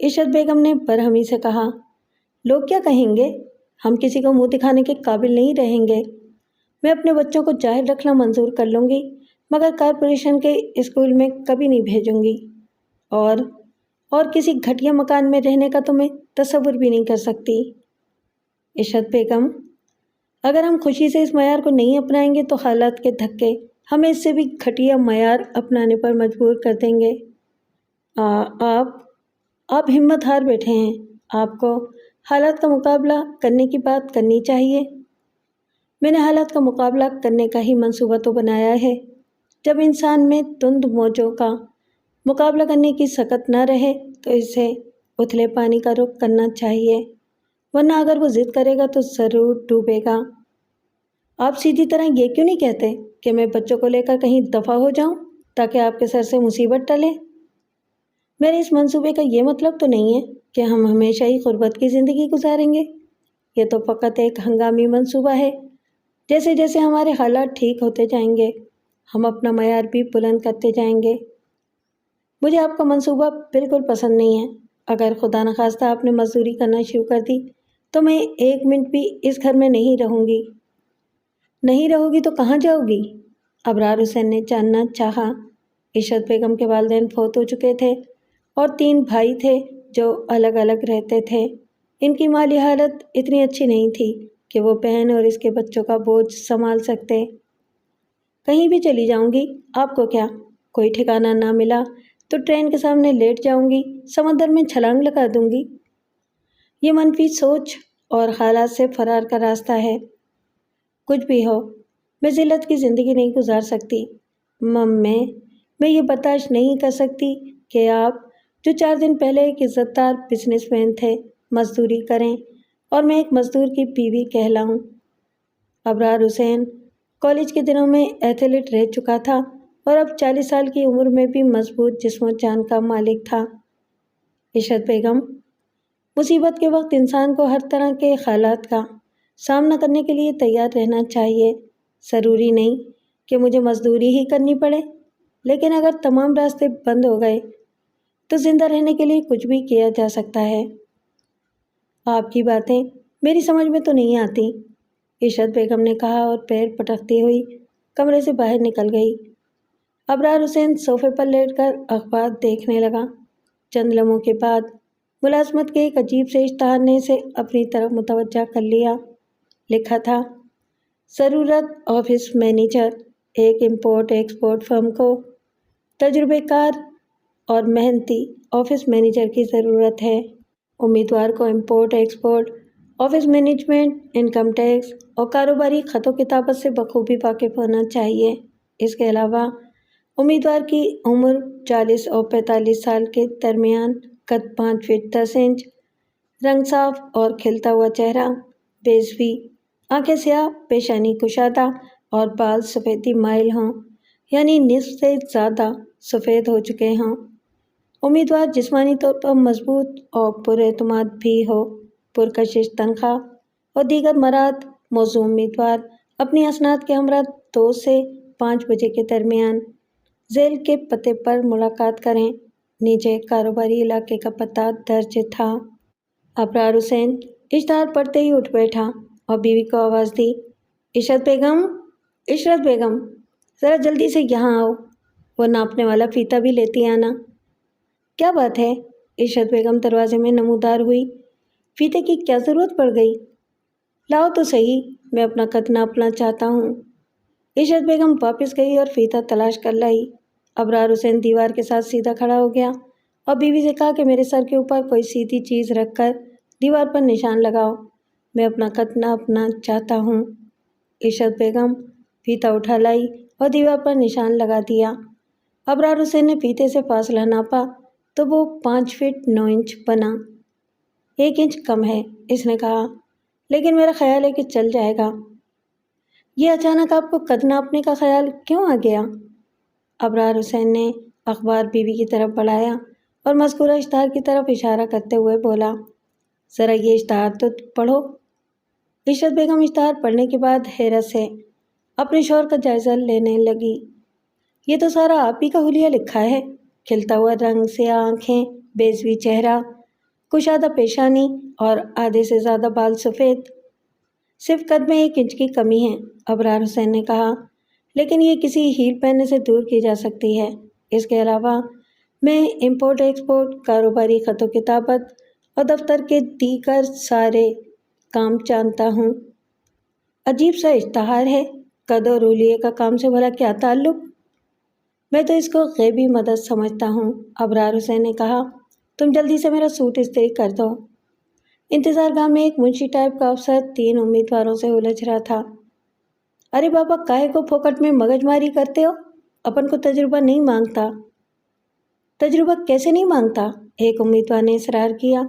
عشرت بیگم نے برہمی سے کہا۔ لوگ کیا کہیں گے؟ ہم کسی کو منہ دکھانے کے قابل نہیں رہیں گے۔ میں اپنے بچوں کو جاہل رکھنا منظور کر لوں گی، مگر کارپوریشن کے اسکول میں کبھی نہیں بھیجوں گی، اور کسی گھٹیا مکان میں رہنے کا تو میں تصور بھی نہیں کر سکتی۔ عشرت بیگم، اگر ہم خوشی سے اس معیار کو نہیں اپنائیں گے تو حالات کے دھکے ہمیں اس سے بھی گھٹیا معیار اپنانے پر مجبور کر دیں گے۔ آپ ہمت ہار بیٹھے ہیں۔ آپ کو حالات کا مقابلہ کرنے کی بات کرنی چاہیے۔ میں نے حالات کا مقابلہ کرنے کا ہی منصوبہ تو بنایا ہے۔ جب انسان میں تند موجوں کا مقابلہ کرنے کی سکت نہ رہے تو اسے اتھلے پانی کا رخ کرنا چاہیے، ورنہ اگر وہ ضد کرے گا تو ضرور ڈوبے گا۔ آپ سیدھی طرح یہ کیوں نہیں کہتے کہ میں بچوں کو لے کر کہیں دفع ہو جاؤں تاکہ آپ کے سر سے مصیبت ٹلے؟ میرے اس منصوبے کا یہ مطلب تو نہیں ہے کہ ہم ہمیشہ ہی غربت کی زندگی گزاریں گے۔ یہ تو فقط ایک ہنگامی منصوبہ ہے۔ جیسے جیسے ہمارے حالات ٹھیک ہوتے جائیں گے، ہم اپنا معیار بھی بلند کرتے جائیں گے۔ مجھے آپ کا منصوبہ بالکل پسند نہیں ہے۔ اگر خدا نخواستہ آپ نے مزدوری کرنا شروع کر دی تو میں 1 منٹ بھی اس گھر میں نہیں رہوں گی۔ نہیں رہو گی تو کہاں جاؤ گی؟ ابرار حسین نے جاننا چاہا۔ عشرت بیگم کے والدین فوت ہو چکے تھے اور 3 بھائی تھے جو الگ الگ رہتے تھے۔ ان کی مالی حالت اتنی اچھی نہیں تھی کہ وہ بہن اور اس کے بچوں کا بوجھ سنبھال سکتے۔ کہیں بھی چلی جاؤں گی، آپ کو کیا؟ کوئی ٹھکانہ نہ ملا تو ٹرین کے سامنے لیٹ جاؤں گی، سمندر میں چھلانگ لگا دوں گی۔ یہ منفی سوچ اور حالات سے فرار کا راستہ ہے۔ کچھ بھی ہو، میں ذلت کی زندگی نہیں گزار سکتی۔ میں یہ برداشت نہیں کر سکتی کہ آپ جو 4 دن پہلے ایک عزت دار بزنس مین تھے مزدوری کریں اور میں ایک مزدور کی بیوی کہلاؤں۔ ابرار حسین کالج کے دنوں میں ایتھلیٹ رہ چکا تھا اور اب 40 سال کی عمر میں بھی مضبوط جسم و جان کا مالک تھا۔ عشرت بیگم، مصیبت کے وقت انسان کو ہر طرح کے حالات کا سامنا کرنے کے لیے تیار رہنا چاہیے۔ ضروری نہیں کہ مجھے مزدوری ہی کرنی پڑے، لیکن اگر تمام راستے بند ہو گئے تو زندہ رہنے کے لیے کچھ بھی کیا جا سکتا ہے۔ آپ کی باتیں میری سمجھ میں تو نہیں آتی، عشرت بیگم نے کہا اور پیر پٹکتی ہوئی کمرے سے باہر نکل گئی۔ ابرار حسین صوفے پر لیٹ کر اخبار دیکھنے لگا۔ چند لمحوں کے بعد ملازمت کے ایک عجیب سے اشتہار نے اسے اپنی طرف متوجہ کر لیا۔ لکھا تھا، ضرورت آفس مینیجر، ایک امپورٹ ایکسپورٹ فرم کو تجربے کار اور محنتی آفس مینیجر کی ضرورت ہے۔ امیدوار کو import export, office management, income tax اور کاروباری خط و کتابت سے بخوبی واقف ہونا چاہیے۔ اس کے علاوہ امیدوار کی عمر 40 اور 45 سال کے درمیان، قد 5 فٹ 10 انچ، رنگ صاف اور کھلتا ہوا چہرہ، بیضوی آنکھیں سیاہ، پیشانی کشادہ اور بال سفیدی مائل ہوں، یعنی نصف سے زیادہ سفید ہو چکے ہوں۔ امیدوار جسمانی طور پر مضبوط اور پر اعتماد بھی ہو۔ پرکشش تنخواہ اور دیگر مراد۔ موضوع امیدوار اپنی اسناد کے ہمراہ 2 سے 5 بجے کے درمیان ذیل کے پتے پر ملاقات کریں۔ نیچے کاروباری علاقے کا پتہ درج تھا۔ ابرار حسین اشتہار پڑھتے ہی اٹھ بیٹھا اور بیوی کو آواز دی، عشرت بیگم، ذرا جلدی سے یہاں آؤ، وہ ناپنے والا فیتا بھی لیتی آنا۔ کیا بات ہے؟ عشرت بیگم دروازے میں نمودار ہوئی۔ فیتے کی کیا ضرورت پڑ گئی؟ لاؤ تو صحیح، میں اپنا قد ناپنا چاہتا ہوں۔ عشرت بیگم واپس گئی اور فیتا تلاش کر لائی۔ ابرار حسین دیوار کے ساتھ سیدھا کھڑا ہو گیا اور بیوی سے کہا کہ میرے سر کے اوپر کوئی سیدھی چیز رکھ کر دیوار پر نشان لگاؤ، میں اپنا قد ناپنا چاہتا ہوں۔ عشرت بیگم فیتا اٹھا لائی اور دیوار پر نشان لگا دیا۔ ابرار حسین نے فیتے سے فاصلہ ناپا تو وہ 5 فٹ 9 انچ بنا۔ 1 انچ کم ہے، اس نے کہا، لیکن میرا خیال ہے کہ چل جائے گا۔ یہ اچانک آپ کو قد ناپنے کا خیال کیوں آ گیا؟ ابرار حسین نے اخبار بیوی کی طرف بڑھایا اور مذکورہ اشتہار کی طرف اشارہ کرتے ہوئے بولا، ذرا یہ اشتہار تو پڑھو۔ عشرت بیگم اشتہار پڑھنے کے بعد حیرت سے اپنے شوہر کا جائزہ لینے لگی۔ یہ تو سارا آپ ہی کا حلیہ لکھا ہے، کھلتا ہوا رنگ، سیاہ آنکھیں، بیضوی چہرہ، کشادہ پیشانی اور آدھے سے زیادہ بال سفید، صرف قد میں 1 انچ کی کمی ہے، ابرار حسین نے کہا، لیکن یہ کسی ہیل پہننے سے دور کی جا سکتی ہے۔ اس کے علاوہ میں امپورٹ ایکسپورٹ، کاروباری خط و کتابت اور دفتر کے دیگر سارے کام جانتا ہوں۔ عجیب سا اشتہار ہے، قد اور حلیے کا کام سے بھلا کیا تعلق؟ میں تو اس کو غیبی مدد سمجھتا ہوں، ابرار حسین نے کہا۔ تم جلدی سے میرا سوٹ استری کر دو۔ انتظار گاہ میں ایک منشی ٹائپ کا افسر 3 امیدواروں سے الجھ رہا تھا۔ ارے بابا، کاہے کو پھوکٹ میں مگج ماری کرتے ہو؟ اپن کو تجربہ نہیں مانگتا۔ تجربہ کیسے نہیں مانگتا؟ ایک امیدوار نے اصرار کیا۔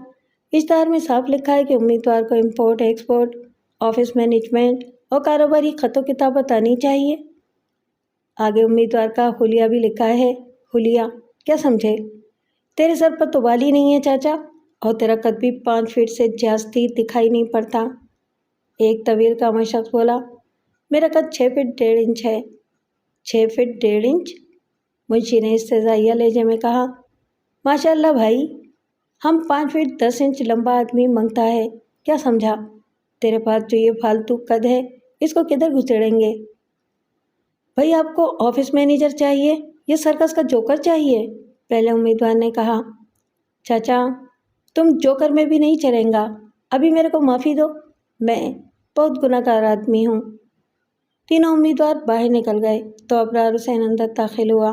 اشتہار میں صاف لکھا ہے کہ امیدوار کو امپورٹ ایکسپورٹ، آفس مینجمنٹ اور کاروباری خط و کتابت آنی چاہیے۔ آگے امیدوار کا حلیہ بھی لکھا ہے۔ حلیہ کیا سمجھے؟ تیرے سر پر تو بال ہی نہیں ہے چاچا، اور تیرا قد بھی 5 فٹ سے زیادتی دکھائی نہیں پڑتا۔ ایک طویل قامت شخص بولا، میرا قد 6 فٹ 1.5 انچ ہے۔ 6 فٹ 1.5 انچ؟ منشی نے استہزائیہ لہجے میں کہا۔ ماشاء اللہ بھائی، ہم 5 فٹ 10 انچ لمبا آدمی منگتا ہے، کیا سمجھا؟ تیرے پاس جو یہ فالتو قد ہے، اس کو کدھر گھسیڑیں گے؟ بھائی آپ کو آفس مینیجر چاہیے یا سرکس کا جوکر چاہیے؟ پہلے امیدوار نے کہا۔ چاچا، تم جوکر میں بھی نہیں چلیں گا، ابھی میرے کو معافی دو، میں بہت گناہ گار آدمی ہوں۔ تینوں امیدوار باہر نکل گئے تو ابرار حسین اندر داخل ہوا۔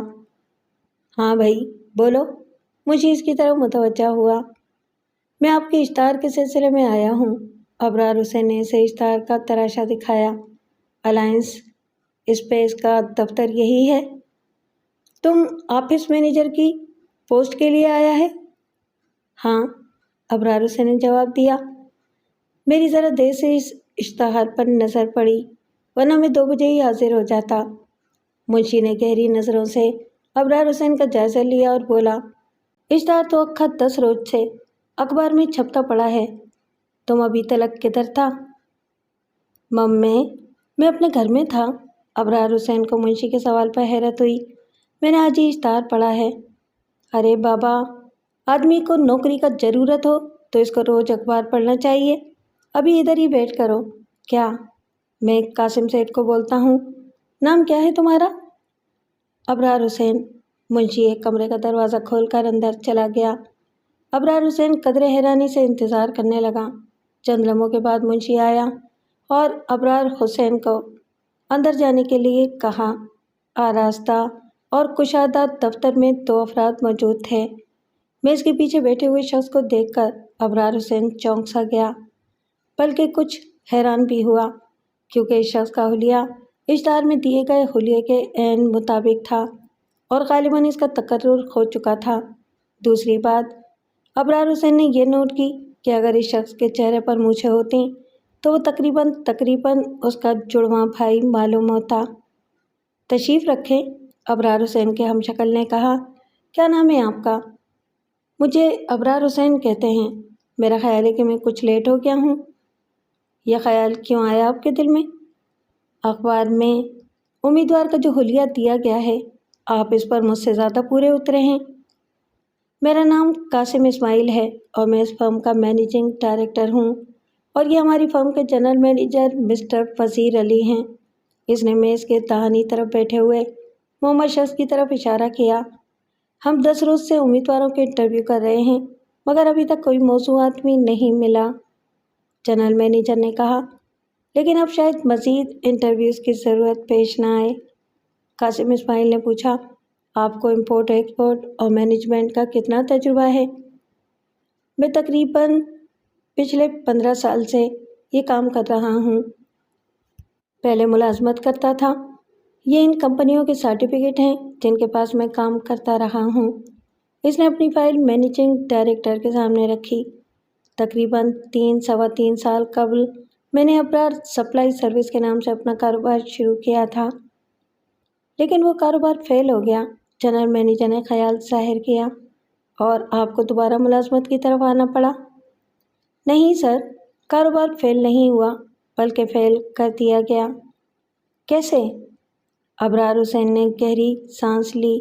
ہاں بھائی بولو، مجھے اس کی طرف متوجہ ہوا۔ میں آپ کے اشتہار کے سلسلے میں آیا ہوں۔ ابرار حسین نے اسے اشتہار کا تراشا دکھایا۔ الائنس اسپیس کا دفتر یہی ہے؟ تم آفس مینیجر کی پوسٹ کے لیے آیا ہے؟ ہاں، ابرار حسین نے جواب دیا۔ میری ذرا دیر سے اس اشتہار پر نظر پڑی، ورنہ میں 2 بجے ہی حاضر ہو جاتا۔ منشی نے گہری نظروں سے ابرار حسین کا جائزہ لیا اور بولا، اشتہار تو اکھا 10 روز سے اخبار میں چھپتا پڑا ہے، تم ابھی تلک کدھر تھا؟ میں اپنے گھر میں تھا۔ ابرار حسین کو منشی کے سوال پر حیرت ہوئی۔ میں نے آج ہی اشتہار پڑھا ہے۔ ارے بابا، آدمی کو نوکری کا ضرورت ہو تو اس کو روز اخبار پڑھنا چاہیے، ابھی ادھر ہی بیٹھ کرو۔ کیا؟ میں قاسم سیٹھ کو بولتا ہوں۔ نام کیا ہے تمہارا؟ ابرار حسین۔ منشی ایک کمرے کا دروازہ کھول کر اندر چلا گیا۔ ابرار حسین قدرے حیرانی سے انتظار کرنے لگا۔ چند لمحوں کے بعد منشی آیا اور ابرار حسین کو اندر جانے کے لیے کہا۔ آراستہ اور کشادہ دفتر میں 2 افراد موجود تھے۔ میز کے پیچھے بیٹھے ہوئے شخص کو دیکھ کر ابرار حسین چونک سا گیا، بلکہ کچھ حیران بھی ہوا، کیونکہ اس شخص کا حلیہ اشتہار میں دیے گئے حلیے کے عین مطابق تھا اور غالباً اس کا تقرر ہو چکا تھا۔ دوسری بات، ابرار حسین نے یہ نوٹ کی کہ اگر اس شخص کے چہرے پر مونچھیں ہوتیں تو وہ تقریباً اس کا جڑواں بھائی معلوم ہوتا۔ تشریف رکھیں، ابرار حسین کے ہم شکل نے کہا۔ کیا نام ہے آپ کا؟ مجھے ابرار حسین کہتے ہیں۔ میرا خیال ہے کہ میں کچھ لیٹ ہو گیا ہوں۔ یہ خیال کیوں آیا آپ کے دل میں؟ اخبار میں امیدوار کا جو حلیہ دیا گیا ہے، آپ اس پر مجھ سے زیادہ پورے اترے ہیں۔ میرا نام قاسم اسماعیل ہے اور میں اس فرم کا مینیجنگ ڈائریکٹر ہوں، اور یہ ہماری فرم کے جنرل مینیجر مسٹر وزیر علی ہیں۔ اس نے میز کے داہنی طرف بیٹھے ہوئے محمد شخص کی طرف اشارہ کیا۔ ہم 10 روز سے امیدواروں کے انٹرویو کر رہے ہیں، مگر ابھی تک کوئی موزوں آدمی نہیں ملا، جنرل مینیجر نے کہا۔ لیکن اب شاید مزید انٹرویوز کی ضرورت پیش نہ آئے۔ قاسم اسماعیل نے پوچھا، آپ کو امپورٹ ایکسپورٹ اور مینجمنٹ کا کتنا تجربہ ہے؟ میں تقریباً پچھلے 15 سال سے یہ کام کر رہا ہوں۔ پہلے ملازمت کرتا تھا۔ یہ ان کمپنیوں کے سرٹیفکیٹ ہیں جن کے پاس میں کام کرتا رہا ہوں۔ اس نے اپنی فائل مینیجنگ ڈائریکٹر کے سامنے رکھی۔ تقریباً 3 سال قبل میں نے ابرار سپلائی سروس کے نام سے اپنا کاروبار شروع کیا تھا، لیکن وہ کاروبار فیل ہو گیا، جنرل مینیجر نے خیال ظاہر کیا۔ اور آپ کو دوبارہ ملازمت کی طرف آنا پڑا؟ نہیں سر، کاروبار فیل نہیں ہوا، بلکہ فیل کر دیا گیا۔ کیسے؟ ابرار حسین نے گہری سانس لی۔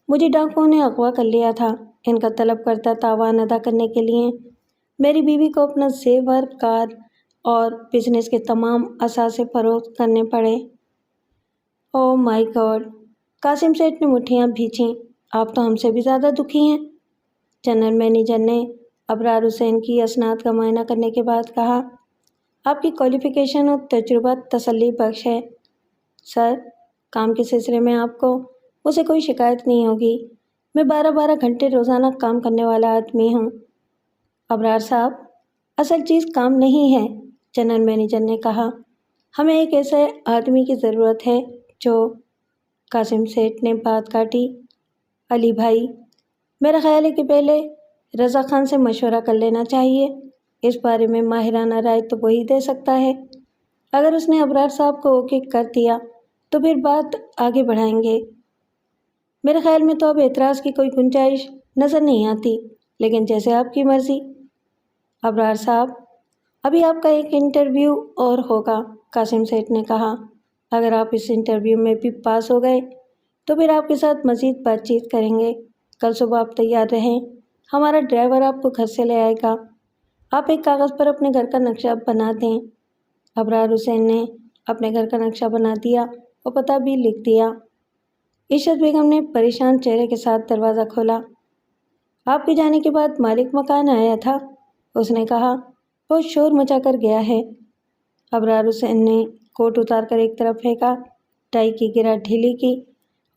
مجھے ڈاکوؤں نے اغوا کر لیا تھا ان کا طلب کردہ تاوان ادا کرنے کے لیے میری بیوی کو اپنا زیور کار اور بزنس کے تمام اثاثے فروخت کرنے پڑے۔ او مائی گاڈ! قاسم سیٹھ نے مٹھیاں بھینچیں۔ آپ تو ہم سے بھی زیادہ دکھی ہیں۔ جنرل مینیجر نے ابرار حسین کی اسناد کا معائنہ کرنے کے بعد کہا، آپ کی کوالیفیکیشن اور تجربہ تسلی بخش ہے سر۔ کام کے سلسلے میں آپ کو مجھ سے کوئی شکایت نہیں ہوگی۔ میں 12 گھنٹے روزانہ کام کرنے والا آدمی ہوں۔ ابرار صاحب، اصل چیز کام نہیں ہے، جنرل مینیجر نے کہا۔ ہمیں ایک ایسے آدمی کی ضرورت ہے جو… قاسم سیٹھ نے بات کاٹی۔ علی بھائی، میرا خیال ہے کہ پہلے رضا خان سے مشورہ کر لینا چاہیے۔ اس بارے میں ماہرانہ رائے تو وہی دے سکتا ہے۔ اگر اس نے ابرار صاحب کو اوکے کر دیا تو پھر بات آگے بڑھائیں گے۔ میرے خیال میں تو اب اعتراض کی کوئی گنجائش نظر نہیں آتی، لیکن جیسے آپ کی مرضی۔ ابرار صاحب، ابھی آپ کا ایک انٹرویو اور ہوگا، قاسم سیٹھ نے کہا۔ اگر آپ اس انٹرویو میں بھی پاس ہو گئے تو پھر آپ کے ساتھ مزید بات چیت کریں گے۔ کل صبح آپ تیار رہیں، ہمارا ڈرائیور آپ کو گھر سے لے آئے گا۔ آپ ایک کاغذ پر اپنے گھر کا نقشہ بنا دیں۔ ابرار حسین نے اپنے گھر کا نقشہ بنا دیا اور پتہ بھی لکھ دیا۔ عشرت بیگم نے پریشان چہرے کے ساتھ دروازہ کھولا۔ آپ کے جانے کے بعد مالک مکان آیا تھا، اس نے کہا، بہت شور مچا کر گیا ہے۔ ابرار حسین نے کوٹ اتار کر ایک طرف پھینکا، ٹائی کی گرہ ڈھیلی کی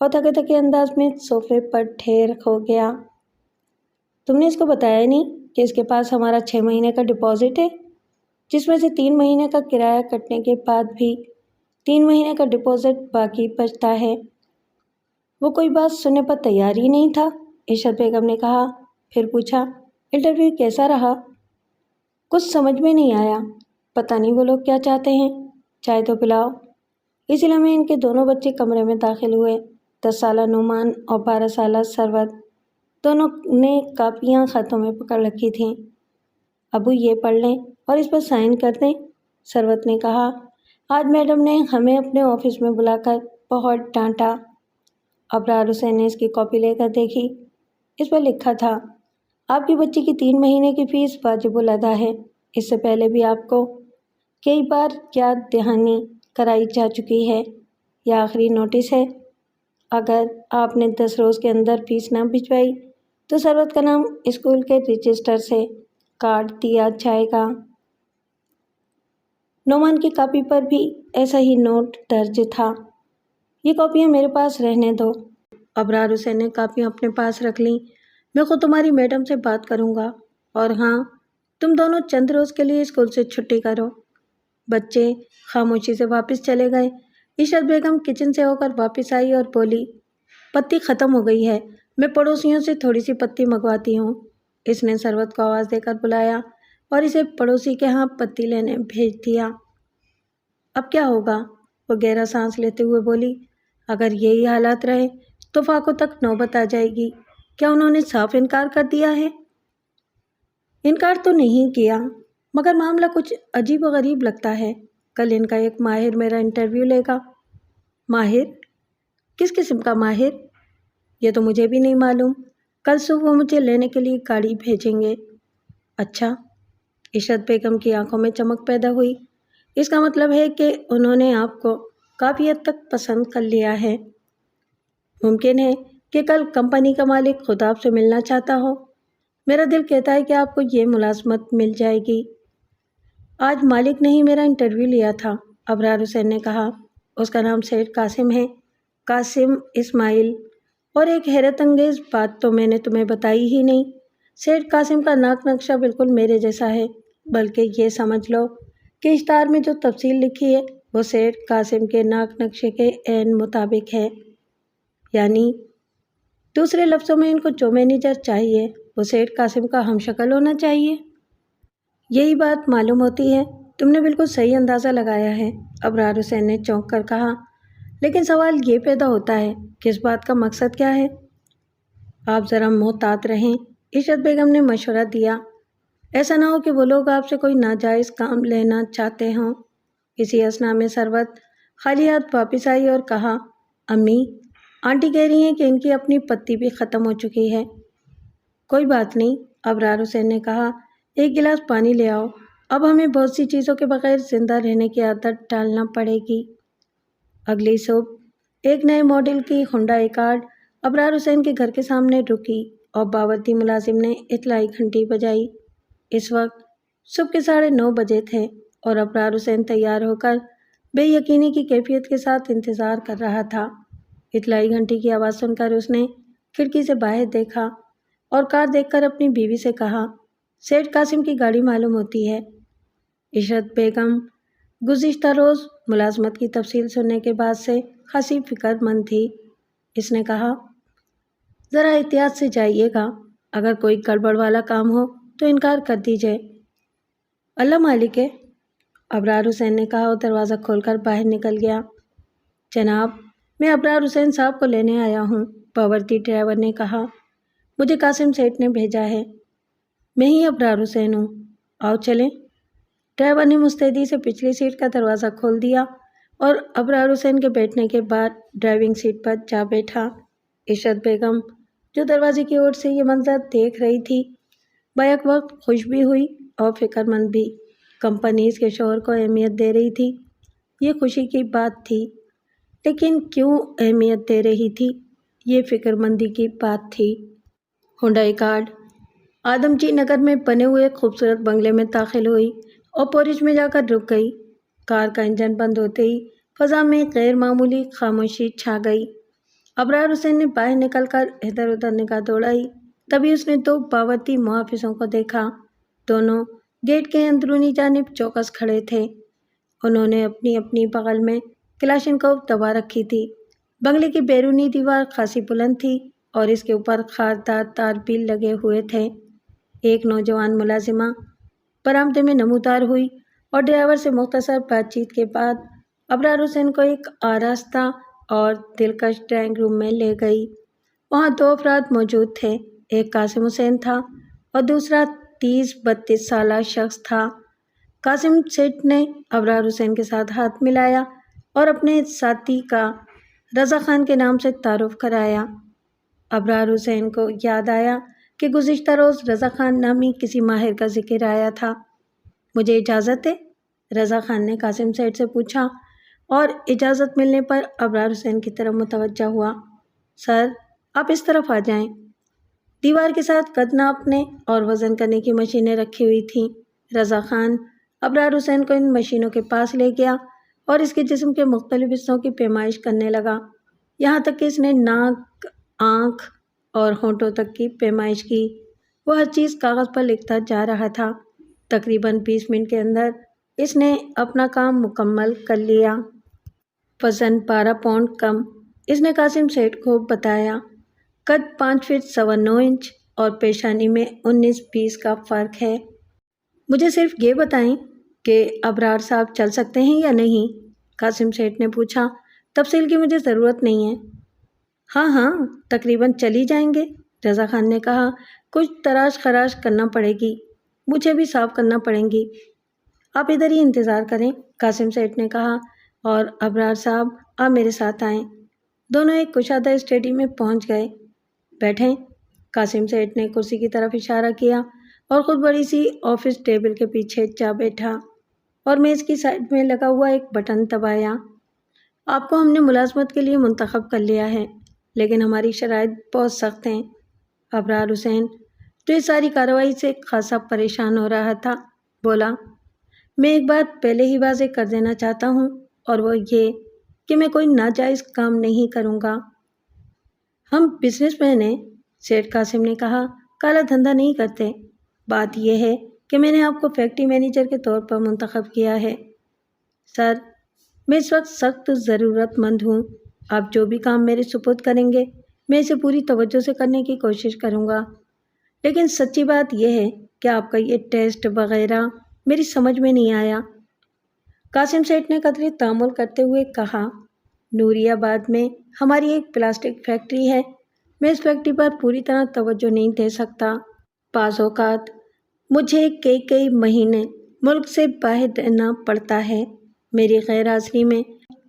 اور تھکے تھکے انداز میں صوفے پر ڈھیر ہو گیا۔ تم نے اس کو بتایا نہیں کہ اس کے پاس ہمارا 6 مہینے کا ڈپازٹ ہے، جس میں سے 3 مہینے کا کرایہ کٹنے کے بعد بھی 3 مہینے کا ڈپازٹ باقی بچتا ہے۔ وہ کوئی بات سننے پر تیار ہی نہیں تھا۔ عشرت بیگم نے کہا، پھر پوچھا، انٹرویو کیسا رہا؟ کچھ سمجھ میں نہیں آیا، پتہ نہیں وہ لوگ کیا چاہتے ہیں۔ چائے تو پلاؤ۔ اسی لمحے ان کے دونوں بچے کمرے میں داخل ہوئے۔ 10 سالہ نعمان اور 12 سالہ ثروت، دونوں نے کاپیاں ہاتھوں میں پکڑ رکھی تھیں۔ ابو یہ پڑھ لیں اور اس پر سائن کر دیں، ثروت نے کہا۔ آج میڈم نے ہمیں اپنے آفس میں بلا کر بہت ڈانٹا۔ ابرار حسین نے اس کی کاپی لے کر دیکھی۔ اس پر لکھا تھا، آپ کی بچی کی 3 مہینے کی فیس واجب الادا ہے۔ اس سے پہلے بھی آپ کو کئی بار یاد دہانی کرائی جا چکی ہے۔ یہ آخری نوٹس ہے۔ اگر آپ نے 10 روز کے اندر فیس نہ بھجوائی تو ثروت کا نام اسکول کے رجسٹر سے کاٹ دیا جائے گا۔ نعمان کی کاپی پر بھی ایسا ہی نوٹ درج تھا۔ یہ کاپیاں میرے پاس رہنے دو۔ ابرار حسین نے کاپیاں اپنے پاس رکھ لیں۔ میں خود تمہاری میڈم سے بات کروں گا، اور ہاں، تم دونوں چند روز کے لیے اسکول سے چھٹی کرو۔ بچے خاموشی سے واپس چلے گئے۔ عشرت بیگم کچن سے ہو کر واپس آئی اور بولی، پتی ختم ہو گئی ہے، میں پڑوسیوں سے تھوڑی سی پتی منگواتی ہوں۔ اس نے ثروت کو آواز دے کر بلایا اور اسے پڑوسی کے ہاں پتی لینے بھیج دیا۔ اب کیا ہوگا؟ وہ گہرا سانس لیتے ہوئے بولی، اگر یہی حالات رہے تو فاقوں تک نوبت آ جائے گی۔ کیا انہوں نے صاف انکار کر دیا ہے؟ انکار تو نہیں کیا، مگر معاملہ کچھ عجیب و غریب لگتا ہے۔ کل ان کا ایک ماہر میرا انٹرویو لے گا۔ ماہر؟ کس قسم کا ماہر؟ یہ تو مجھے بھی نہیں معلوم۔ کل صبح وہ مجھے لینے کے لیے گاڑی بھیجیں گے۔ اچھا؟ عشرت بیگم کی آنکھوں میں چمک پیدا ہوئی۔ اس کا مطلب ہے کہ انہوں نے آپ کو کافی حد تک پسند کر لیا ہے۔ ممکن ہے کہ کل کمپنی کا مالک خود آپ سے ملنا چاہتا ہو۔ میرا دل کہتا ہے کہ آپ کو یہ ملازمت مل جائے گی۔ آج مالک نے ہی میرا انٹرویو لیا تھا، ابرار حسین نے کہا۔ اس کا نام سیٹھ قاسم ہے، قاسم اسماعیل۔ اور ایک حیرت انگیز بات تو میں نے تمہیں بتائی ہی نہیں، سیٹھ قاسم کا ناک نقشہ بالکل میرے جیسا ہے، بلکہ یہ سمجھ لو کہ اشتہار میں جو تفصیل لکھی ہے وہ سیٹھ قاسم کے ناک نقشے کے عین مطابق ہے۔ یعنی دوسرے لفظوں میں ان کو جو مینیجر چاہیے وہ سیٹھ قاسم کا ہم شکل ہونا چاہیے۔ یہی بات معلوم ہوتی ہے۔ تم نے بالکل صحیح اندازہ لگایا ہے، ابرار حسین نے چونک کر کہا۔ لیکن سوال یہ پیدا ہوتا ہے کہ اس بات کا مقصد کیا ہے؟ آپ ذرا محتاط رہیں، عشرت بیگم نے مشورہ دیا۔ ایسا نہ ہو کہ وہ لوگ آپ سے کوئی ناجائز کام لینا چاہتے ہوں۔ اسی اثنا میں ثروت خالی ہاتھ واپس آئی اور کہا، امی، آنٹی کہہ رہی ہیں کہ ان کی اپنی پتی بھی ختم ہو چکی ہے۔ کوئی بات نہیں، ابرار حسین نے کہا، ایک گلاس پانی لے آؤ، اب ہمیں بہت سی چیزوں کے بغیر زندہ رہنے کی عادت ڈالنا پڑے گی۔ اگلی صبح ایک نئے ماڈل کی ہونڈا ایکارڈ ابرار حسین کے گھر کے سامنے رکی اور باورچی ملازم نے اطلاعی گھنٹی بجائی۔ اس وقت صبح کے 9:30 بجے تھے اور ابرار حسین تیار ہو کر بے یقینی کی کیفیت کے ساتھ انتظار کر رہا تھا۔ اطلاعی گھنٹی کی آواز سن کر اس نے کھڑکی سے باہر دیکھا اور کار دیکھ کر اپنی بیوی سے کہا، سیٹھ قاسم کی گاڑی معلوم ہوتی ہے۔ عشرت بیگم گزشتہ روز ملازمت کی تفصیل سننے کے بعد سے خاصی فکر مند تھی۔ اس نے کہا، ذرا احتیاط سے جائیے گا، اگر کوئی گڑبڑ والا کام ہو تو انکار کر دیجیے۔ اللہ مالک ہے، ابرار حسین نے کہا اور دروازہ کھول کر باہر نکل گیا۔ جناب، میں ابرار حسین صاحب کو لینے آیا ہوں، باورچی ڈرائیور نے کہا، مجھے قاسم سیٹھ نے بھیجا ہے۔ میں ہی ابرار حسین ہوں، آؤ چلیں۔ ڈرائیور نے مستعدی سے پچھلی سیٹ کا دروازہ کھول دیا اور ابرار حسین کے بیٹھنے کے بعد ڈرائیونگ سیٹ پر جا بیٹھا۔ عشرت بیگم جو دروازے کی اوٹ سے یہ منظر دیکھ رہی تھی، بیک وقت خوش بھی ہوئی اور فکر مند بھی۔ کمپنی اس کے شوہر کو اہمیت دے رہی تھی، یہ خوشی کی بات تھی، لیکن کیوں اہمیت دے رہی تھی، یہ فکر مندی کی بات تھی۔ ہونڈا ایکارڈ آدم جی نگر میں بنے ہوئے خوبصورت بنگلے میں داخل ہوئی اور پورچ میں جا کر رک گئی۔ کار کا انجن بند ہوتے ہی فضا میں غیر معمولی خاموشی چھا گئی۔ ابرار حسین نے باہر نکل کر ادھر ادھر نگاہ دوڑائی، تبھی اس نے 2 باورچی محافظوں کو دیکھا۔ دونوں گیٹ کے اندرونی جانب چوکس کھڑے تھے۔ انہوں نے اپنی اپنی بغل میں کلاشنکوف دبا رکھی تھی۔ بنگلے کی بیرونی دیوار خاصی بلند تھی اور اس کے اوپر خاردار تارپیل لگے ہوئے تھے۔ ایک نوجوان ملازمہ برآمدے میں نمودار ہوئی اور ڈرائیور سے مختصر بات چیت کے بعد ابرار حسین کو ایک آراستہ اور دلکش ڈرائنگ روم میں لے گئی۔ وہاں 2 افراد موجود تھے، ایک قاسم حسین تھا اور دوسرا 30-32 سالہ شخص تھا۔ قاسم سیٹھ نے ابرار حسین کے ساتھ ہاتھ ملایا اور اپنے ساتھی کا رضا خان کے نام سے تعارف کرایا۔ ابرار حسین کو یاد آیا کہ گزشتہ روز رضا خان نامی کسی ماہر کا ذکر آیا تھا۔ مجھے اجازت ہے؟ رضا خان نے قاسم سیٹھ سے پوچھا اور اجازت ملنے پر ابرار حسین کی طرف متوجہ ہوا۔ سر، آپ اس طرف آ جائیں۔ دیوار کے ساتھ قد ناپنے اور وزن کرنے کی مشینیں رکھی ہوئی تھیں۔ رضا خان ابرار حسین کو ان مشینوں کے پاس لے گیا اور اس کے جسم کے مختلف حصوں کی پیمائش کرنے لگا، یہاں تک کہ اس نے ناک، آنکھ اور ہونٹوں تک کی پیمائش کی۔ وہ ہر چیز کاغذ پر لکھتا جا رہا تھا۔ تقریباً 20 منٹ کے اندر اس نے اپنا کام مکمل کر لیا۔ وزن 12 پاؤنڈ کم، اس نے قاسم سیٹھ کو بتایا۔ قد 5 فٹ 9.25 انچ اور پیشانی میں 19-20 کا فرق ہے۔ مجھے صرف یہ بتائیں کہ ابرار صاحب چل سکتے ہیں یا نہیں؟ قاسم سیٹھ نے پوچھا۔ تفصیل کی مجھے ضرورت نہیں ہے۔ ہاں، تقریباً چل ہی جائیں گے، رضا خان نے کہا۔ کچھ تراش خراش کرنا پڑے گی، مجھے بھی صاف کرنا پڑیں گی۔ آپ ادھر ہی انتظار کریں، قاسم سیٹھ نے کہا، اور ابرار صاحب آپ میرے ساتھ آئیں۔ دونوں ایک کشادہ اسٹڈی میں پہنچ گئے۔ بیٹھیں، قاسم سیٹھ نے کرسی کی طرف اشارہ کیا اور خود بڑی سی آفس ٹیبل کے پیچھے جا بیٹھا اور میز کی سائڈ میں لگا ہوا ایک بٹن دبایا۔ آپ کو ہم نے ملازمت کے لیے منتخب کر لیا ہے، لیکن ہماری شرائط بہت سخت ہیں۔ ابرار حسین جو اس ساری کارروائی سے خاصا پریشان ہو رہا تھا، بولا، میں ایک بات پہلے ہی واضح کر دینا چاہتا ہوں، اور وہ یہ کہ میں کوئی ناجائز کام نہیں کروں گا۔ ہم بزنس مین ہیں، سیٹھ قاسم نے کہا، کالا دھندا نہیں کرتے۔ بات یہ ہے کہ میں نے آپ کو فیکٹری مینیجر کے طور پر منتخب کیا ہے۔ سر، میں اس وقت سخت ضرورت مند ہوں۔ آپ جو بھی کام میرے سپرد کریں گے، میں اسے پوری توجہ سے کرنے کی کوشش کروں گا، لیکن سچی بات یہ ہے کہ آپ کا یہ ٹیسٹ وغیرہ میری سمجھ میں نہیں آیا۔ قاسم سیٹھ نے قدرے تامل کرتے ہوئے کہا، نوری آباد میں ہماری ایک پلاسٹک فیکٹری ہے، میں اس فیکٹری پر پوری طرح توجہ نہیں دے سکتا۔ بعض اوقات مجھے کئی مہینے ملک سے باہر رہنا پڑتا ہے۔ میری غیر حاضری میں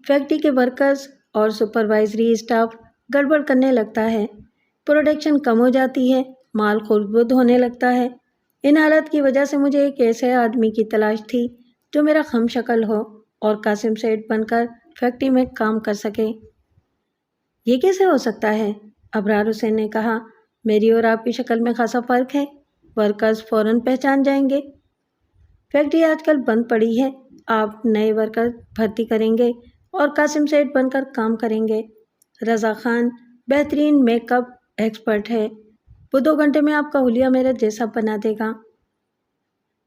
فیکٹری کے ورکرز اور سپروائزری اسٹاف گڑبڑ کرنے لگتا ہے، پروڈکشن کم ہو جاتی ہے مال خرد ہونے لگتا ہے۔ ان حالات کی وجہ سے مجھے ایک ایسے آدمی کی تلاش تھی جو میرا ہم شکل ہو اور قاسم سیٹھ بن کر فیکٹری میں کام کر سکے۔ یہ کیسے ہو سکتا ہے؟ ابرار حسین نے کہا، میری اور آپ کی شکل میں خاصا فرق ہے، ورکرز فوراً پہچان جائیں گے۔ فیکٹری آج کل بند پڑی ہے، آپ نئے ورکر بھرتی کریں گے اور قاسم سیٹھ بن کر کام کریں گے۔ رضا خان بہترین میک اپ ایکسپرٹ ہے، وہ 2 گھنٹے میں آپ کا حلیہ میرے جیسا بنا دے گا۔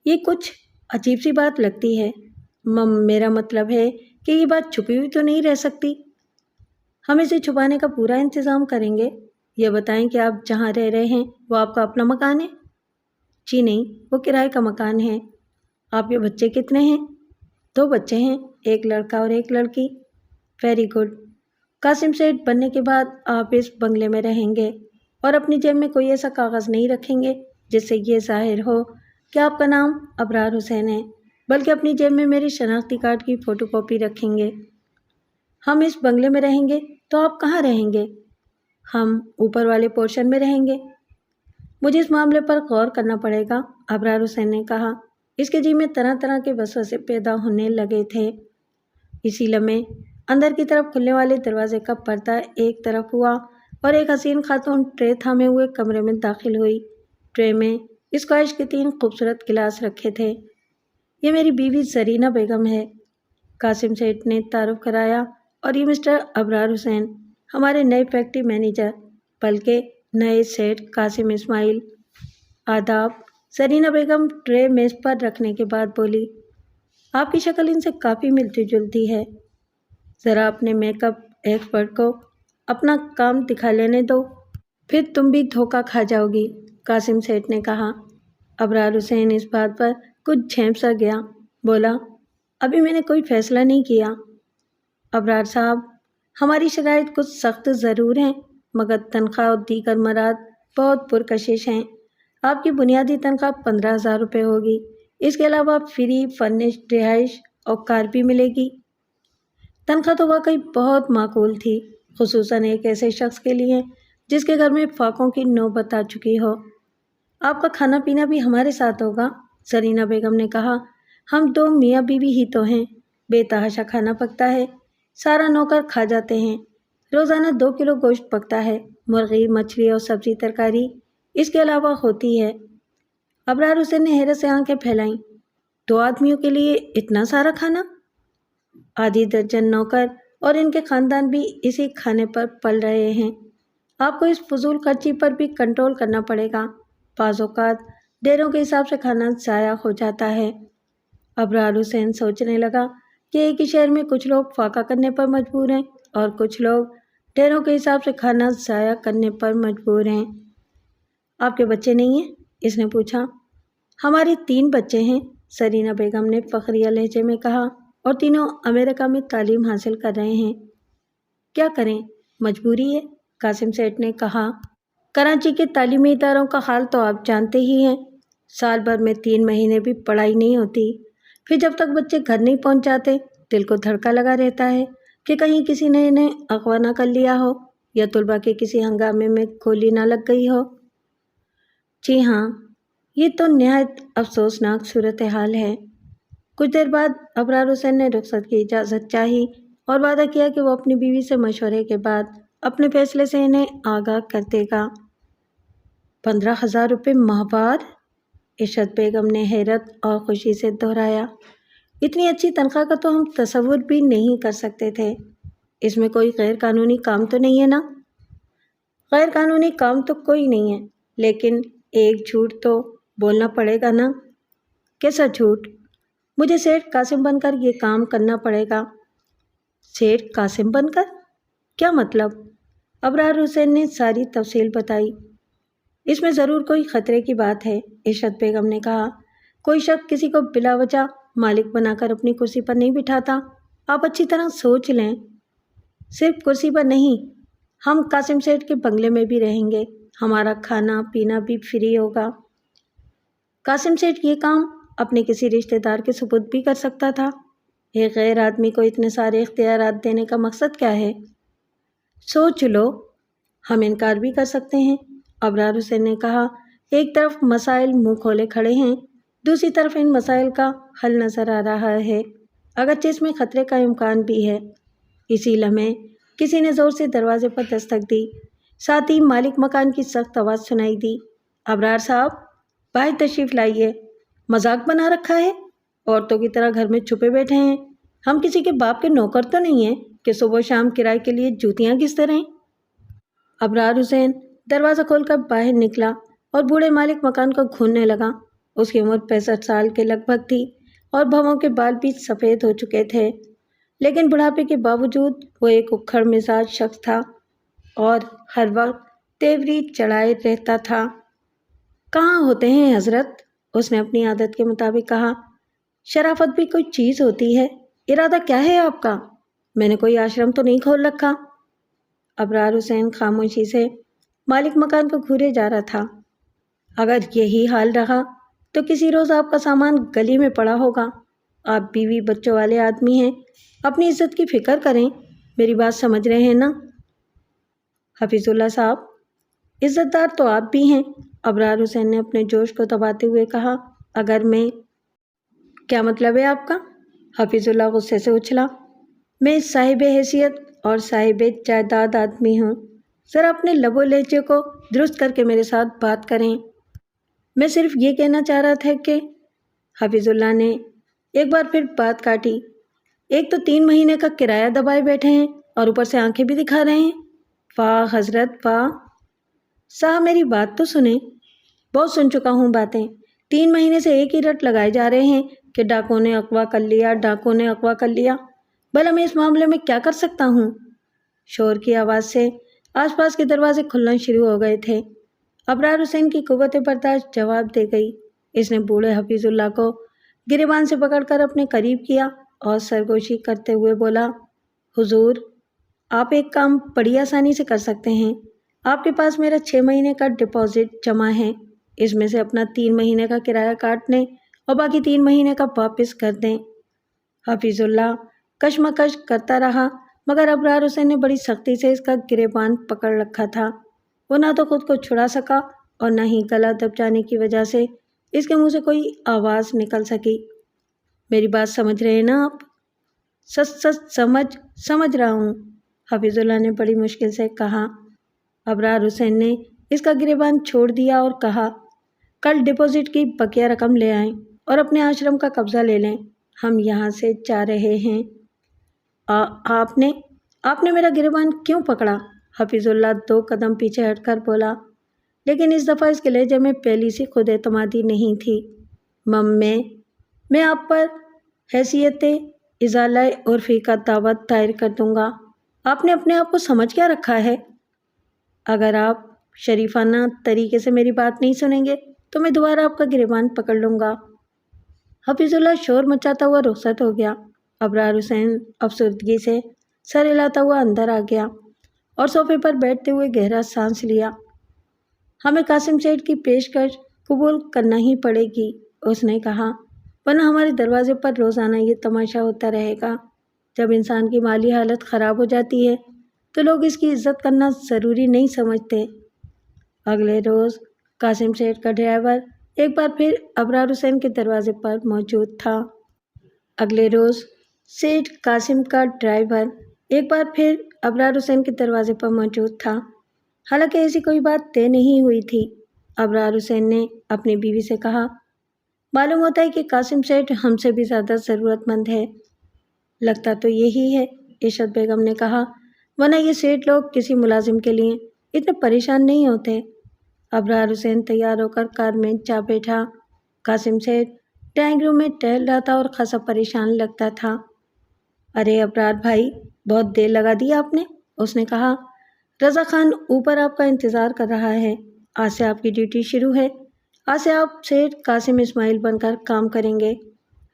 یہ کچھ عجیب سی بات لگتی ہے، میرا مطلب ہے کہ یہ بات چھپی ہوئی تو نہیں رہ سکتی۔ ہم اسے چھپانے کا پورا انتظام کریں گے۔ یہ بتائیں کہ آپ جہاں رہ رہے ہیں وہ آپ کا اپنا مکان ہے؟ جی نہیں، وہ کرائے کا مکان ہے۔ آپ کے بچے کتنے ہیں؟ 2 بچے ہیں، ایک لڑکا اور ایک لڑکی۔ Very good. قاسم سیٹھ بننے کے بعد آپ اس بنگلے میں رہیں گے اور اپنی جیب میں کوئی ایسا کاغذ نہیں رکھیں گے جس سے یہ ظاہر ہو کہ آپ کا نام ابرار حسین ہے، بلکہ اپنی جیب میں میری شناختی کارڈ کی فوٹو کاپی رکھیں گے۔ ہم اس بنگلے میں رہیں گے تو آپ کہاں رہیں گے؟ ہم اوپر والے پورشن میں رہیں گے۔ مجھے اس معاملے پر غور کرنا پڑے گا، ابرار حسین نے کہا۔ اس کے جی میں طرح طرح کے وسوسے پیدا ہونے لگے تھے۔ اسی لمحے اندر کی طرف کھلنے والے دروازے کا پردہ ایک طرف ہوا اور ایک حسین خاتون ٹرے تھامے ہوئے کمرے میں داخل ہوئی۔ ٹرے میں اسکواش کے 3 خوبصورت گلاس رکھے تھے۔ یہ میری بیوی زرینہ بیگم ہے، قاسم سیٹھ نے تعارف کرایا، اور یہ مسٹر ابرار حسین، ہمارے نئے فیکٹری مینیجر، بلکہ نئے سیٹھ قاسم اسماعیل۔ آداب۔ زرینہ بیگم ٹرے میز پر رکھنے کے بعد بولی، آپ کی شکل ان سے کافی ملتی جلتی ہے، ذرا اپنے میک اپ ایکسپرٹ کو اپنا کام دکھا لینے دو، پھر تم بھی دھوکہ کھا جاؤ گی، قاسم سیٹھ نے کہا۔ ابرار حسین اس بات پر کچھ جھینپ سا گیا، بولا، ابھی میں نے کوئی فیصلہ نہیں کیا۔ ابرار صاحب، ہماری شرائط کچھ سخت ضرور ہیں، مگر تنخواہ اور دیگر مراد بہت پرکشش ہیں۔ آپ کی بنیادی تنخواہ 15,000 روپے ہوگی، اس کے علاوہ فری فرنشڈ رہائش اور کار بھی ملے گی۔ تنخواہ تو واقعی بہت معقول تھی، خصوصاً ایک ایسے شخص کے لیے جس کے گھر میں فاقوں کی نوبت آ چکی ہو۔ آپ کا کھانا پینا بھی ہمارے ساتھ ہوگا، زرینہ بیگم نے کہا۔ ہم 2 میاں بیوی ہی تو ہیں، بے تحاشا کھانا پکتا ہے، سارا نوکر کھا جاتے ہیں، روزانہ 2 کلو گوشت پکتا ہے، مرغی، مچھلی اور سبزی ترکاری اس کے علاوہ ہوتی ہے۔ ابرار حسین نے حیرت سے آنکھیں پھیلائیں، 2 آدمیوں کے لیے اتنا سارا کھانا؟ آدھی درجن نوکر اور ان کے خاندان بھی اسی کھانے پر پل رہے ہیں۔ آپ کو اس فضول خرچی پر بھی کنٹرول کرنا پڑے گا، بعض اوقات ڈیروں کے حساب سے کھانا ضائع ہو جاتا ہے۔ ابرار حسین سوچنے لگا کہ ایک ہی شہر میں کچھ لوگ فاقہ کرنے پر مجبور ہیں اور کچھ لوگ ڈیروں کے حساب سے کھانا ضائع کرنے پر مجبور ہیں۔ آپ کے بچے نہیں ہیں؟ اس نے پوچھا۔ ہمارے 3 بچے ہیں، زرینہ بیگم نے فخریہ لہجے میں کہا، اور تینوں امریکہ میں تعلیم حاصل کر رہے ہیں۔ کیا کریں، مجبوری ہے، قاسم سیٹھ نے کہا۔ کراچی کے تعلیمی اداروں کا حال تو آپ جانتے ہی ہیں، سال بھر میں 3 مہینے بھی پڑھائی نہیں ہوتی، پھر جب تک بچے گھر نہیں پہنچ جاتے دل کو دھڑکا لگا رہتا ہے کہ کہیں کسی نے انہیں اغوا نہ کر لیا ہو یا طلباء کے کسی ہنگامے میں گولی نہ لگ گئی ہو۔ جی ہاں، یہ تو نہایت افسوسناک صورتحال ہے۔ کچھ دیر بعد ابرار حسین نے رخصت کی اجازت چاہی اور وعدہ کیا کہ وہ اپنی بیوی سے مشورے کے بعد اپنے فیصلے سے انہیں آگاہ کر دے گا۔ 15,000 روپے ماہوار؟ عشرت بیگم نے حیرت اور خوشی سے دہرایا۔ اتنی اچھی تنخواہ کا تو ہم تصور بھی نہیں کر سکتے تھے۔ اس میں کوئی غیر قانونی کام تو نہیں ہے نا؟ غیر قانونی کام تو کوئی نہیں ہے، لیکن ایک جھوٹ تو بولنا پڑے گا نا۔ کیسا جھوٹ؟ مجھے سیٹھ قاسم بن کر یہ کام کرنا پڑے گا۔ سیٹھ قاسم بن کر؟ کیا مطلب؟ ابرار حسین نے ساری تفصیل بتائی۔ اس میں ضرور کوئی خطرے کی بات ہے، عشرت بیگم نے کہا۔ کوئی شخص کسی کو بلا وجہ مالک بنا کر اپنی کرسی پر نہیں بٹھاتا، آپ اچھی طرح سوچ لیں۔ صرف کرسی پر نہیں، ہم قاسم سیٹھ کے بنگلے میں بھی رہیں گے، ہمارا کھانا پینا بھی فری ہوگا۔ قاسم سیٹھ یہ کام اپنے کسی رشتہ دار کے سپرد بھی کر سکتا تھا، ایک غیر آدمی کو اتنے سارے اختیارات دینے کا مقصد کیا ہے؟ سوچ لو، ہم انکار بھی کر سکتے ہیں، ابرار حسین نے کہا۔ ایک طرف مسائل منہ کھولے کھڑے ہیں، دوسری طرف ان مسائل کا حل نظر آ رہا ہے، اگرچہ اس میں خطرے کا امکان بھی ہے۔ اسی لمحے کسی نے زور سے دروازے پر دستک دی، ساتھ ہی مالک مکان کی سخت آواز سنائی دی۔ ابرار صاحب، باہر تشریف لائیے۔ مذاق بنا رکھا ہے؟ عورتوں کی طرح گھر میں چھپے بیٹھے ہیں؟ ہم کسی کے باپ کے نوکر تو نہیں ہیں کہ صبح و شام کرائے کے لیے جوتیاں گھستے رہیں۔ ابرار حسین دروازہ کھول کر باہر نکلا اور بوڑھے مالک مکان کو گھوننے لگا۔ اس کی عمر 65 سال کے لگ بھگ تھی اور بھووں کے بال بھی سفید ہو چکے تھے، لیکن بڑھاپے کے باوجود وہ ایک اکھڑ مزاج شخص تھا اور ہر وقت تیوری چڑھائے رہتا تھا۔ کہاں ہوتے ہیں حضرت؟ اس نے اپنی عادت کے مطابق کہا۔ شرافت بھی کوئی چیز ہوتی ہے، ارادہ کیا ہے آپ کا؟ میں نے کوئی آشرم تو نہیں کھول رکھا؟ ابرار حسین خاموشی سے مالک مکان کو گھورے جا رہا تھا۔ اگر یہی حال رہا تو کسی روز آپ کا سامان گلی میں پڑا ہوگا۔ آپ بیوی بچوں والے آدمی ہیں، اپنی عزت کی فکر کریں، میری بات سمجھ رہے ہیں نا؟ حفیظ اللہ صاحب، عزت دار تو آپ بھی ہیں، ابرار حسین نے اپنے جوش کو دباتے ہوئے کہا۔ اگر میں… کیا مطلب ہے آپ کا؟ حفیظ اللہ غصے سے اچھلا۔ میں صاحب حیثیت اور صاحب جائیداد آدمی ہوں، ذرا اپنے لب و لہجے کو درست کر کے میرے ساتھ بات کریں۔ میں صرف یہ کہنا چاہ رہا تھا کہ… حفیظ اللہ نے ایک بار پھر بات کاٹی۔ ایک تو 3 مہینے کا کرایہ دبائے بیٹھے ہیں اور اوپر سے آنکھیں بھی دکھا رہے ہیں۔ واہ حضرت واہ! صاحب میری بات تو سنیں۔ بہت سن چکا ہوں باتیں، 3 مہینے سے ایک ہی رٹ لگائے جا رہے ہیں کہ ڈاکوں نے اغوا کر لیا، ڈاکوں نے اغوا کر لیا۔ بھلا میں اس معاملے میں کیا کر سکتا ہوں؟ شور کی آواز سے آس پاس کے دروازے کھلنا شروع ہو گئے تھے۔ ابرار حسین کی قوت برداشت جواب دے گئی۔ اس نے بوڑھے حفیظ اللہ کو گریبان سے پکڑ کر اپنے قریب کیا اور سرگوشی کرتے ہوئے بولا، حضور، آپ ایک کام بڑی آسانی سے کر سکتے ہیں۔ آپ کے پاس میرا 6 مہینے کا ڈپازٹ جمع ہے، اس میں سے اپنا 3 مہینے کا کرایہ کاٹ لیں اور باقی 3 مہینے کا واپس کر دیں۔ حفیظ اللہ کشمکش کرتا رہا، مگر ابرار حسین نے بڑی سختی سے اس کا گریبان پکڑ رکھا تھا۔ وہ نہ تو خود کو چھڑا سکا اور نہ ہی گلا دب جانے کی وجہ سے اس کے منہ سے کوئی آواز نکل سکی۔ میری بات سمجھ رہے ہیں نا آپ؟ سچ سمجھ رہا ہوں، حفیظ اللہ نے بڑی مشکل سے کہا۔ ابرار حسین نے اس کا گریبان چھوڑ دیا اور کہا، کل ڈپازٹ کی بقیہ رقم لے آئیں اور اپنے آشرم کا قبضہ لے لیں، ہم یہاں سے جا رہے ہیں۔ آپ نے میرا گریبان کیوں پکڑا؟ حفیظ اللہ 2 قدم پیچھے ہٹ کر بولا، لیکن اس دفعہ اس کے لہجے میں پہلی سی خود اعتمادی نہیں تھی۔ میں آپ پر حیثیت ازالہ عرفی کا دعوت دائر کر دوں گا۔ آپ نے اپنے آپ کو سمجھ کیا رکھا ہے؟ اگر آپ شریفانہ طریقے سے میری بات نہیں سنیں گے تو میں دوبارہ آپ کا گریبان پکڑ لوں گا۔ حفیظ اللہ شور مچاتا ہوا رخصت ہو گیا۔ ابرار حسین افسردگی سے سر ہلاتا ہوا اندر آ گیا اور صوفے پر بیٹھتے ہوئے گہرا سانس لیا۔ ہمیں قاسم سیٹھ کی پیشکش قبول کرنا ہی پڑے گی، اس نے کہا، ورنہ ہمارے دروازے پر روزانہ یہ تماشا ہوتا رہے گا۔ جب انسان کی مالی حالت خراب ہو جاتی ہے تو لوگ اس کی عزت کرنا ضروری نہیں سمجھتے۔ اگلے روز قاسم سیٹھ کا ڈرائیور ایک بار پھر ابرار حسین کے دروازے پر موجود تھا۔ اگلے روز سیٹھ قاسم کا ڈرائیور ایک بار پھر ابرار حسین کے دروازے پر موجود تھا، حالانکہ ایسی کوئی بات طے نہیں ہوئی تھی۔ ابرار حسین نے اپنی بیوی سے کہا، معلوم ہوتا ہے کہ قاسم سیٹھ ہم سے بھی زیادہ ضرورت مند ہے۔ لگتا تو یہی ہے، عشرت بیگم نے کہا، ورنہ یہ سیٹھ لوگ کسی ملازم کے لیے اتنے پریشان نہیں ہوتے۔ ابرار حسین تیار ہو کر کار میں جا بیٹھا۔ قاسم سیٹھ ڈرائنگ روم میں ٹہل رہا تھا اور خاصا پریشان لگتا تھا۔ ارے ابرار بھائی، بہت دیر لگا دی آپ نے، اس نے کہا۔ رضا خان اوپر آپ کا انتظار کر رہا ہے، آج سے آپ کی ڈیوٹی شروع ہے، آج سے آپ سیٹھ قاسم اسماعیل بن کر کام کریں گے۔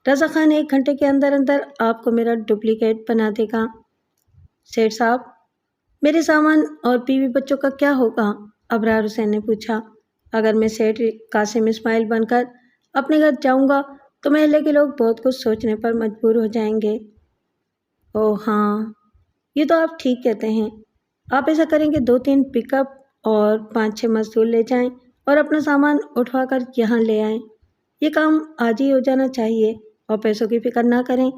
رضا خان 1 گھنٹے کے اندر آپ کو میرا ڈپلیکیٹ بنا دے گا۔ سیٹھ صاحب، میرے سامان اور بیوی بچوں کا کیا ہوگا؟ ابرار حسین نے پوچھا۔ اگر میں سیٹھ قاسم اسماعیل بن کر اپنے گھر جاؤں گا تو محلے کے لوگ بہت کچھ سوچنے پر مجبور ہو جائیں گے۔ اوہ ہاں، یہ تو آپ ٹھیک کہتے ہیں۔ آپ ایسا کریں کہ 2-3 پک اپ اور 5-6 مزدور لے جائیں اور اپنا سامان اٹھوا کر یہاں لے آئیں۔ یہ کام آج ہی ہو جانا چاہیے اور پیسوں کی فکر نہ کریں۔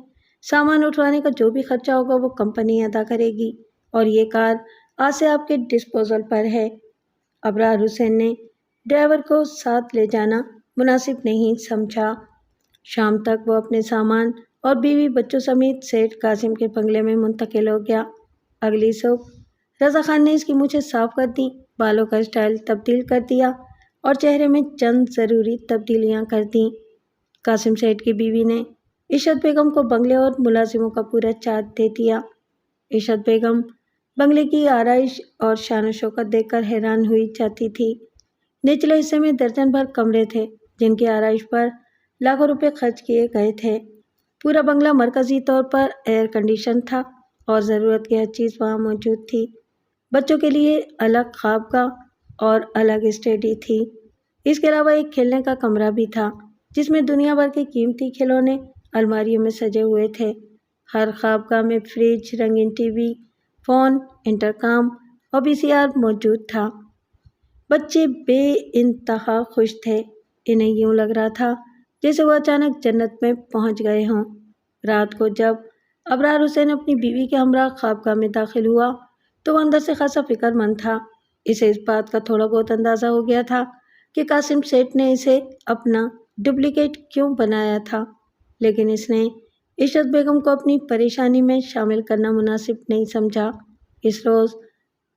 سامان اٹھوانے کا جو بھی خرچہ ہوگا وہ کمپنی ادا کرے گی اور یہ کار آج سے آپ کے ڈسپوزل پر ہے۔ ابرار حسین نے ڈرائیور کو ساتھ لے جانا مناسب نہیں سمجھا۔ شام تک وہ اپنے سامان اور بیوی بچوں سمیت سیٹھ قاسم کے بنگلے میں منتقل ہو گیا۔ اگلی صبح رضا خان نے اس کی مونچھیں صاف کر دیں، بالوں کا اسٹائل تبدیل کر دیا اور چہرے میں چند ضروری تبدیلیاں کر دیں۔ قاسم سیٹھ کی بیوی نے عشرت بیگم کو بنگلے اور ملازموں کا پورا چارج دے دیا۔ عشرت بیگم بنگلے کی آرائش اور شان و شوکت دیکھ کر حیران ہوئی جاتی تھی۔ نچلے حصے میں درجن بھر کمرے تھے جن کی آرائش پر لاکھوں روپے خرچ کیے گئے تھے۔ پورا بنگلہ مرکزی طور پر ایئر کنڈیشن تھا اور ضرورت کی ہر چیز وہاں موجود تھی۔ بچوں کے لیے الگ خوابگاہ اور الگ اسٹڈی تھی۔ اس کے علاوہ ایک کھیلنے کا کمرہ بھی تھا جس میں دنیا بھر کے قیمتی کھلونے الماریوں میں سجے ہوئے تھے۔ ہر خوابگاہ میں فریج، رنگین ٹی وی، فون، انٹرکام اور VCR موجود تھا۔ بچے بے انتہا خوش تھے۔ انہیں یوں لگ رہا تھا جیسے وہ اچانک جنت میں پہنچ گئے ہوں۔ رات کو جب ابرار حسین اپنی بیوی کے ہمراہ خوابگاہ میں داخل ہوا تو وہ اندر سے خاصا فکر مند تھا۔ اسے اس بات کا تھوڑا بہت اندازہ ہو گیا تھا کہ قاسم سیٹھ نے اسے اپنا ڈپلیکیٹ کیوں بنایا تھا، لیکن اس نے عشرت بیگم کو اپنی پریشانی میں شامل کرنا مناسب نہیں سمجھا۔ اس روز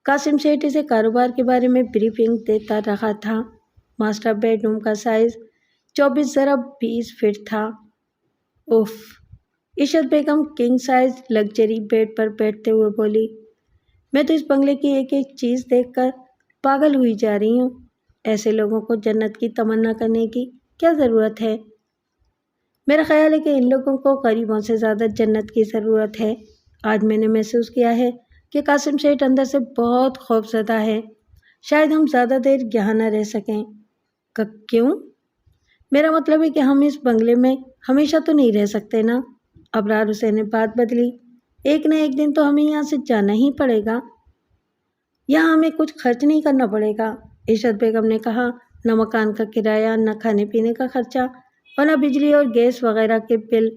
قاسم سیٹھ اسے کاروبار کے بارے میں بریفنگ دیتا رہا تھا۔ ماسٹر بیڈ روم کا سائز 24x20 فٹ تھا۔ If! Ishrat Begum king size luxury bed پر بیٹھتے ہوئے بولی، میں تو اس بنگلے کی ایک ایک چیز دیکھ کر پاگل ہوئی جا رہی ہوں۔ ایسے لوگوں کو جنت کی تمنا کرنے کی کیا ضرورت ہے؟ میرا خیال ہے کہ ان لوگوں کو غریبوں سے زیادہ جنت کی ضرورت ہے۔ آج میں نے محسوس کیا ہے کہ قاسم سیٹھ اندر سے بہت خوفزدہ ہے۔ شاید ہم زیادہ دیر یہاں نہ رہ سکیں۔ کیوں؟ میرا مطلب ہے کہ ہم اس بنگلے میں ہمیشہ تو نہیں رہ سکتے نا۔ ابرار حسین نے بات بدلی، ایک نہ ایک دن تو ہمیں یہاں سے جانا ہی پڑے گا۔ یہاں ہمیں کچھ خرچ نہیں کرنا پڑے گا، عشرت بیگم نے کہا۔ نہ مکان کا کرایہ، نہ کھانے پینے کا خرچہ اور نہ بجلی اور گیس وغیرہ کے بل۔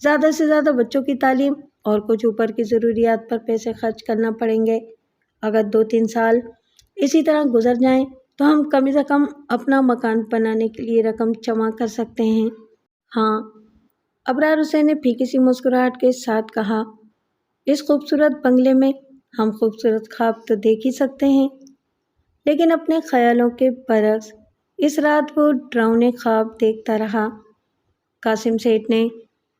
زیادہ سے زیادہ بچوں کی تعلیم اور کچھ اوپر کی ضروریات پر پیسے خرچ کرنا پڑیں گے۔ اگر 2-3 سال اسی طرح گزر جائیں تو ہم کم سے کم اپنا مکان بنانے کے لیے رقم جمع کر سکتے ہیں۔ ہاں، ابرار حسین نے پھیکی سی مسکراہٹ کے ساتھ کہا، اس خوبصورت بنگلے میں ہم خوبصورت خواب تو دیکھ ہی سکتے ہیں، لیکن اپنے خیالوں کے برعکس اس رات وہ ڈراؤنے خواب دیکھتا رہا۔ قاسم سیٹھ نے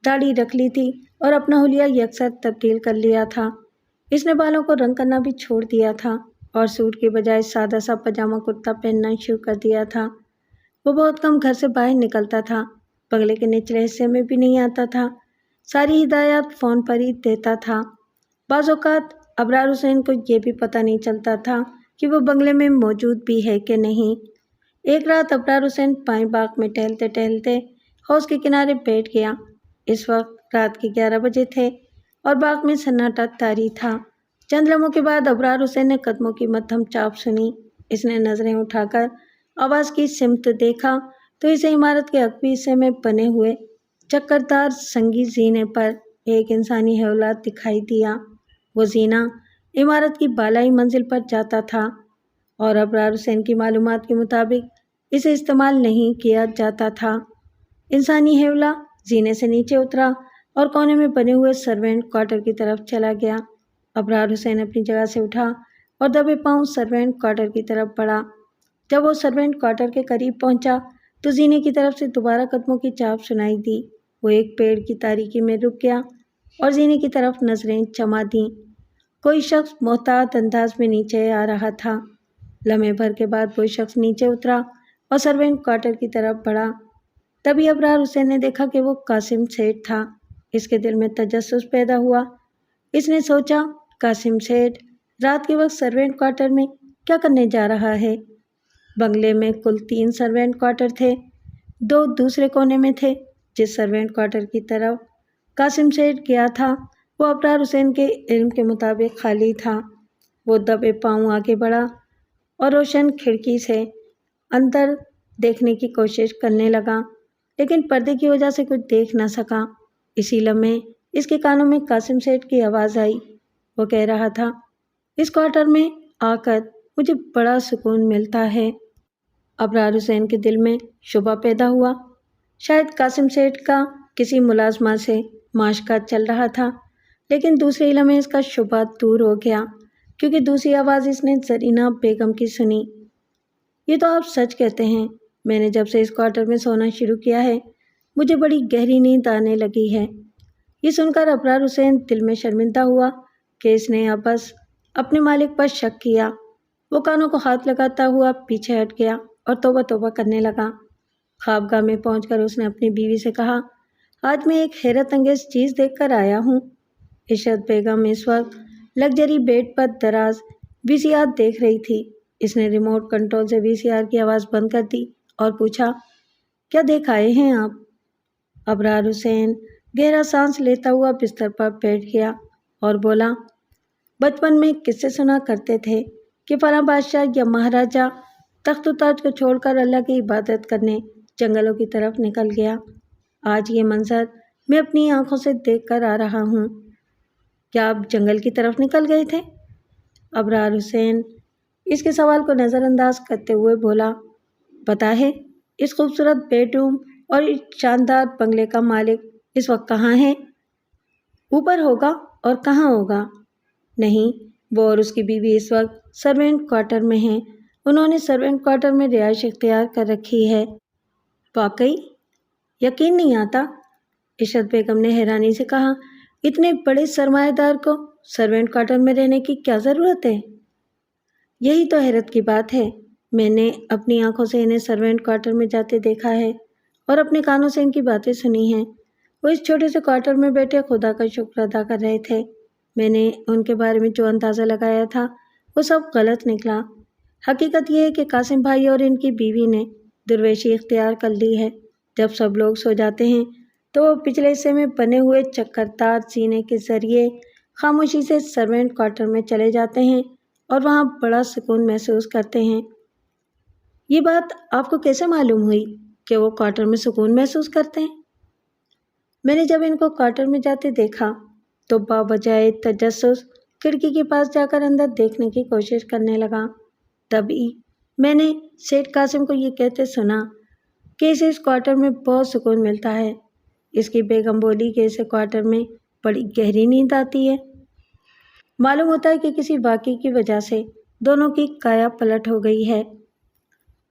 داڑھی رکھ لی تھی اور اپنا حلیہ یکسر تبدیل کر لیا تھا۔ اس نے بالوں کو رنگ کرنا بھی چھوڑ دیا تھا اور سوٹ کے بجائے سادہ سا پاجامہ کرتا پہننا شروع کر دیا تھا۔ وہ بہت کم گھر سے باہر نکلتا تھا، بنگلے کے نچلے حصے میں بھی نہیں آتا تھا، ساری ہدایات فون پر ہی دیتا تھا۔ بعض اوقات ابرار حسین کو یہ بھی پتہ نہیں چلتا تھا کہ وہ بنگلے میں موجود بھی ہے کہ نہیں۔ ایک رات ابرار حسین پائیں باغ میں ٹہلتے ٹہلتے حوض کے کنارے بیٹھ گیا۔ اس وقت رات کے 11 بجے تھے اور باغ میں سناٹا طاری تھا۔ چند لمحوں کے بعد ابرار حسین نے قدموں کی مدھم چاپ سنی۔ اس نے نظریں اٹھا کر آواز کی سمت دیکھا تو اسے عمارت کے عقبی حصے میں بنے ہوئے چکردار سنگی زینے پر ایک انسانی ہیولاد دکھائی دیا۔ وہ زینہ عمارت کی بالائی منزل پر جاتا تھا اور ابرار حسین کی معلومات کے مطابق اسے استعمال نہیں کیا جاتا تھا۔ انسانی ہیولا زینے سے نیچے اترا اور کونے میں بنے ہوئے سرونٹ کوارٹر کی طرف چلا گیا۔ ابرار حسین اپنی جگہ سے اٹھا اور دبے پاؤں سرونٹ کوارٹر کی طرف بڑھا۔ جب وہ سرونٹ کوارٹر کے قریب پہنچا تو زینے کی طرف سے دوبارہ قدموں کی چاپ سنائی دی۔ وہ ایک پیڑ کی تاریکی میں رک گیا اور زینے کی طرف نظریں جما دیں۔ کوئی شخص محتاط انداز میں نیچے آ رہا تھا۔ لمحے بھر کے بعد وہ شخص نیچے اترا اور سرونٹ کوارٹر کی طرف بڑھا۔ تبھی ابرار حسین نے دیکھا کہ وہ قاسم سیٹھ تھا۔ اس کے دل میں تجسس پیدا ہوا۔ اس نے سوچا، قاسم سیٹھ رات کے وقت سرونٹ کوارٹر میں کیا کرنے جا رہا ہے؟ بنگلے میں کل 3 سرونٹ کوارٹر تھے، 2 دوسرے کونے میں تھے۔ جس سرونٹ کوارٹر کی طرف قاسم سیٹھ گیا تھا وہ ابرار حسین کے علم کے مطابق خالی تھا۔ وہ دبے پاؤں آگے بڑھا اور روشن کھڑکی سے اندر دیکھنے کی کوشش کرنے لگا، لیکن پردے کی وجہ سے کچھ دیکھ نہ سکا۔ اسی لمحے اس کے کانوں میں قاسم سیٹھ کی آواز آئی۔ وہ کہہ رہا تھا، اس کوارٹر میں آ کر مجھے بڑا سکون ملتا ہے۔ ابرار حسین کے دل میں شبہ پیدا ہوا، شاید قاسم سیٹھ کا کسی ملازمہ سے معاشقہ چل رہا تھا، لیکن دوسرے لمحے اس کا شبہ دور ہو گیا، کیونکہ دوسری آواز اس نے زرینہ بیگم کی سنی۔ یہ تو آپ سچ کہتے ہیں، میں نے جب سے اس کوارٹر میں سونا شروع کیا ہے مجھے بڑی گہری نیند آنے لگی ہے۔ یہ سن کر ابرار حسین دل میں شرمندہ ہوا کہ اس نے اب بس اپنے مالک پر شک کیا۔ وہ کانوں کو ہاتھ لگاتا ہوا پیچھے ہٹ گیا اور توبہ توبہ کرنے لگا۔ خوابگاہ میں پہنچ کر اس نے اپنی بیوی سے کہا، آج میں ایک حیرت انگیز چیز دیکھ کر آیا ہوں۔ عشرت بیگم اس وقت لگژری بیڈ پر دراز وی سی آر دیکھ رہی تھی۔ اس نے ریموٹ کنٹرول سے وی سی آر کی آواز بند کر دی اور پوچھا، کیا دیکھ آئے ہیں آپ؟ ابرار حسین گہرا سانس لیتا ہوا بستر پر بیٹھ گیا اور بولا، بچپن میں قصے سنا کرتے تھے کہ فلاں بادشاہ یا مہاراجہ تخت و تاج کو چھوڑ کر اللہ کی عبادت کرنے جنگلوں کی طرف نکل گیا۔ آج یہ منظر میں اپنی آنکھوں سے دیکھ کر آ رہا ہوں۔ کیا آپ جنگل کی طرف نکل گئے تھے؟ ابرار حسین اس کے سوال کو نظر انداز کرتے ہوئے بولا، پتہ ہے اس خوبصورت بیڈ روم اور اس شاندار بنگلے کا مالک اس وقت کہاں ہے؟ اوپر ہوگا، اور کہاں ہوگا؟ نہیں، وہ اور اس کی بیوی اس وقت سروینٹ کوارٹر میں ہیں۔ انہوں نے سروینٹ کوارٹر میں رہائش اختیار کر رکھی ہے۔ واقعی؟ یقین نہیں آتا، عشرت بیگم نے حیرانی سے کہا، اتنے بڑے سرمایہ دار کو سروینٹ کوارٹر میں رہنے کی کیا ضرورت ہے؟ یہی تو حیرت کی بات ہے، میں نے اپنی آنکھوں سے انہیں سروینٹ کوارٹر میں جاتے دیکھا ہے اور اپنے کانوں سے ان کی باتیں سنی ہیں۔ وہ اس چھوٹے سے کوارٹر میں بیٹھے خدا کا شکر ادا کر رہے تھے۔ میں نے ان کے بارے میں جو اندازہ لگایا تھا وہ سب غلط نکلا۔ حقیقت یہ ہے کہ قاسم بھائی اور ان کی بیوی نے درویشی اختیار کر لی ہے۔ جب سب لوگ سو جاتے ہیں تو وہ پچھلے حصے میں بنے ہوئے چکردار سینے کے ذریعے خاموشی سے سروینٹ کوارٹر میں چلے جاتے ہیں اور وہاں بڑا سکون محسوس کرتے ہیں۔ یہ بات آپ کو کیسے معلوم ہوئی کہ وہ کوارٹر میں سکون محسوس کرتے ہیں؟ میں نے جب ان کو کوارٹر میں جاتے دیکھا تو باوجہ تجسس کھڑکی کے پاس جا کر اندر دیکھنے کی کوشش کرنے لگا۔ تبھی میں نے سیٹھ قاسم کو یہ کہتے سنا کہ اسے اس کوارٹر میں بہت سکون ملتا ہے۔ اس کی بیگم بولی کہ اسے کوارٹر میں بڑی گہری نیند آتی ہے۔ معلوم ہوتا ہے کہ کسی واقعے کی وجہ سے دونوں کی کایا پلٹ ہو گئی ہے۔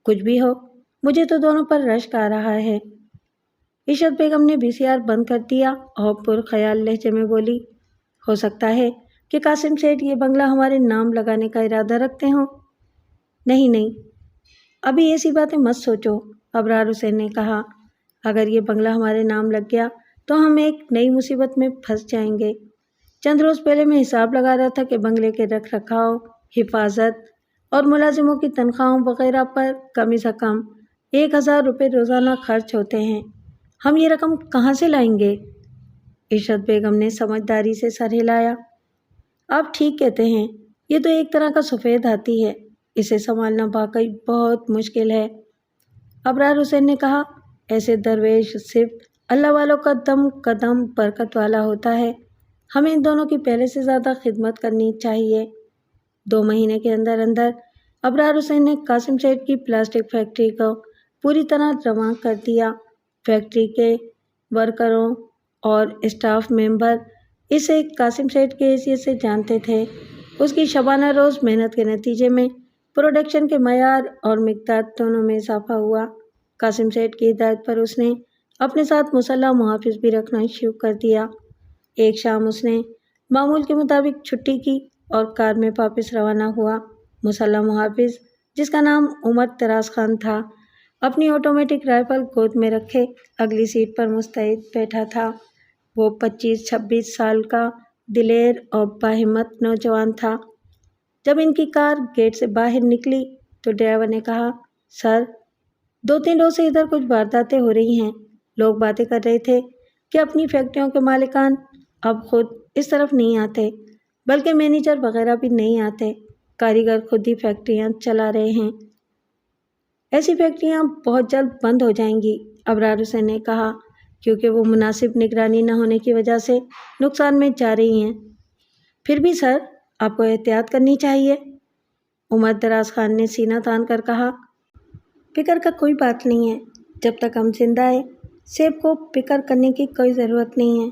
کچھ بھی ہو، مجھے تو دونوں پر رشک آ رہا ہے۔ عشرت بیگم نے وی سی آر بند کر دیا اور پرخیال لہجے میں بولی، ہو سکتا ہے کہ قاسم سیٹھ یہ بنگلہ ہمارے نام لگانے کا ارادہ رکھتے ہوں۔ نہیں، ابھی ایسی باتیں مت سوچو، ابرار حسین نے کہا، اگر یہ بنگلہ ہمارے نام لگ گیا تو ہم ایک نئی مصیبت میں پھنس جائیں گے۔ چند روز پہلے میں حساب لگا رہا تھا کہ بنگلے کے رکھ رکھاؤ، حفاظت اور ملازموں کی تنخواہوں وغیرہ پر کم از کم 1000 روپے روزانہ خرچ ہوتے ہیں۔ ہم یہ رقم کہاں سے لائیں گے؟ عشرت بیگم نے سمجھداری سے سر ہلایا۔ آپ ٹھیک کہتے ہیں، یہ تو ایک طرح کا سفید ہاتھی ہے، اسے سنبھالنا واقعی بہت مشکل ہے۔ ابرار حسین نے کہا، ایسے درویش صرف اللہ والوں کا دم قدم برکت والا ہوتا ہے۔ ہمیں ان دونوں کی پہلے سے زیادہ خدمت کرنی چاہیے۔ 2 مہینے کے اندر اندر ابرار حسین نے قاسم سیٹھ کی پلاسٹک فیکٹری کو پوری طرح رواں کر دیا۔ فیکٹری کے ورکروں اور اسٹاف ممبر اسے قاسم سیٹھ کے حیثیت سے جانتے تھے۔ اس کی شبانہ روز محنت کے نتیجے میں پروڈکشن کے معیار اور مقدار دونوں میں اضافہ ہوا۔ قاسم سیٹھ کی ہدایت پر اس نے اپنے ساتھ مسلح محافظ بھی رکھنا شروع کر دیا۔ ایک شام اس نے معمول کے مطابق چھٹی کی اور کار میں واپس روانہ ہوا۔ مسلح محافظ، جس کا نام عمر طراز خان تھا، اپنی آٹومیٹک رائفل گود میں رکھے اگلی سیٹ پر مستعد بیٹھا تھا۔ وہ 25-26 سال کا دلیر اور باہمت نوجوان تھا۔ جب ان کی کار گیٹ سے باہر نکلی تو ڈرائیور نے کہا، سر، 2-3 روز سے ادھر کچھ وارداتیں ہو رہی ہیں۔ لوگ باتیں کر رہے تھے کہ اپنی فیکٹریوں کے مالکان اب خود اس طرف نہیں آتے، بلکہ مینیجر وغیرہ بھی نہیں آتے۔ کاریگر خود ہی فیکٹریاں چلا رہے ہیں۔ ایسی فیکٹریاں بہت جلد بند ہو جائیں گی، ابرار حسین نے کہا، کیونکہ وہ مناسب نگرانی نہ ہونے کی وجہ سے نقصان میں جا رہی ہیں۔ پھر بھی سر، آپ کو احتیاط کرنی چاہیے، عمر دراز خان نے سینہ تان کر کہا۔ فکر کا کوئی بات نہیں ہے، جب تک ہم زندہ ہیں سیب کو فکر کرنے کی کوئی ضرورت نہیں ہے،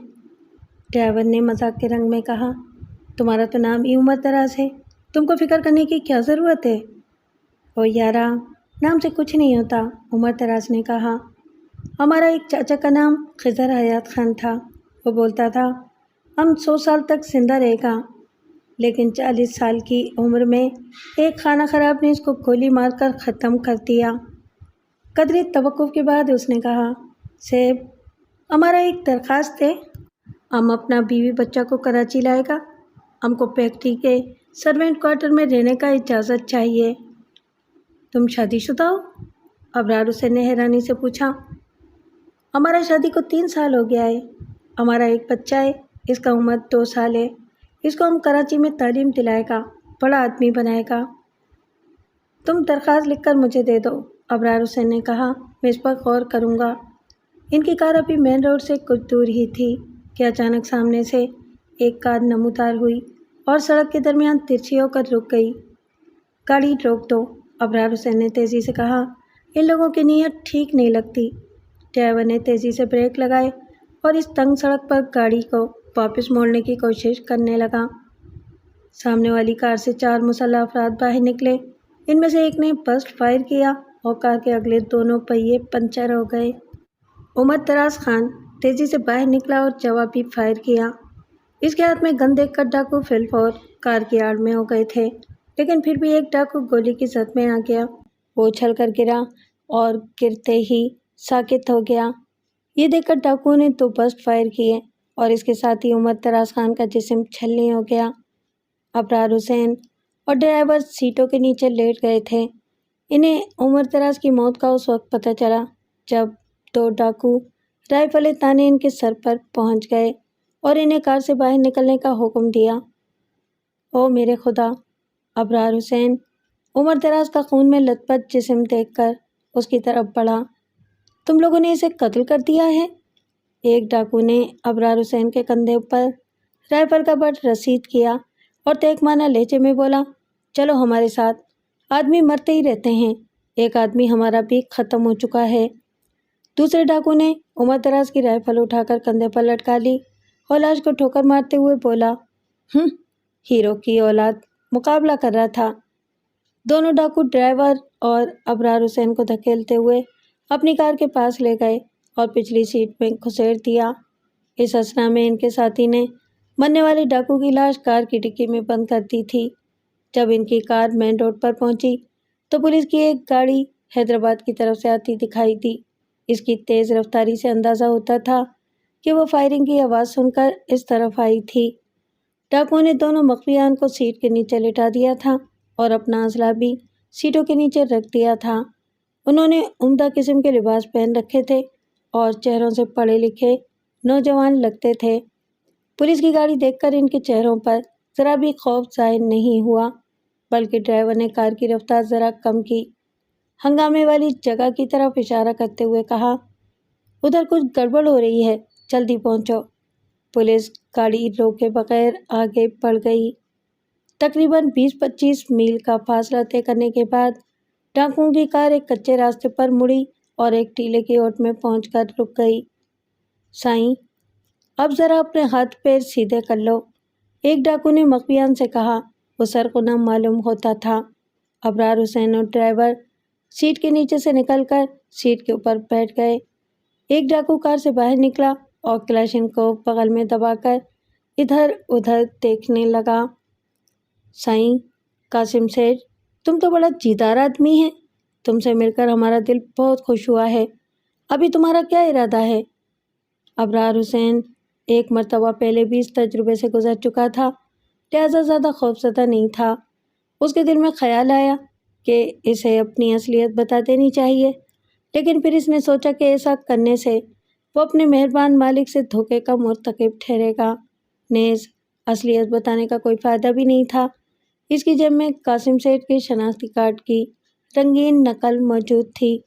ڈرائیور نے مذاق کے رنگ میں کہا۔ تمہارا تو نام ہی عمر دراز ہے، تم کو فکر کرنے کی کیا ضرورت ہے؟ او یارا، نام سے کچھ نہیں ہوتا، عمر دراز نے کہا۔ ہمارا ایک چاچا کا نام خضر حیات خان تھا، وہ بولتا تھا ہم 100 سال تک زندہ رہے گا، لیکن 40 سال کی عمر میں ایک خانہ خراب نے اس کو گولی مار کر ختم کر دیا۔ قدرے توقف کے بعد اس نے کہا، سیب، ہمارا ایک درخواست ہے، ہم اپنا بیوی بچہ کو کراچی لائے گا، ہم کو فیکٹری کے سرونٹ کوارٹر میں رہنے کا اجازت چاہیے۔ تم شادی شدہ ہو؟ ابرار حسین نے حیرانی سے پوچھا۔ ہمارا شادی کو 3 سال ہو گیا ہے، ہمارا ایک بچہ ہے، اس کا عمر 2 سال ہے، اس کو ہم کراچی میں تعلیم دلائے گا، بڑا آدمی بنائے گا۔ تم درخواست لکھ کر مجھے دے دو، ابرار حسین نے کہا، میں اس پر غور کروں گا۔ ان کی کار ابھی مین روڈ سے کچھ دور ہی تھی کہ اچانک سامنے سے ایک کار نمودار ہوئی اور سڑک کے درمیان ترچھی ہو کر رک گئی۔ گاڑی روک دو، ابرار حسین نے تیزی سے کہا، ان لوگوں کی نیت ٹھیک نہیں لگتی۔ ڈرائیور نے تیزی سے بریک لگائے اور اس تنگ سڑک پر گاڑی کو واپس موڑنے کی کوشش کرنے لگا۔ سامنے والی کار سے 4 مسلح افراد باہر نکلے، ان میں سے ایک نے برسٹ فائر کیا اور کار کے اگلے دونوں پہیے پنچر ہو گئے۔ عمر دراز خان تیزی سے باہر نکلا اور جوابی فائر کیا۔ اس کے ہاتھ میں گن دیکھ کر ڈاکو فل فور کار کی آڑ میں ہو گئے تھے، لیکن پھر بھی ایک ڈاکو گولی کی زد میں آ گیا۔ وہ اچھل کر گرا اور گرتے ہی ساکت ہو گیا۔ یہ دیکھ کر ڈاکوؤں نے 2 برسٹ فائر کیے اور اس کے ساتھ ہی عمر دراز خان کا جسم چھلنی ہو گیا۔ ابرار حسین اور ڈرائیور سیٹوں کے نیچے لیٹ گئے تھے۔ انہیں عمر دراز کی موت کا اس وقت پتہ چلا جب 2 ڈاکو رائفلیں تانے ان کے سر پر پہنچ گئے اور انہیں کار سے باہر نکلنے کا حکم دیا۔ او میرے خدا! ابرار حسین عمر دراز کا خون میں لت پت جسم دیکھ کر اس کی طرف بڑھا۔ تم لوگوں نے اسے قتل کر دیا ہے؟ ایک ڈاکو نے ابرار حسین کے کندھے پر رائفل کا بٹ رسید کیا اور تہکمانہ لہجے میں بولا، چلو ہمارے ساتھ، آدمی مرتے ہی رہتے ہیں، ایک آدمی ہمارا بھی ختم ہو چکا ہے۔ دوسرے ڈاکو نے عمر دراز کی رائفل اٹھا کر کندھے پر لٹکا لی اور لاش کو ٹھوکر مارتے ہوئے بولا، ہیرو کی اولاد مقابلہ کر رہا تھا۔ دونوں ڈاکو ڈرائیور اور ابرار حسین کو دھکیلتے ہوئے اپنی کار کے پاس لے گئے اور پچھلی سیٹ میں گھسیڑ دیا۔ اس اثنا میں ان کے ساتھی نے مرنے والے ڈاکو کی لاش کار کی ڈکی میں بند کر دی تھی۔ جب ان کی کار مین روڈ پر پہنچی تو پولیس کی ایک گاڑی حیدرآباد کی طرف سے آتی دکھائی دی۔ اس کی تیز رفتاری سے اندازہ ہوتا تھا کہ وہ فائرنگ کی آواز سن کر اس طرف آئی تھی۔ ڈاکوؤں نے دونوں مقبوضان کو سیٹ کے نیچے لٹا دیا تھا اور اپنا اسلحہ بھی سیٹوں کے نیچے رکھ دیا تھا۔ انہوں نے عمدہ قسم کے لباس پہن رکھے تھے اور چہروں سے پڑھے لکھے نوجوان لگتے تھے۔ پولیس کی گاڑی دیکھ کر ان کے چہروں پر ذرا بھی خوف ظاہر نہیں ہوا، بلکہ ڈرائیور نے کار کی رفتار ذرا کم کی، ہنگامے والی جگہ کی طرف اشارہ کرتے ہوئے کہا، ادھر کچھ گڑبڑ ہو رہی ہے، جلدی پہنچو۔ پولیس گاڑی روکے بغیر آگے بڑھ گئی۔ تقریباً 20-25 میل کا فاصلہ طے کرنے کے بعد ڈاکوؤں کی کار ایک کچے راستے پر مڑی اور ایک ٹیلے کی اوٹ میں پہنچ کر رک گئی۔ سائیں، اب ذرا اپنے ہاتھ پیر سیدھے کر لو، ایک ڈاکو نے مخفیان سے کہا۔ وہ سرغنہ معلوم ہوتا تھا۔ ابرار حسین اور ڈرائیور سیٹ کے نیچے سے نکل کر سیٹ کے اوپر بیٹھ گئے۔ ایک ڈاکو کار سے باہر نکلا اور کلاشن کو بغل میں دبا کر ادھر ادھر دیکھنے لگا۔ سائیں، قاسم سیٹھ، تم تو بڑا جیدار آدمی ہے، تم سے مل کر ہمارا دل بہت خوش ہوا ہے، ابھی تمہارا کیا ارادہ ہے؟ ابرار حسین ایک مرتبہ پہلے بھی اس تجربے سے گزر چکا تھا، لہذا زیادہ خوفزدہ نہیں تھا۔ اس کے دل میں خیال آیا کہ اسے اپنی اصلیت بتا دینی چاہیے، لیکن پھر اس نے سوچا کہ ایسا کرنے سے وہ اپنے مہربان مالک سے دھوکے کا مرتکب ٹھہرے گا، نیز اصلیت بتانے کا کوئی فائدہ بھی نہیں تھا، اس کی جیب میں قاسم سیٹھ کے شناختی کارڈ کی رنگین نقل موجود تھی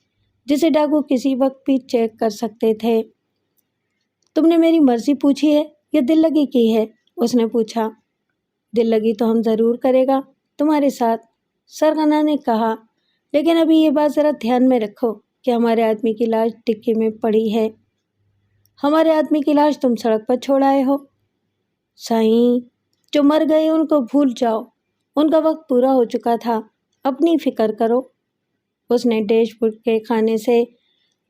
جسے ڈاکو کسی وقت بھی چیک کر سکتے تھے۔ تم نے میری مرضی پوچھی ہے یا دل لگی کی ہے؟ اس نے پوچھا۔ دل لگی تو ہم ضرور کرے گا تمہارے ساتھ، سرغنہ نے کہا، لیکن ابھی یہ بات ذرا دھیان میں رکھو کہ ہمارے آدمی کی لاش ڈگی میں پڑی ہے۔ ہمارے آدمی کی لاش تم سڑک پر چھوڑ آئے ہو؟ سائیں، جو مر گئے ان کو بھول جاؤ، ان کا وقت پورا ہو چکا تھا، اپنی فکر کرو۔ اس نے ڈیش بورڈ کے خانے سے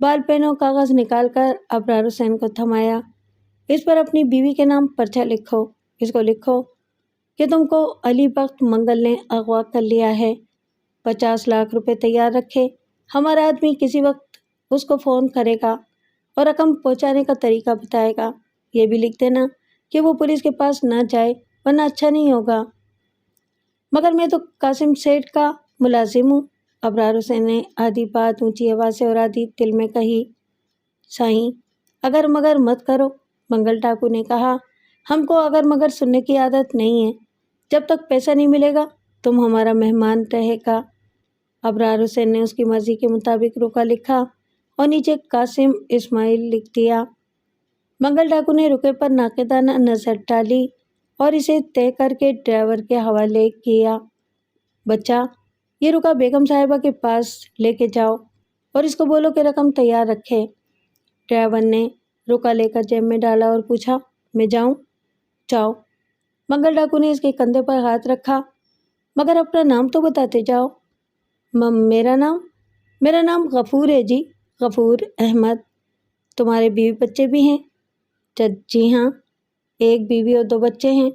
بال پینوں کاغذ نکال کر ابرار حسین کو تھمایا۔ اس پر اپنی بیوی کے نام پرچہ لکھو، اس کو لکھو کہ تم کو علی بخت منگل نے اغوا کر لیا ہے۔ 50 لاکھ روپے تیار رکھے، ہمارا آدمی کسی وقت اس کو فون کرے گا اور رقم پہنچانے کا طریقہ بتائے گا۔ یہ بھی لکھ دینا کہ وہ پولیس کے پاس نہ جائے ورنہ اچھا نہیں ہوگا۔ مگر میں تو قاسم سیٹھ کا ملازم ہوں، ابرار حسین نے آدھی بات اونچی آواز سے اور آدھی دل میں کہی۔ سائیں، اگر مگر مت کرو، منگل ڈاکو نے کہا، ہم کو اگر مگر سننے کی عادت نہیں ہے، جب تک پیسہ نہیں ملے گا تم ہمارا مہمان رہے گا۔ ابرار حسین نے اس کی مرضی کے مطابق رکا لکھا اور نیچے قاسم اسماعیل لکھ دیا۔ منگل ڈاکو نے رکے پر ناقدانہ نظر ڈالی اور اسے طے کر کے ڈرائیور کے حوالے کیا۔ بچہ، یہ رکا بیگم صاحبہ کے پاس لے کے جاؤ اور اس کو بولو کہ رقم تیار رکھے۔ ڈرائیور نے رکا لے کر جیب میں ڈالا اور پوچھا، میں جاؤں؟ جاؤ۔ منگل ڈاکو نے اس کے کندھے پر ہاتھ رکھا، مگر اپنا نام تو بتاتے جاؤ۔ میرا نام غفور ہے جی، غفور احمد۔ تمہارے بیوی بچے بھی ہیں؟ جی ہاں، ایک بیوی اور 2 بچے ہیں۔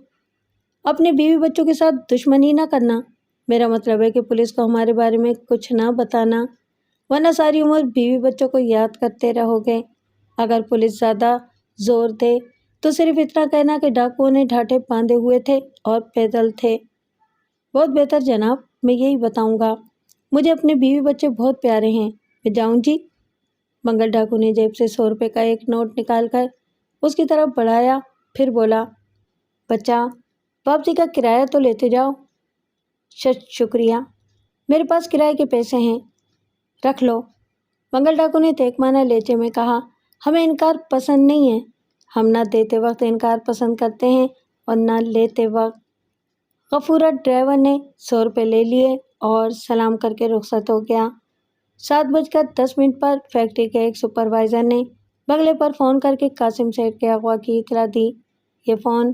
اپنے بیوی بچوں کے ساتھ دشمنی نہ کرنا، میرا مطلب ہے کہ پولیس کو ہمارے بارے میں کچھ نہ بتانا، ورنہ ساری عمر بیوی بچوں کو یاد کرتے رہو گے۔ اگر پولیس زیادہ زور دے تو صرف اتنا کہنا کہ ڈاکوؤں نے ڈھاٹے باندھے ہوئے تھے اور پیدل تھے۔ بہت بہتر جناب، میں یہی بتاؤں گا۔ مجھے اپنے بیوی بچے بہت پیارے ہیں، میں جاؤں جی؟ منگل ڈاکو نے جیب سے 100 روپے کا ایک نوٹ نکال کر اس کی طرف بڑھایا، پھر بولا، بچہ، واپسی کا کرایہ تو لیتے جاؤ۔ شکریہ، میرے پاس کرائے کے پیسے ہیں، رکھ لو۔ منگل ڈاکو نے تیکمانہ لہجے میں کہا، ہمیں انکار پسند نہیں ہے، ہم نہ دیتے وقت انکار پسند کرتے ہیں اور نہ لیتے وقت۔ غفورت ڈرائیور نے 100 روپے لے لیے اور سلام کر کے رخصت ہو گیا۔ 7:10 پر فیکٹری کے ایک سپروائزر نے بنگلے پر فون کر کے قاسم سیٹھ کے اغوا کی اطلاع دی۔ یہ فون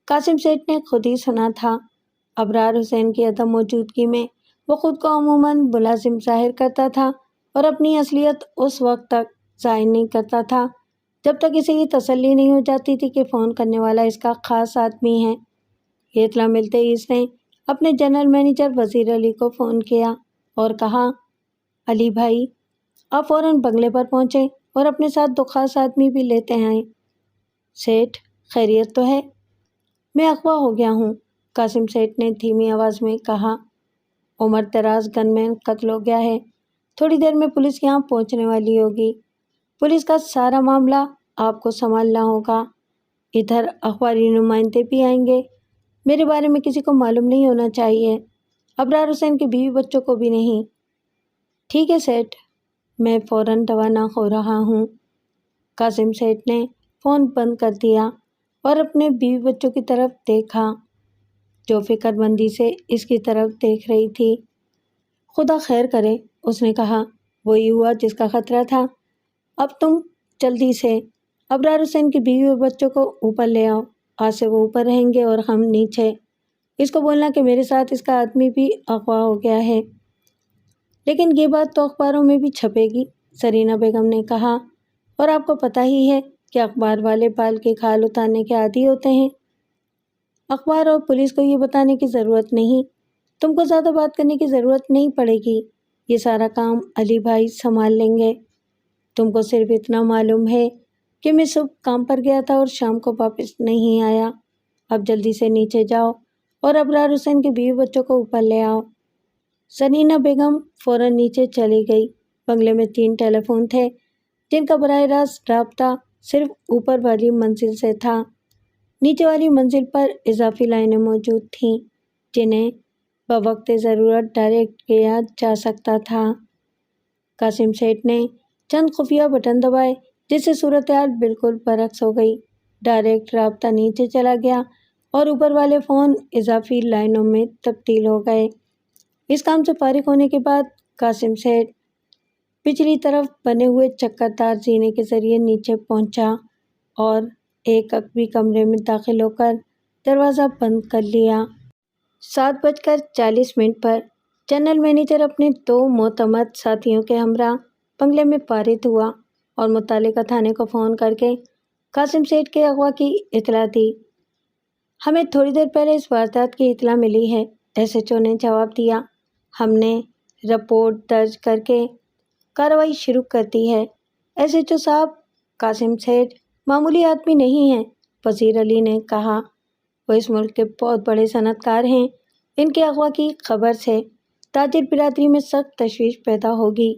قاسم سیٹھ نے خود ہی سنا تھا۔ ابرار حسین کی عدم موجودگی میں وہ خود کو عموماً ملازم ظاہر کرتا تھا اور اپنی اصلیت اس وقت تک ظاہر نہیں کرتا تھا جب تک اسے یہ تسلی نہیں ہو جاتی تھی کہ فون کرنے والا اس کا خاص آدمی ہے۔ یہ اطلاع ملتے ہی اس نے اپنے جنرل مینیجر وزیر علی کو فون کیا اور کہا، علی بھائی، آپ فوراً بنگلے پر پہنچیں اور اپنے ساتھ 2 خاص آدمی بھی لیتے آئیں۔ سیٹھ، خیریت تو ہے؟ میں اغوا ہو گیا ہوں، قاسم سیٹھ نے دھیمی آواز میں کہا۔ عمر دراز گن مین قتل ہو گیا ہے، تھوڑی دیر میں پولیس یہاں پہنچنے والی ہوگی۔ پولیس کا سارا معاملہ آپ کو سنبھالنا ہوگا۔ ادھر اخباری نمائندے بھی آئیں گے، میرے بارے میں کسی کو معلوم نہیں ہونا چاہیے، ابرار حسین کے بیوی بچوں کو بھی نہیں۔ ٹھیک ہے سیٹھ، میں فوراً روانہ ہو رہا ہوں۔ قاسم سیٹھ نے فون بند کر دیا اور اپنے بیوی بچوں کی طرف دیکھا جو فکر مندی سے اس کی طرف دیکھ رہی تھی۔ خدا خیر کرے، اس نے کہا، وہی ہوا جس کا خطرہ تھا۔ اب تم جلدی سے ابرار حسین کی بیوی اور بچوں کو اوپر لے آؤ، آج سے وہ اوپر رہیں گے اور ہم نیچے۔ اس کو بولنا کہ میرے ساتھ اس کا آدمی بھی اغوا ہو گیا ہے۔ لیکن یہ بات تو اخباروں میں بھی چھپے گی، سرینا بیگم نے کہا، اور آپ کو پتہ ہی ہے کہ اخبار والے بال کی کھال اتارنے کے عادی ہوتے ہیں۔ اخبار اور پولیس کو یہ بتانے کی ضرورت نہیں، تم کو زیادہ بات کرنے کی ضرورت نہیں پڑے گی، یہ سارا کام علی بھائی سنبھال لیں گے۔ تم کو صرف اتنا معلوم ہے کہ میں صبح کام پر گیا تھا اور شام کو واپس نہیں آیا۔ اب جلدی سے نیچے جاؤ اور ابرار حسین کے بیوی بچوں کو اوپر لے آؤ۔ سرینا بیگم فوراً نیچے چلی گئی۔ بنگلے میں 3 ٹیلی فون تھے جن کا براہ راست رابطہ صرف اوپر والی منزل سے تھا۔ نیچے والی منزل پر اضافی لائنیں موجود تھیں جنہیں بوقت ضرورت ڈائریکٹ کیا جا سکتا تھا۔ قاسم سیٹھ نے چند خفیہ بٹن دبائے جس سے صورتحال بالکل برعکس ہو گئی۔ ڈائریکٹ رابطہ نیچے چلا گیا اور اوپر والے فون اضافی لائنوں میں تبدیل ہو گئے۔ اس کام سے فارغ ہونے کے بعد قاسم سیٹھ پچھلی طرف بنے ہوئے چکر دار زینے کے ذریعے نیچے پہنچا اور ایک عقبی کمرے میں داخل ہو کر دروازہ بند کر لیا۔ 7:40 پر جنرل مینیجر اپنے 2 معتمد ساتھیوں کے ہمراہ بنگلے میں وارد ہوا اور متعلقہ تھانے کو فون کر کے قاسم سیٹھ کے اغوا کی اطلاع دی۔ ہمیں تھوڑی دیر پہلے اس واردات کی اطلاع ملی ہے، ایس ایچ او نے جواب دیا۔ ہم نے رپورٹ درج کر کے کارروائی شروع کر دی ہے۔ ایس ایچ او صاحب، قاسم سیٹھ معمولی آدمی نہیں ہیں، وزیر علی نے کہا۔ وہ اس ملک کے بہت بڑے صنعت کار ہیں۔ ان کے اغوا کی خبر سے تاجر برادری میں سخت تشویش پیدا ہوگی۔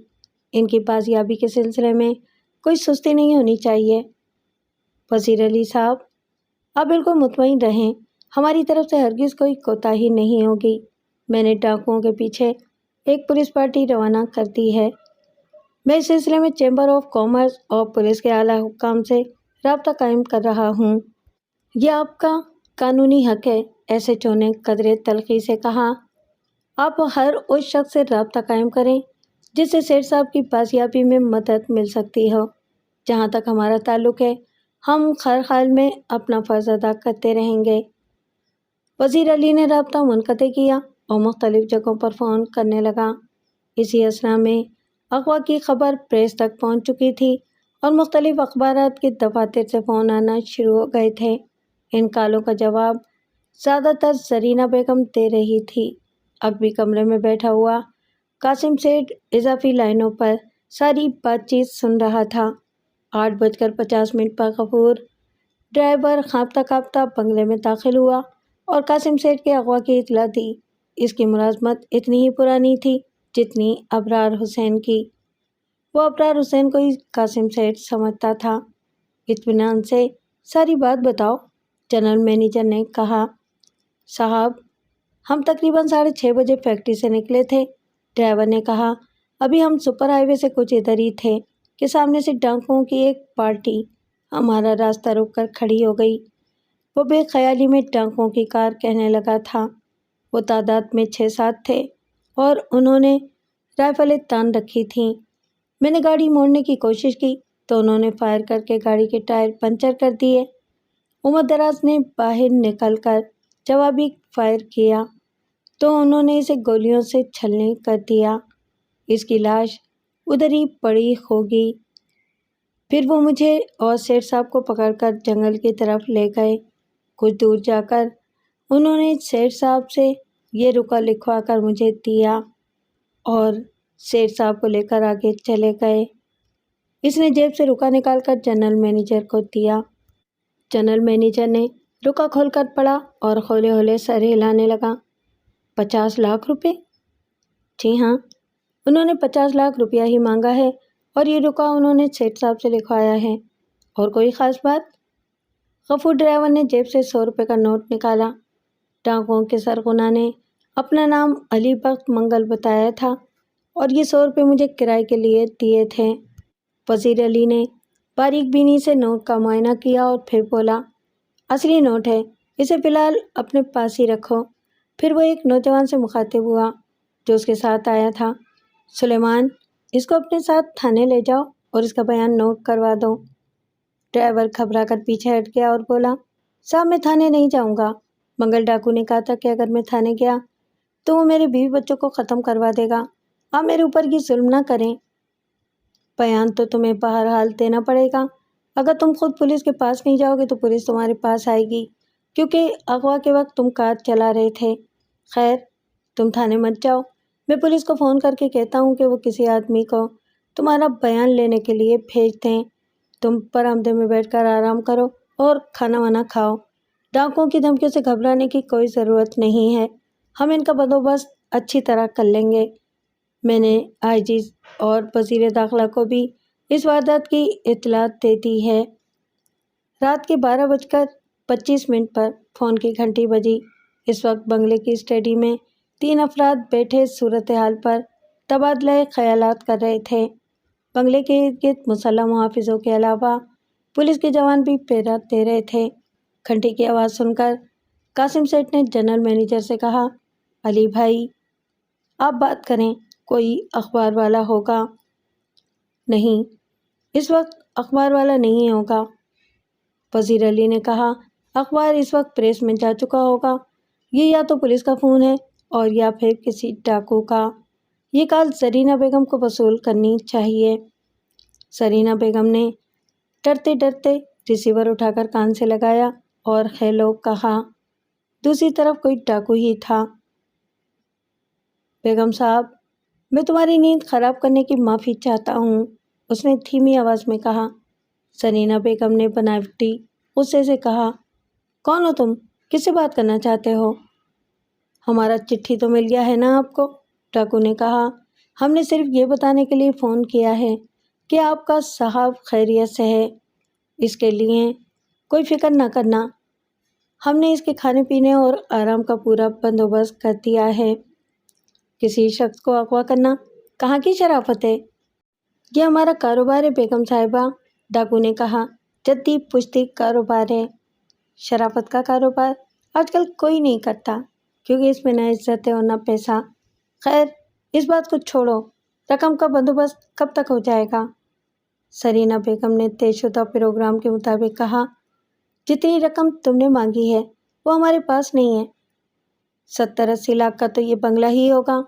ان کی بازیابی کے سلسلے میں کوئی سستی نہیں ہونی چاہیے۔ وزیر علی صاحب، آپ بالکل مطمئن رہیں، ہماری طرف سے ہرگز کوئی کوتاہی نہیں ہوگی۔ میں نے ڈاکوؤں کے پیچھے ایک پولیس پارٹی روانہ کر دی ہے۔ میں اس سلسلے میں چیمبر آف کامرس اور پولیس کے اعلیٰ حکام سے رابطہ قائم کر رہا ہوں۔ یہ آپ کا قانونی حق ہے، ایس ایچ او نے قدرے تلخی سے کہا۔ آپ ہر اس شخص سے رابطہ قائم کریں جس سے سیٹھ صاحب کی بازیابی میں مدد مل سکتی ہو۔ جہاں تک ہمارا تعلق ہے، ہم ہر حال میں اپنا فرض ادا کرتے رہیں گے۔ وزیر علی نے رابطہ منقطع کیا اور مختلف جگہوں پر فون کرنے لگا۔ اسی اثنا میں اغوا کی خبر پریس تک پہنچ چکی تھی اور مختلف اخبارات کے دفاتر سے فون آنا شروع ہو گئے تھے۔ ان کالوں کا جواب زیادہ تر زرینہ بیگم دے رہی تھی۔ عقبی کمرے میں بیٹھا ہوا قاسم سیٹھ اضافی لائنوں پر ساری بات چیت سن رہا تھا۔ 8:50 پر غفور ڈرائیور کانپتا کانپتا بنگلے میں داخل ہوا اور قاسم سیٹھ کے اغوا کی اطلاع دی۔ اس کی ملازمت اتنی ہی پرانی تھی جتنی ابرار حسین کی۔ وہ ابرار حسین کو ہی قاسم سیٹھ سمجھتا تھا۔ اطمینان سے ساری بات بتاؤ، جنرل مینیجر نے کہا۔ صاحب، ہم تقریباً 6:30 بجے فیکٹری سے نکلے تھے، ڈرائیور نے کہا۔ ابھی ہم سپر ہائی وے سے کچھ ادھر ہی تھے کہ سامنے سے ڈاکوؤں کی ایک پارٹی ہمارا راستہ روک کر کھڑی ہو گئی۔ وہ بے خیالی میں ڈاکوؤں کی کار کہنے لگا تھا۔ وہ تعداد میں 6-7 تھے اور انہوں نے رائفلیں تان رکھی تھیں۔ میں نے گاڑی موڑنے کی کوشش کی تو انہوں نے فائر کر کے گاڑی کے ٹائر پنچر کر دیے۔ عمر دراز نے باہر نکل کر جوابی فائر کیا تو انہوں نے اسے گولیوں سے چھلنی کر دیا۔ اس کی لاش ادھر ہی پڑی ہوگی۔ پھر وہ مجھے اور سیٹھ صاحب کو پکڑ کر جنگل کی طرف لے گئے۔ کچھ دور جا کر انہوں نے سیٹھ صاحب سے یہ رکا لکھوا کر مجھے دیا اور سیٹھ صاحب کو لے کر آگے چلے گئے۔ اس نے جیب سے رکا نکال کر جنرل مینیجر کو دیا۔ جنرل مینیجر نے رکا کھول کر پڑھا اور ہولے ہولے سر ہلانے لگا۔ 50 لاکھ روپے؟ جی ہاں، انہوں نے 50 لاکھ روپیہ ہی مانگا ہے اور یہ رکا انہوں نے سیٹھ صاحب سے لکھوایا ہے۔ اور کوئی خاص بات؟ غفور ڈرائیور نے جیب سے 100 روپے کا نوٹ نکالا۔ ڈاکوؤں کے سرغنہ نے اپنا نام علی بخت منگل بتایا تھا اور یہ 100 روپے مجھے کرائے کے لیے دیے تھے۔ وزیر علی نے باریک بینی سے نوٹ کا معائنہ کیا اور پھر بولا، اصلی نوٹ ہے، اسے فی الحال اپنے پاس ہی رکھو۔ پھر وہ ایک نوجوان سے مخاطب ہوا جو اس کے ساتھ آیا تھا۔ سلیمان، اس کو اپنے ساتھ تھانے لے جاؤ اور اس کا بیان نوٹ کروا دو۔ ڈرائیور گھبرا کر پیچھے ہٹ گیا اور بولا، صاحب میں تھانے نہیں جاؤں گا۔ منگل ڈاکو نے کہا تھا کہ اگر میں تھانے گیا تو وہ میرے بیوی بچوں کو ختم کروا دے گا۔ آپ میرے اوپر یہ ظلم نہ کریں۔ بیان تو تمہیں بہرحال دینا پڑے گا۔ اگر تم خود پولیس کے پاس نہیں جاؤ گے تو پولیس تمہارے پاس آئے گی، کیونکہ اغوا کے وقت تم کار چلا رہے تھے۔ خیر، تم تھانے مت جاؤ، میں پولیس کو فون کر کے کہتا ہوں کہ وہ کسی آدمی کو تمہارا بیان لینے کے لیے بھیج دیں۔ تم برآمدے میں بیٹھ کر آرام کرو اور کھانا وانا کھاؤ۔ ڈاکوؤں کی دھمکیوں سے گھبرانے کی کوئی ضرورت نہیں ہے، ہم ان کا بندوبست اچھی طرح کر لیں گے۔ میں نے آئی جی اور وزیر داخلہ کو بھی اس واردات کی اطلاع دے دی ہے۔ رات کے 12:25 پر فون کی گھنٹی بجی۔ اس وقت بنگلے کی اسٹڈی میں 3 افراد بیٹھے صورتحال پر تبادلہ خیالات کر رہے تھے۔ بنگلے کے ارد گرد مسلح محافظوں کے علاوہ پولیس کے جوان بھی پہرا دے رہے تھے۔ گھنٹی کی آواز سن کر قاسم سیٹھ نے جنرل مینیجر سے کہا، علی بھائی آپ بات کریں، کوئی اخبار والا ہوگا؟ نہیں، اس وقت اخبار والا نہیں ہوگا۔ وزیر علی نے کہا، اخبار اس وقت پریس میں جا چکا ہوگا۔ یہ یا تو پولیس کا فون ہے اور یا پھر کسی ڈاکو کا۔ یہ کال زرینہ بیگم کو وصول کرنی چاہیے۔ زرینہ بیگم نے ڈرتے ڈرتے ریسیور اٹھا کر کان سے لگایا اور ہیلو کہا۔ دوسری طرف کوئی ڈاکو ہی تھا۔ بیگم صاحب، میں تمہاری نیند خراب کرنے کی معافی چاہتا ہوں، اس نے دھیمی آواز میں کہا۔ زرینہ بیگم نے بناوٹی غصے سے کہا، کون ہو تم؟ کس سے بات کرنا چاہتے ہو؟ ہمارا چٹھی تو مل گیا ہے نا آپ کو؟ ڈاکو نے کہا، ہم نے صرف یہ بتانے کے لیے فون کیا ہے کہ آپ کا صاحب خیریت سے ہے، اس کے لیے کوئی فکر نہ کرنا۔ ہم نے اس کے کھانے پینے اور آرام کا پورا بندوبست کر دیا ہے۔ کسی شخص کو اغوا کرنا کہاں کی شرافت ہے؟ یہ ہمارا کاروبار ہے بیگم صاحبہ، ڈاکو نے کہا، جدی پشتی کاروبار ہے۔ شرافت کا کاروبار آج کل کوئی نہیں کرتا، کیونکہ اس میں نہ عزت ہے اور نہ پیسہ۔ خیر اس بات کو چھوڑو، رقم کا بندوبست کب تک ہو جائے گا؟ زرینہ بیگم نے طے شدہ پروگرام کے مطابق کہا، جتنی رقم تم نے مانگی ہے وہ ہمارے پاس نہیں ہے۔ 70-80 لاکھ کا تو یہ بنگلہ ہی ہوگا۔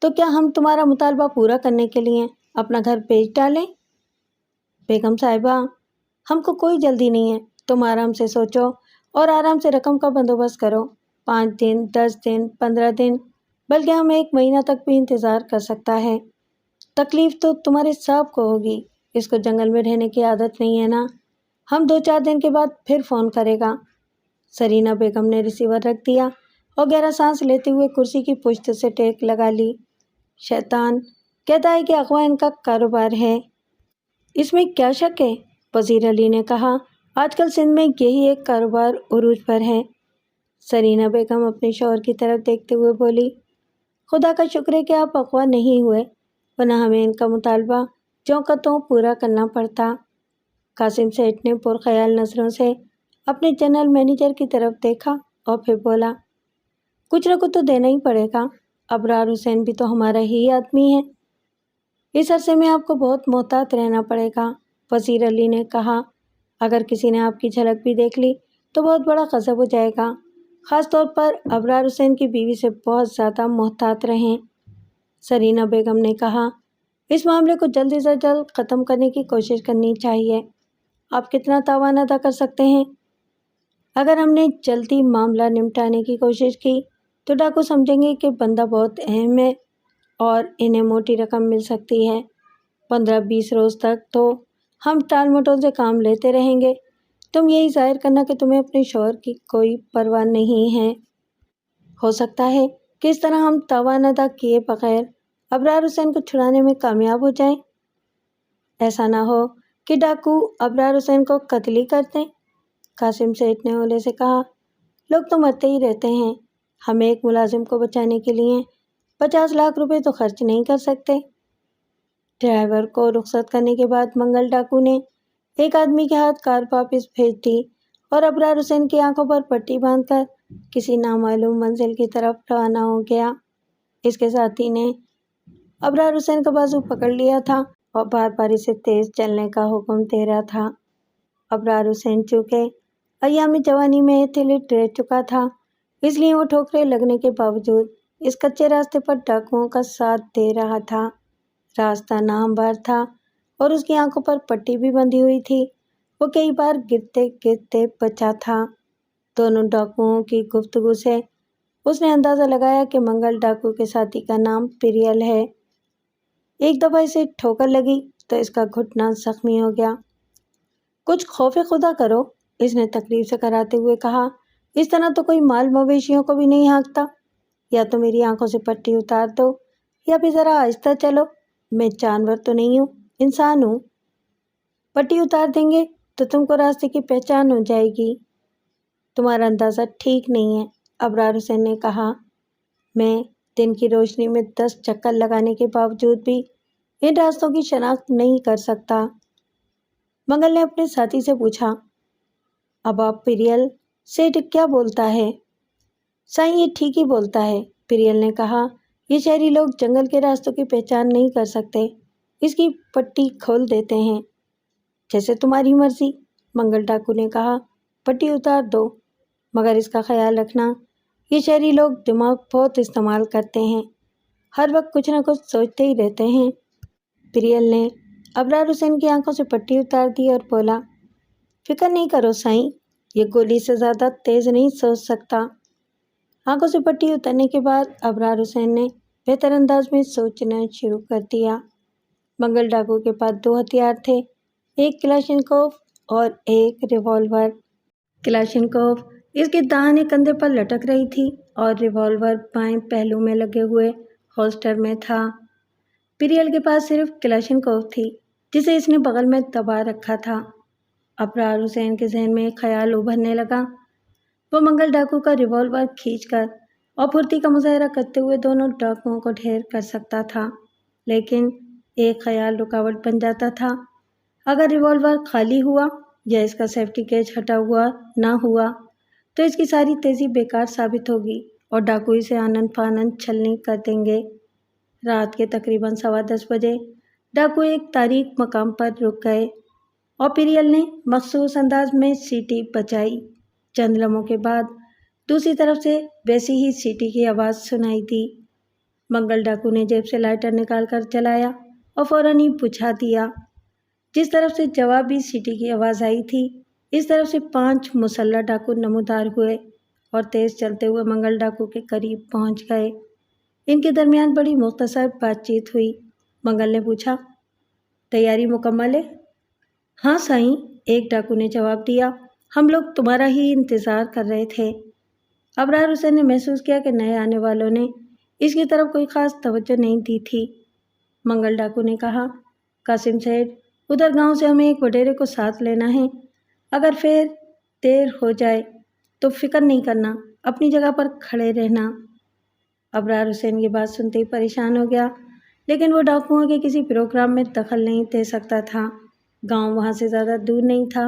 تو کیا ہم تمہارا مطالبہ پورا کرنے کے لیے اپنا گھر بیچ ڈالیں؟ بیگم صاحبہ، ہم کو کوئی جلدی نہیں ہے، تم آرام سے سوچو اور آرام سے رقم کا بندوبست کرو۔ 5 دن، 10 دن، 15 دن، بلکہ ہم 1 مہینہ تک بھی انتظار کر سکتا ہے۔ تکلیف تو تمہارے صاحب کو ہوگی، اس کو جنگل میں رہنے کی عادت نہیں ہے نا۔ ہم 2-4 دن کے بعد پھر فون کرے گا۔ زرینہ بیگم نے ریسیور رکھ دیا اور گہرا سانس لیتے ہوئے کرسی کی پشت سے ٹیک لگا لی۔ شیطان کہتا ہے کہ اغوا ان کا کاروبار ہے، اس میں کیا شک ہے؟ وزیر علی نے کہا، آج کل سندھ میں یہی ایک کاروبار عروج پر ہے۔ زرینہ بیگم اپنے شوہر کی طرف دیکھتے ہوئے بولی، خدا کا شکر ہے کہ آپ اغوا نہیں ہوئے، ورنہ ہمیں ان کا مطالبہ جوں کا توں پورا کرنا پڑتا۔ قاسم سیٹھ نے پرخیال نظروں سے اپنے جنرل مینیجر کی طرف دیکھا اور پھر بولا، کچھ نہ کچھ تو دینا ہی پڑے گا، ابرار حسین بھی تو ہمارا ہی آدمی ہے۔ اس عرصے میں آپ کو بہت محتاط رہنا پڑے گا، وزیر علی نے کہا۔ اگر کسی نے آپ کی جھلک بھی دیکھ لی تو بہت بڑا غضب ہو جائے گا، خاص طور پر ابرار حسین کی بیوی سے بہت زیادہ محتاط رہیں۔ زرینہ بیگم نے کہا، اس معاملے کو جلد سے جلد ختم کرنے کی کوشش کرنی چاہیے۔ آپ کتنا تاوان ادا کر سکتے ہیں؟ اگر ہم نے جلدی معاملہ نمٹانے کی کوشش کی تو ڈاکو سمجھیں گے کہ بندہ بہت اہم ہے اور انہیں موٹی رقم مل سکتی ہے۔ 15-20 روز تک تو ہم ٹال مٹول سے کام لیتے رہیں گے۔ تم یہی ظاہر کرنا کہ تمہیں اپنے شوہر کی کوئی پرواہ نہیں ہے۔ ہو سکتا ہے کہ اس طرح ہم تاوان ادا کیے بغیر ابرار حسین کو چھڑانے میں کامیاب ہو جائیں۔ ایسا نہ ہو کہ ڈاکو ابرار حسین کو قتل ہی کر دیں۔ قاسم سیٹھ نے ہولے سے کہا، لوگ تو مرتے ہی رہتے ہیں، ہم ایک ملازم کو بچانے کے لیے 50 لاکھ روپے تو خرچ نہیں کر سکتے۔ ڈرائیور کو رخصت کرنے کے بعد منگل ڈاکو نے ایک آدمی کے ہاتھ کار واپس بھیج دی اور ابرار حسین کی آنکھوں پر پٹی باندھ کر کسی نامعلوم منزل کی طرف روانہ ہو گیا۔ اس کے ساتھی نے ابرار حسین کا بازو پکڑ لیا تھا اور بار بار اسے تیز چلنے کا حکم دے رہا تھا۔ ابرار حسین چونکہ ایام جوانی میں ایتھلیٹ رہ چکا تھا، اس لیے وہ ٹھوکریں لگنے کے باوجود اس کچے راستے پر ڈاکوؤں کا ساتھ دے رہا تھا۔ راستہ ناہموار تھا اور اس کی آنکھوں پر پٹی بھی بندھی ہوئی تھی۔ وہ کئی بار گرتے گرتے بچا تھا۔ دونوں ڈاکوؤں کی گفتگو سے اس نے اندازہ لگایا کہ منگل ڈاکو کے ساتھی کا نام پریل ہے۔ ایک دفعہ اسے ٹھوکر لگی تو اس کا گھٹنا زخمی ہو گیا۔ کچھ خوف خدا کرو، اس نے تقریب سے کراتے ہوئے کہا، اس طرح تو کوئی مال مویشیوں کو بھی نہیں ہانکتا۔ یا تو میری آنکھوں سے پٹی اتار دو یا پھر ذرا آہستہ چلو، میں جانور تو نہیں ہوں، انسان ہوں۔ پٹی اتار دیں گے تو تم کو راستے کی پہچان ہو جائے گی۔ تمہارا اندازہ ٹھیک نہیں ہے، ابرار حسین نے کہا۔ میں دن کی روشنی میں 10 چکر لگانے کے باوجود بھی ان راستوں کی شناخت نہیں کر سکتا۔ منگل نے اپنے ساتھی سے پوچھا، اب آپ پیریل سیٹھ کیا بولتا ہے؟ سائیں یہ ٹھیک ہی بولتا ہے، پیریل نے کہا، یہ شہری لوگ جنگل کے راستوں کی پہچان نہیں کر سکتے، اس کی پٹی کھول دیتے ہیں۔ جیسے تمہاری مرضی، منگل ڈاکو نے کہا، پٹی اتار دو، مگر اس کا خیال رکھنا یہ شہری لوگ دماغ بہت استعمال کرتے ہیں، ہر وقت کچھ نہ کچھ سوچتے ہی رہتے ہیں۔ پیریل نے ابرار حسین کی آنکھوں سے پٹی اتار دی اور بولا، فکر نہیں کرو سائیں، یہ گولی سے زیادہ تیز نہیں سوچ سکتا۔ آنکھوں سے پٹی اترنے کے بعد ابرار حسین نے بہتر انداز میں سوچنا شروع کر دیا۔ منگل ڈاکو کے پاس 2 ہتھیار تھے، ایک کلاشنکوف اور ایک ریوالور۔ کلاشنکوف اس کے داہنے کندھے پر لٹک رہی تھی اور ریوالور بائیں پہلو میں لگے ہوئے ہولسٹر میں تھا۔ پیریل کے پاس صرف کلاشنکوف تھی، جسے اس نے بغل میں دبا رکھا تھا۔ ابرار حسین کے ذہن میں ایک خیال ابھرنے لگا۔ وہ منگل ڈاکو کا ریوالور کھینچ کر اور پھرتی کا مظاہرہ کرتے ہوئے دونوں ڈاکوؤں کو ڈھیر کر سکتا تھا، لیکن ایک خیال رکاوٹ بن جاتا تھا۔ اگر ریوالور خالی ہوا یا اس کا سیفٹی کیچ ہٹا ہوا نہ ہوا تو اس کی ساری تیزی بیکار ثابت ہوگی اور ڈاکو اسے آنن فانن چھلنی کر دیں گے۔ رات کے تقریباً 10:15 بجے ڈاکو ایک تاریک مقام پر رک گئے اور پیریل نے مخصوص انداز میں سیٹی بجائی۔ چند لمحوں کے بعد دوسری طرف سے ویسی ہی سیٹی کی آواز سنائی دی۔ منگل ڈاکو نے جیب سے لائٹر نکال کر جلایا اور فوراً ہی بجھا دیا۔ جس طرف سے جوابی سیٹی کی آواز آئی تھی، اس طرف سے 5 مسلح ڈاکو نمودار ہوئے اور تیز چلتے ہوئے منگل ڈاکو کے قریب پہنچ گئے۔ ان کے درمیان بڑی مختصر بات چیت ہوئی۔ منگل نے پوچھا، تیاری مکمل ہے؟ ہاں سائیں، ایک ڈاکو نے جواب دیا، ہم لوگ تمہارا ہی انتظار کر رہے تھے۔ ابرار حسین نے محسوس کیا کہ نئے آنے والوں نے اس کی طرف کوئی خاص توجہ نہیں دی تھی۔ منگل ڈاکو نے کہا، قاسم سیٹھ، ادھر گاؤں سے ہمیں ایک وڈیرے کو ساتھ لینا ہے، اگر پھر دیر ہو جائے تو فکر نہیں کرنا، اپنی جگہ پر کھڑے رہنا۔ ابرار حسین یہ بات سنتے ہی پریشان ہو گیا، لیکن وہ ڈاکوؤں کے کسی پروگرام میں دخل نہیں دے سکتا تھا۔ گاؤں وہاں سے زیادہ دور نہیں تھا۔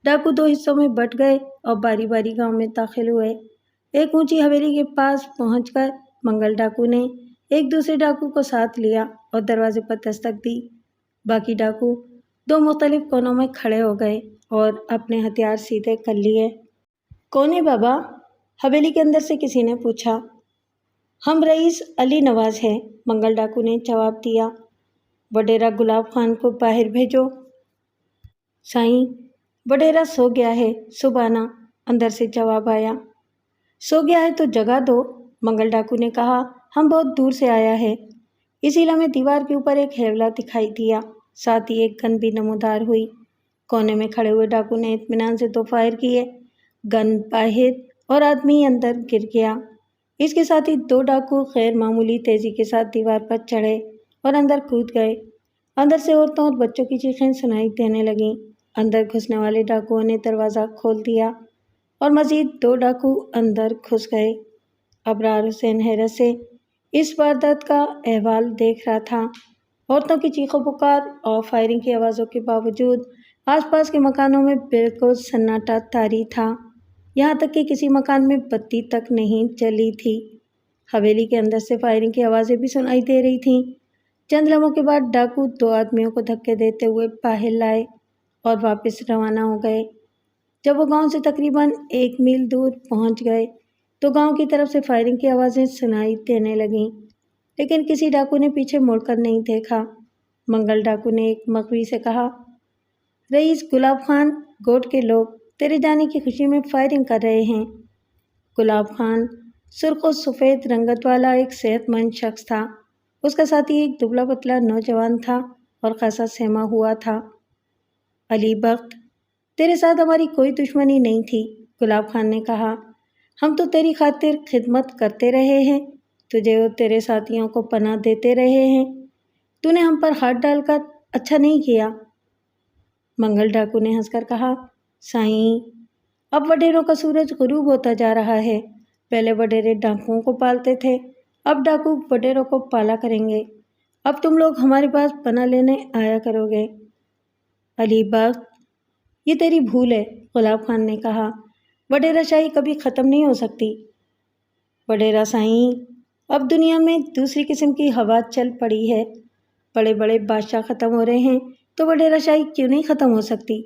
ڈاکو 2 حصوں میں بٹ گئے اور باری باری گاؤں میں داخل ہوئے۔ ایک اونچی حویلی کے پاس پہنچ کر منگل ڈاکو نے ایک دوسرے ڈاکو کو ساتھ لیا اور دروازے پر دستک دی۔ باقی ڈاکو 2 مختلف کونوں میں کھڑے ہو گئے اور اپنے ہتھیار سیدھے کر لیے۔ کون ہے بابا؟ حویلی کے اندر سے کسی نے پوچھا۔ ہم رئیس علی نواز ہیں، منگل ڈاکو نے جواب دیا۔ وڈیرا گلاب خان کو باہر بھیجو۔ سائیں، وڈیرا سو گیا ہے، صبح آنا، اندر سے جواب آیا۔ سو گیا ہے تو جگا دو، منگل ڈاکو نے کہا، ہم بہت دور سے آیا ہے۔ اسی لمحے دیوار کے اوپر ایک ہیولا دکھائی دیا، ساتھ ہی ایک گن بھی نمودار ہوئی۔ کونے میں کھڑے ہوئے ڈاکو نے اطمینان سے 2 فائر کیے، گن باہر اور آدمی اندر گر گیا۔ اس کے ساتھ ہی 2 ڈاکو غیر معمولی تیزی کے ساتھ دیوار پر چڑھے اور اندر کود گئے۔ اندر سے عورتوں اور بچوں کی چیخیں سنائی دینے لگیں۔ اندر گھسنے والے ڈاکوؤں نے دروازہ کھول دیا اور مزید 2 ڈاکو اندر گھس گئے۔ ابرار حسین حیرت سے اس واردات کا احوال دیکھ رہا تھا۔ عورتوں کی چیخ و پکار اور فائرنگ کی آوازوں کے باوجود آس پاس کے مکانوں میں بالکل سناٹا طاری تھا، یہاں تک کہ کسی مکان میں بتی تک نہیں جلی تھی۔ حویلی کے اندر سے فائرنگ کی آوازیں بھی سنائی دے رہی تھیں۔ چند لمحوں کے بعد ڈاکو 2 آدمیوں کو دھکے دیتے ہوئے باہر لائے اور واپس روانہ ہو گئے۔ جب وہ گاؤں سے تقریباً 1 میل دور پہنچ گئے تو گاؤں کی طرف سے فائرنگ کی آوازیں سنائی دینے لگیں، لیکن کسی ڈاکو نے پیچھے مڑ کر نہیں دیکھا۔ منگل ڈاکو نے ایک مغوی سے کہا، رئیس گلاب خان، گوٹ کے لوگ تیرے جانے کی خوشی میں فائرنگ کر رہے ہیں۔ گلاب خان سرخ و سفید رنگت والا ایک صحت مند شخص تھا۔ اس کا ساتھی ایک دبلا پتلا نوجوان تھا اور خاصا سہما ہوا تھا۔ علی بخت، تیرے ساتھ ہماری کوئی دشمنی نہیں تھی، گلاب خان نے کہا، ہم تو تیری خاطر خدمت کرتے رہے ہیں، تجھے اور تیرے ساتھیوں کو پناہ دیتے رہے ہیں، تو نے ہم پر ہاتھ ڈال کر اچھا نہیں کیا۔ منگل ڈاکو نے ہنس کر کہا، سائیں، اب وڈیروں کا سورج غروب ہوتا جا رہا ہے، پہلے وڈیرے ڈاکوؤں کو پالتے تھے، اب ڈاکو وڈیروں کو پالا کریں گے، اب تم لوگ ہمارے پاس پناہ لینے آیا کرو گے۔ علی بخت، یہ تیری بھول ہے، غلام خان نے کہا، وڈیرہ شاہی کبھی ختم نہیں ہو سکتی۔ وڈیرہ سائیں، اب دنیا میں دوسری قسم کی ہوا چل پڑی ہے، بڑے بڑے بادشاہ ختم ہو رہے ہیں تو وڈیرہ شاہی کیوں نہیں ختم ہو سکتی؟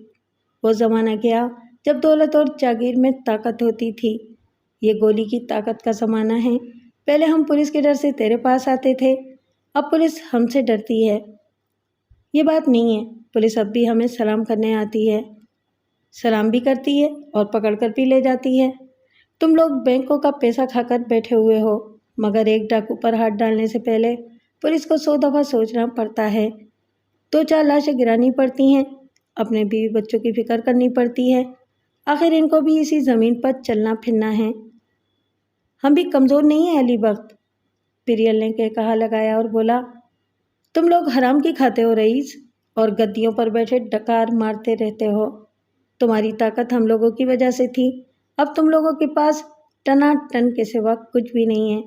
وہ زمانہ گیا جب دولت اور جاگیر میں طاقت ہوتی تھی، یہ گولی کی طاقت کا زمانہ ہے۔ پہلے ہم پولیس کے ڈر سے تیرے پاس آتے تھے، اب پولیس ہم سے ڈرتی ہے۔ یہ بات نہیں ہے، پولیس اب بھی ہمیں سلام کرنے آتی ہے، سلام بھی کرتی ہے اور پکڑ کر بھی لے جاتی ہے۔ تم لوگ بینکوں کا پیسہ کھا کر بیٹھے ہوئے ہو، مگر ایک ڈاکو پر ہاتھ ڈالنے سے پہلے پولیس کو 100 دفعہ سوچنا پڑتا ہے، 2-4 لاشیں گرانی پڑتی ہیں، اپنے بیوی بچوں کی فکر کرنی پڑتی ہے، آخر ان کو بھی اسی زمین پر چلنا پھرنا ہے۔ ہم بھی کمزور نہیں ہیں علی بخت، پیریل نے کہا لگایا اور بولا، تم لوگ حرام کی کھاتے ہو رئیس، اور گدیوں پر بیٹھے ڈکار مارتے رہتے ہو۔ تمہاری طاقت ہم لوگوں کی وجہ سے تھی، اب تم لوگوں کے پاس ٹنا ٹن کے سوا کچھ بھی نہیں ہے۔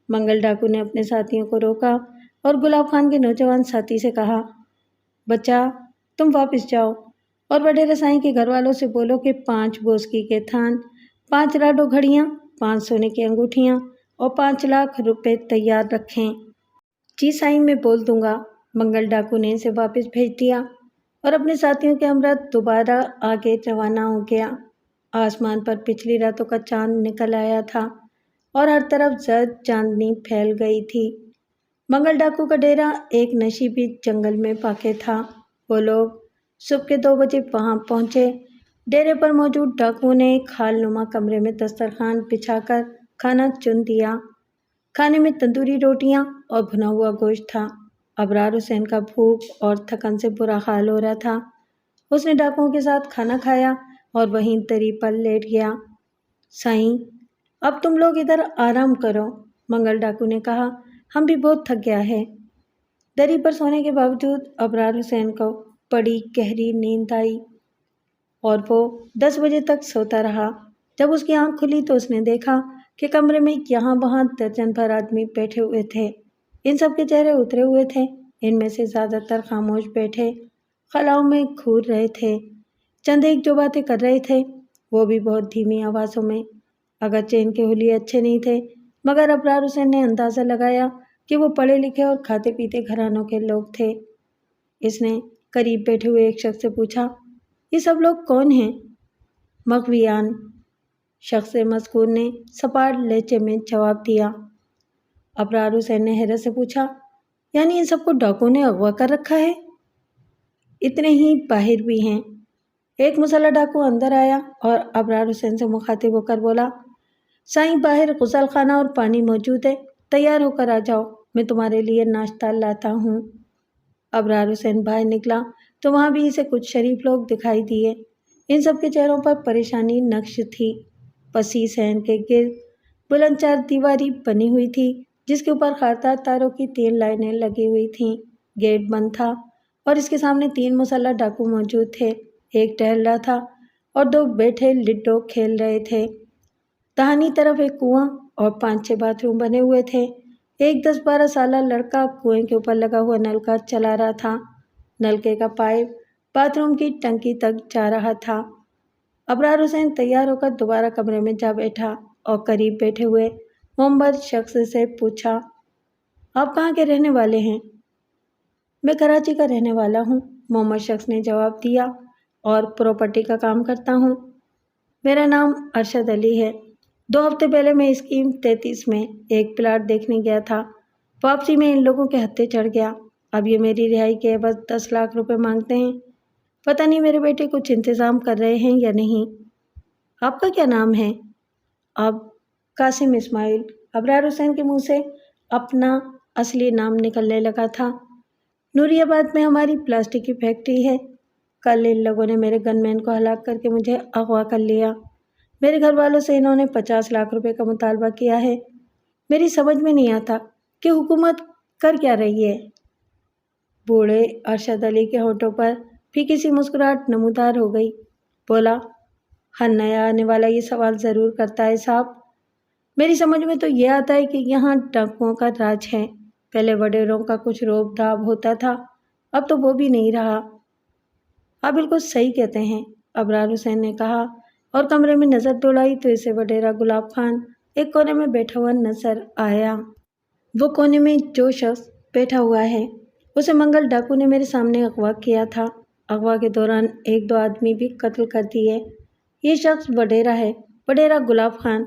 منگل ڈاکو نے اپنے ساتھیوں کو روکا اور گلاب خان کے نوجوان ساتھی سے کہا، بچہ تم واپس جاؤ اور وڈیرہ سائیں کے گھر والوں سے بولو کہ 5 بوسکی کے تھان، 5 لاڈو گھڑیاں، 5 سونے کی انگوٹھیاں اور 5 لاکھ روپے تیار رکھیں۔ جی سائیں، میں بول دوں گا۔ منگل ڈاکو نے اسے واپس بھیج دیا اور اپنے ساتھیوں کے ہمراہ دوبارہ آگے روانہ ہو گیا۔ آسمان پر پچھلی راتوں کا چاند نکل آیا تھا اور ہر طرف زرد چاندنی پھیل گئی تھی۔ منگل ڈاکو کا ڈیرا ایک نشیبی جنگل میں واقع تھا۔ وہ لوگ صبح کے 2 بجے وہاں پہنچے۔ ڈیرے پر موجود ڈاکوؤں نے ایک ہال نما کمرے میں دسترخوان بچھا کر کھانا چن دیا۔ کھانے میں تندوری روٹیاں اور بھنا ہوا گوشت تھا۔ ابرار حسین کا بھوک اور تھکن سے برا حال ہو رہا تھا۔ اس نے ڈاکوؤں کے ساتھ کھانا کھایا اور وہیں دری پر لیٹ گیا۔ سائیں، اب تم لوگ ادھر آرام کرو، منگل ڈاکو نے کہا، ہم بھی بہت تھک گیا ہے۔ دری پر سونے کے باوجود ابرار حسین کو بڑی گہری نیند آئی اور وہ 10 بجے تک سوتا رہا۔ جب اس کی آنکھ کھلی تو اس نے دیکھا کہ کمرے میں یہاں وہاں درجن بھر آدمی بیٹھے ہوئے تھے۔ ان سب کے چہرے اترے ہوئے تھے، ان میں سے زیادہ تر خاموش بیٹھے خلاؤں میں گھور رہے تھے۔ چند ایک جو باتیں کر رہے تھے وہ بھی بہت دھیمی آوازوں میں، اگرچہ ان کے حلیے اچھے نہیں تھے، مگر ابرار حسین نے اندازہ لگایا کہ وہ پڑھے لکھے اور کھاتے پیتے گھرانوں کے لوگ تھے۔ اس نے قریب بیٹھے ہوئے ایک شخص سے پوچھا، یہ سب لوگ کون ہیں؟ مغویان، شخص مذکور نے سپاٹ لہجے میں جواب دیا۔ ابرار حسین نے حیرت سے پوچھا، یعنی ان سب کو ڈاکو نے اغوا کر رکھا ہے؟ اتنے ہی باہر بھی ہیں۔ ایک مسلح ڈاکو اندر آیا اور ابرار حسین سے مخاطب ہو کر بولا، سائیں باہر غسل خانہ اور پانی موجود ہے، تیار ہو کر آ جاؤ، میں تمہارے لیے ناشتہ لاتا ہوں۔ ابرار حسین باہر نکلا تو وہاں بھی اسے کچھ شریف لوگ دکھائی دیے۔ ان سب کے چہروں پر پریشانی نقش تھی۔ وسیع صحن کے گرد بلند 4 دیواری بنی ہوئی تھی جس کے اوپر خاردار تاروں کی 3 لائنیں لگی ہوئی تھیں۔ گیٹ بند تھا اور اس کے سامنے 3 مسلح ڈاکو موجود تھے۔ ایک ٹہل رہا تھا اور 2 بیٹھے لڈو کھیل رہے تھے۔ دہانی طرف ایک کنواں اور 5-6 باتھ روم بنے ہوئے تھے۔ ایک 10-12 سالہ لڑکا کنویں کے اوپر لگا ہوا نلکا چلا رہا تھا۔ نلکے کا پائپ باتھ روم کی ٹنکی تک جا رہا تھا۔ ابرار حسین تیار ہو کر دوبارہ کمرے میں جا بیٹھا اور قریب بیٹھے ہوئے ممبر شخص سے پوچھا، آپ کہاں کے رہنے والے ہیں؟ میں کراچی کا رہنے والا ہوں، ممبر شخص نے جواب دیا، اور پراپرٹی کا کام کرتا ہوں۔ میرا نام ارشد علی ہے۔ 2 ہفتے پہلے میں اسکیم 33 میں ایک پلاٹ دیکھنے گیا تھا۔ واپسی میں ان لوگوں کے ہتھے چڑھ گیا۔ اب یہ میری رہائی کے عوض 10 لاکھ روپے مانگتے ہیں۔ پتہ نہیں میرے بیٹے کچھ انتظام کر رہے ہیں یا نہیں۔ آپ کا کیا نام ہے؟ اب قاسم اسماعیل۔ ابرار حسین کے منہ سے اپنا اصلی نام نکلنے لگا تھا۔ نوری آباد میں ہماری پلاسٹک کی فیکٹری ہے۔ کل ان لوگوں نے میرے گن مین کو ہلاک کر کے مجھے اغوا کر لیا۔ میرے گھر والوں سے انہوں نے 50 لاکھ روپے کا مطالبہ کیا ہے۔ میری سمجھ میں نہیں آتا کہ حکومت کر کیا رہی ہے۔ بوڑھے ارشد علی کے ہونٹوں پر پھیکی سی مسکراہٹ نمودار ہو گئی۔ بولا، ہر نیا آنے والا یہ سوال ضرور کرتا ہے صاحب، میری سمجھ میں تو یہ آتا ہے کہ یہاں ڈاکوؤں کا راج ہے۔ پہلے وڈیروں کا کچھ روب داب ہوتا تھا، اب تو وہ بھی نہیں رہا۔ آپ بالکل صحیح کہتے ہیں، ابرار حسین نے کہا اور کمرے میں نظر دوڑائی تو اسے وڈیرا گلاب خان ایک کونے میں بیٹھا ہوا نظر آیا۔ وہ کونے میں جو شخص بیٹھا ہوا ہے اسے منگل ڈاکو نے میرے سامنے اغوا کیا تھا۔ اغوا کے دوران 1-2 آدمی بھی قتل کر دیے۔ یہ شخص وڈیرا ہے، وڈیرا گلاب خان۔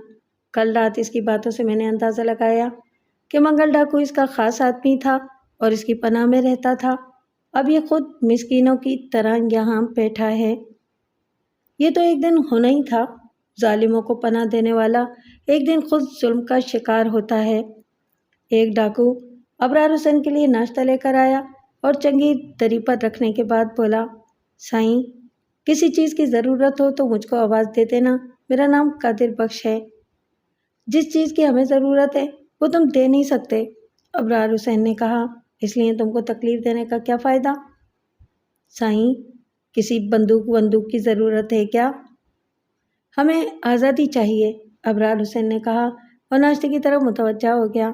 کل رات اس کی باتوں سے میں نے اندازہ لگایا کہ منگل ڈاکو اس کا خاص آدمی تھا اور اس کی پناہ میں رہتا تھا۔ اب یہ خود مسکینوں کی طرح یہاں بیٹھا ہے۔ یہ تو ایک دن ہونا ہی تھا۔ ظالموں کو پناہ دینے والا ایک دن خود ظلم کا شکار ہوتا ہے۔ ایک ڈاکو ابرار حسین کے لیے ناشتہ لے کر آیا اور چنگی دری پر رکھنے کے بعد بولا، سائیں، کسی چیز کی ضرورت ہو تو مجھ کو آواز دے دینا، میرا نام قادر بخش ہے۔ جس چیز کی ہمیں ضرورت ہے وہ تم دے نہیں سکتے، ابرار حسین نے کہا، اس لیے تم کو تکلیف دینے کا کیا فائدہ؟ سائیں، کسی بندوق کی ضرورت ہے کیا؟ ہمیں آزادی چاہیے، ابرار حسین نے کہا اور ناشتے کی طرف متوجہ ہو گیا۔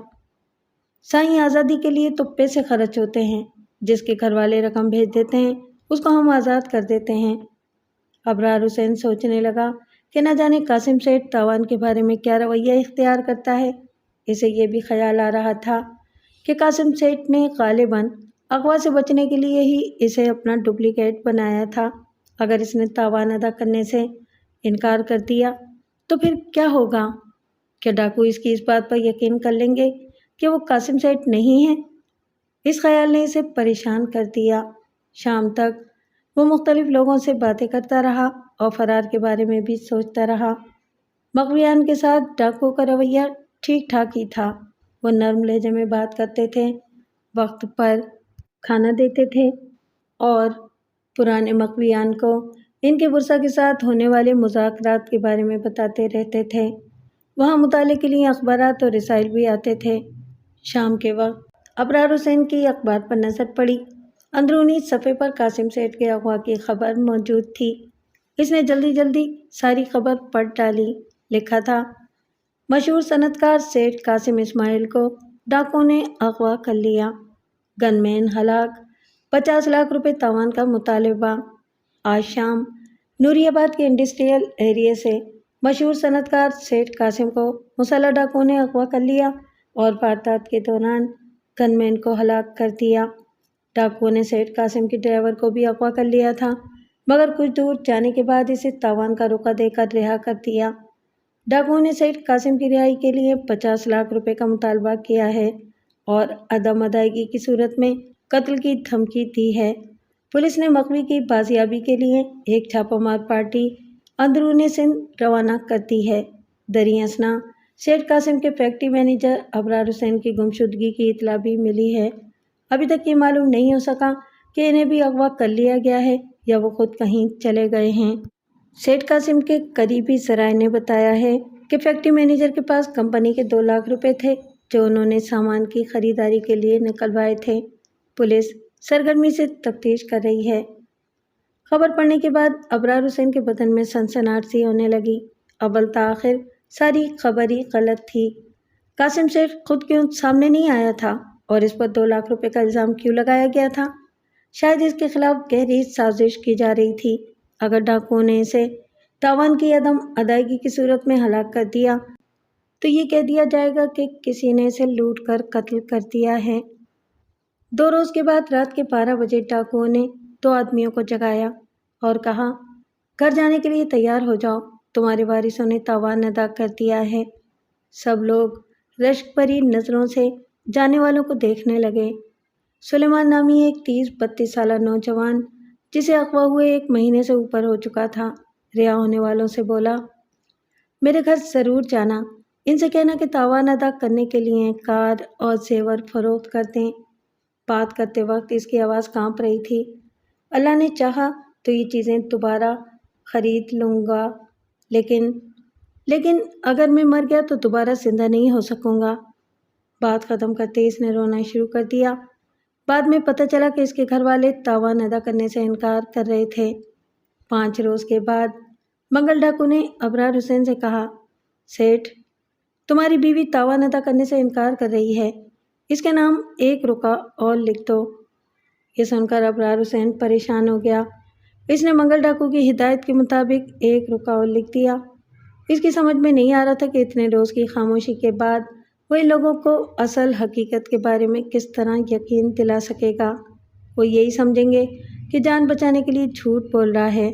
سائیں، آزادی کے لیے تو پیسے خرچ ہوتے ہیں، جس کے گھر والے رقم بھیج دیتے ہیں اس کو ہم آزاد کر دیتے ہیں۔ ابرار حسین سوچنے لگا کہ نہ جانے قاسم سیٹھ تاوان کے بارے میں کیا رویہ اختیار کرتا ہے۔ اسے یہ بھی خیال آ رہا تھا کہ قاسم سیٹھ نے غالباً اغوا سے بچنے کے لیے ہی اسے اپنا ڈپلیکیٹ بنایا تھا۔ اگر اس نے تاوان ادا کرنے سے انکار کر دیا تو پھر کیا ہوگا؟ کیا ڈاکو اس کی اس بات پر یقین کر لیں گے کہ وہ قاسم سیٹھ نہیں ہے؟ اس خیال نے اسے پریشان کر دیا۔ شام تک وہ مختلف لوگوں سے باتیں کرتا رہا اور فرار کے بارے میں بھی سوچتا رہا۔ مغویان کے ساتھ ڈاکو کا رویہ ٹھیک ٹھاک ہی تھا۔ وہ نرم لہجے میں بات کرتے تھے، وقت پر کھانا دیتے تھے اور پرانے مغویان کو ان کے ورثاء کے ساتھ ہونے والے مذاکرات کے بارے میں بتاتے رہتے تھے۔ وہاں مطالعے کے لیے اخبارات اور رسائل بھی آتے تھے۔ شام کے وقت ابرار حسین کی اخبار پر نظر پڑی۔ اندرونی صفحے پر قاسم سیٹھ کے اغوا کی خبر موجود تھی۔ اس نے جلدی جلدی ساری خبر پڑھ ڈالی۔ لکھا تھا، مشہور صنعت کار سیٹھ قاسم اسماعیل کو ڈاکو نے اغوا کر لیا، گن مین ہلاک، 50 لاکھ روپے تاوان کا مطالبہ۔ آج شام نوری آباد کے انڈسٹریل ایریے سے مشہور صنعت کار سیٹھ قاسم کو مسلح ڈاکو نے اغوا کر لیا اور واردات کے دوران گن مین کو ہلاک کر دیا۔ ڈاکو نے سیٹھ قاسم کے ڈرائیور کو بھی اغوا کر لیا تھا، مگر کچھ دور جانے کے بعد اسے تاوان کا روکا دے کر رہا کر دیا۔ ڈاکو نے سیٹھ قاسم کی رہائی کے لیے 50 لاکھ روپے کا مطالبہ کیا ہے اور عدم ادائیگی کی صورت میں قتل کی دھمکی دی ہے۔ پولیس نے مغوی کی بازیابی کے لیے ایک چھاپہ مار پارٹی اندرون سندھ روانہ کر دی ہے۔ دریں اثنا سیٹھ قاسم کے فیکٹری مینیجر ابرار حسین کی گمشدگی کی اطلاع بھی ملی ہے۔ ابھی تک یہ معلوم نہیں ہو سکا کہ انہیں بھی اغوا کر لیا گیا ہے یا وہ خود کہیں چلے گئے ہیں۔ سیٹھ قاسم کے قریبی ذرائع نے بتایا ہے کہ فیکٹری مینیجر کے پاس کمپنی کے 2 لاکھ روپے تھے جو انہوں نے سامان کی خریداری کے لیے نکلوائے تھے۔ پولیس سرگرمی سے تفتیش کر رہی ہے۔ خبر پڑھنے کے بعد ابرار حسین کے بدن میں سنسناہٹ سی ہونے لگی۔ اول تاخیر ساری خبر ہی غلط تھی۔ قاسم سیٹھ خود کیوں سامنے نہیں آیا تھا اور اس پر 2 لاکھ روپے کا الزام کیوں لگایا گیا تھا؟ شاید اس کے خلاف گہری سازش کی جا رہی تھی۔ اگر ڈاکوؤں نے اسے تاوان کی عدم ادائیگی کی صورت میں ہلاک کر دیا تو یہ کہہ دیا جائے گا کہ کسی نے اسے لوٹ کر قتل کر دیا ہے۔ 2 روز کے بعد رات کے 12 بجے ڈاکوؤں نے 2 آدمیوں کو جگایا اور کہا، گھر جانے کے لیے تیار ہو جاؤ، تمہارے وارثوں نے تاوان ادا کر دیا ہے۔ سب لوگ رشک بھری نظروں سے جانے والوں کو دیکھنے لگے۔ سلیمان نامی ایک 30-32 سالہ نوجوان جسے اغوا ہوئے 1 مہینے سے اوپر ہو چکا تھا، رہا ہونے والوں سے بولا، میرے گھر ضرور جانا، ان سے کہنا کہ تاوان ادا کرنے کے لیے کار اور زیور فروخت کر دیں۔ بات کرتے وقت اس کی آواز کانپ رہی تھی۔ اللہ نے چاہا تو یہ چیزیں دوبارہ خرید لوں گا، لیکن اگر میں مر گیا تو دوبارہ زندہ نہیں ہو سکوں گا۔ بات ختم کرتے اس نے رونا شروع کر دیا۔ بعد میں پتہ چلا کہ اس کے گھر والے تاوان ادا کرنے سے انکار کر رہے تھے۔ 5 روز کے بعد منگل ڈاکو نے ابرار حسین سے کہا، سیٹھ، تمہاری بیوی تاوان ادا کرنے سے انکار کر رہی ہے، اس کے نام 1 روپیہ اور لکھ دو۔ یہ سن کر ابرار حسین پریشان ہو گیا۔ اس نے منگل ڈاکو کی ہدایت کے مطابق 1 روپیہ اور لکھ دیا۔ اس کی سمجھ میں نہیں آ رہا تھا کہ اتنے روز کی خاموشی کے بعد وہ ان لوگوں کو اصل حقیقت کے بارے میں کس طرح یقین دلا سکے گا۔ وہ یہی سمجھیں گے کہ جان بچانے کے لیے جھوٹ بول رہا ہے۔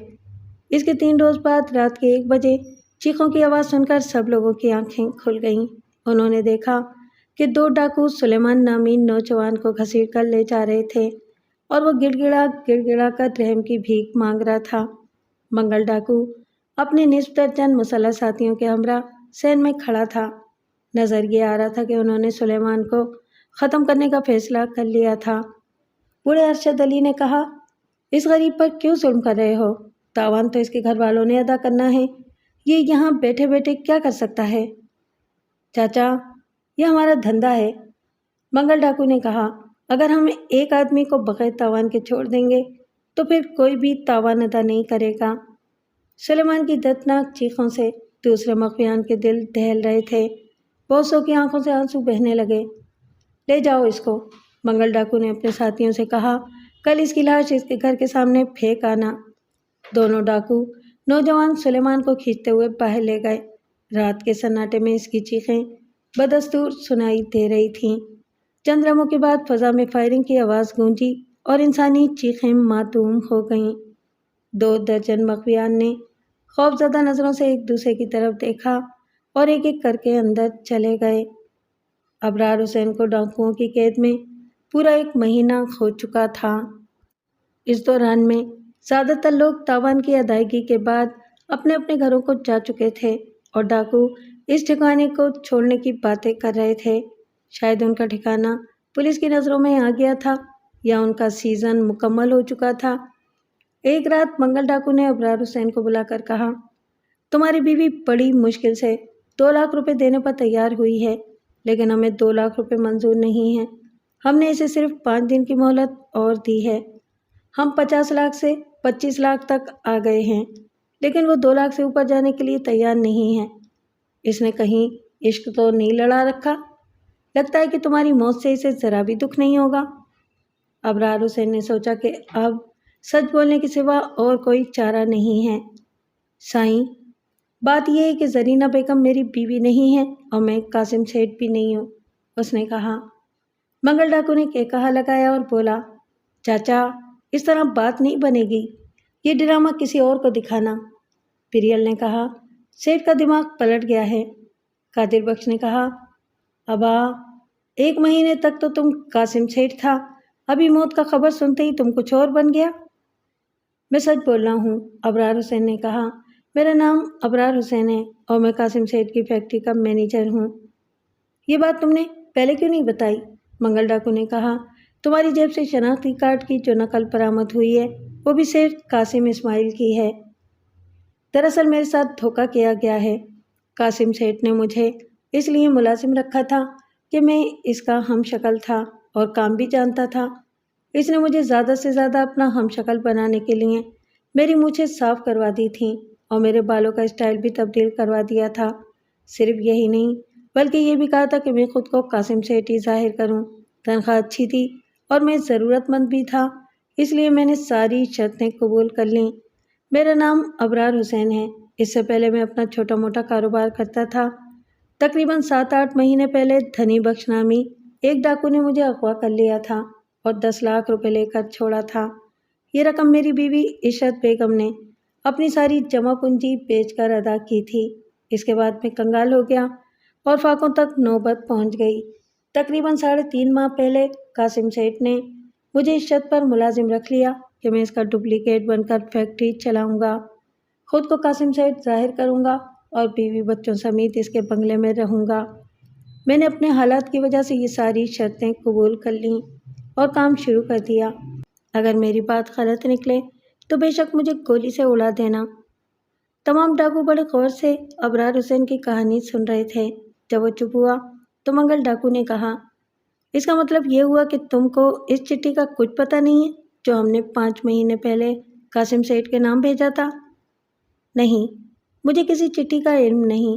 اس کے 3 روز بعد رات کے 1 بجے چیخوں کی آواز سن کر سب لوگوں کی آنکھیں کھل گئیں۔ انہوں نے دیکھا کہ 2 ڈاکو سلیمان نامی نوجوان کو گھسیٹ کر لے جا رہے تھے اور وہ گڑ گڑا کر رحم کی بھیک مانگ رہا تھا۔ منگل ڈاکو اپنے نصف درجن مسلح ساتھیوں کے ہمراہ سین میں کھڑا تھا۔ نظر یہ آ رہا تھا کہ انہوں نے سلیمان کو ختم کرنے کا فیصلہ کر لیا تھا۔ بوڑھے ارشد علی نے کہا، اس غریب پر کیوں ظلم کر رہے ہو؟ تاوان تو اس کے گھر والوں نے ادا کرنا ہے، یہ یہاں بیٹھے بیٹھے کیا کر سکتا ہے؟ چاچا، یہ ہمارا دھندا ہے، منگل ڈاکو نے کہا۔ اگر ہم ایک آدمی کو بغیر تاوان کے چھوڑ دیں گے تو پھر کوئی بھی تاوان ادا نہیں کرے گا۔ سلیمان کی دردناک چیخوں سے دوسرے مخفیان کے دل دہل رہے تھے۔ بہت سو کی آنکھوں سے آنسو بہنے لگے۔ لے جاؤ اس کو، منگل ڈاکو نے اپنے ساتھیوں سے کہا، کل اس کی لاش اس کے گھر کے سامنے پھینک آنا۔ دونوں ڈاکو نوجوان سلیمان کو کھینچتے ہوئے باہر لے گئے۔ رات کے سناٹے میں اس کی چیخیں بدستور سنائی دے رہی تھیں۔ چند لمحوں کے بعد فضا میں فائرنگ کی آواز گونجی اور انسانی چیخیں معدوم ہو گئیں۔ 2 درجن مخفیان نے خوفزدہ نظروں سے ایک دوسرے کی طرف دیکھا اور ایک ایک کر کے اندر چلے گئے۔ ابرار حسین کو ڈاکوؤں کی قید میں پورا 1 مہینہ ہو چکا تھا۔ اس دوران میں زیادہ تر لوگ تاوان کی ادائیگی کے بعد اپنے اپنے گھروں کو جا چکے تھے اور ڈاکو اس ٹھکانے کو چھوڑنے کی باتیں کر رہے تھے۔ شاید ان کا ٹھکانہ پولیس کی نظروں میں آ گیا تھا یا ان کا سیزن مکمل ہو چکا تھا۔ ایک رات منگل ڈاکو نے ابرار حسین کو بلا کر کہا، تمہاری بیوی بڑی مشکل سے 2 لاکھ روپے دینے پر تیار ہوئی ہے، لیکن ہمیں 2 لاکھ روپے منظور نہیں ہیں۔ ہم نے اسے صرف 5 دن کی مہلت اور دی ہے۔ ہم 50 لاکھ سے 25 لاکھ تک آ گئے ہیں، لیکن وہ 2 لاکھ سے اوپر جانے کے لیے تیار نہیں ہے۔ اس نے کہیں عشق تو نہیں لڑا رکھا؟ لگتا ہے کہ تمہاری موت سے اسے ذرا بھی دکھ نہیں ہوگا۔ ابرار حسین نے سوچا کہ اب سچ بولنے کے سوا اور کوئی چارہ نہیں ہے۔ سائیں، بات یہ ہے کہ زرینہ بیگم میری بیوی نہیں ہے اور میں قاسم سیٹھ بھی نہیں ہوں، اس نے کہا۔ منگل ڈاکو نے کہا لگایا اور بولا، چاچا، اس طرح بات نہیں بنے گی، یہ ڈرامہ کسی اور کو دکھانا۔ پریل نے کہا، سیٹھ کا دماغ پلٹ گیا ہے۔ قادر بخش نے کہا، ابا، 1 مہینے تک تو تم قاسم سیٹھ تھا، ابھی موت کا خبر سنتے ہی تم کچھ اور بن گیا۔ میں سچ بول رہا ہوں، ابرار حسین نے کہا، میرا نام ابرار حسین ہے اور میں قاسم سیٹھ کی فیکٹری کا مینیجر ہوں۔ یہ بات تم نے پہلے کیوں نہیں بتائی؟ منگل ڈاکو نے کہا، تمہاری جیب سے شناختی کارڈ کی جو نقل برآمد ہوئی ہے وہ بھی صرف قاسم اسماعیل کی ہے۔ دراصل میرے ساتھ دھوکہ کیا گیا ہے۔ قاسم سیٹھ نے مجھے اس لیے ملازم رکھا تھا کہ میں اس کا ہم شکل تھا اور کام بھی جانتا تھا۔ اس نے مجھے زیادہ سے زیادہ اپنا ہم شکل بنانے کے لیے میری مونچھیں صاف کروا دی تھیں اور میرے بالوں کا اسٹائل بھی تبدیل کروا دیا تھا۔ صرف یہی نہیں بلکہ یہ بھی کہا تھا کہ میں خود کو قاسم سیٹھ ہی ظاہر کروں۔ تنخواہ اچھی تھی اور میں ضرورت مند بھی تھا، اس لیے میں نے ساری شرطیں قبول کر لیں۔ میرا نام ابرار حسین ہے۔ اس سے پہلے میں اپنا چھوٹا موٹا کاروبار کرتا تھا۔ تقریباً 7-8 مہینے پہلے دھنی بخش نامی ایک ڈاکو نے مجھے اغوا کر لیا تھا اور 10 لاکھ روپے لے کر چھوڑا تھا۔ یہ رقم میری بیوی عشرت بیگم نے اپنی ساری جمع پونجی بیچ کر ادا کی تھی۔ اس کے بعد میں کنگال ہو گیا اور فاقوں تک نوبت پہنچ گئی۔ تقریباً 3.5 ماہ پہلے قاسم سیٹھ نے مجھے اس شرط پر ملازم رکھ لیا کہ میں اس کا ڈپلیکیٹ بن کر فیکٹری چلاؤں گا، خود کو قاسم سیٹھ ظاہر کروں گا اور بیوی بچوں سمیت اس کے بنگلے میں رہوں گا۔ میں نے اپنے حالات کی وجہ سے یہ ساری شرطیں قبول کر لیں اور کام شروع کر دیا۔ اگر میری بات غلط نکلے تو بے شک مجھے گولی سے اڑا دینا۔ تمام ڈاکو بڑے غور سے ابرار حسین کی کہانی سن رہے تھے۔ جب وہ چپ ہوا تو منگل ڈاکو نے کہا، اس کا مطلب یہ ہوا کہ تم کو اس چٹھی کا کچھ پتہ نہیں ہے جو ہم نے 5 مہینے پہلے قاسم سیٹھ کے نام بھیجا تھا؟ نہیں، مجھے کسی چٹھی کا علم نہیں۔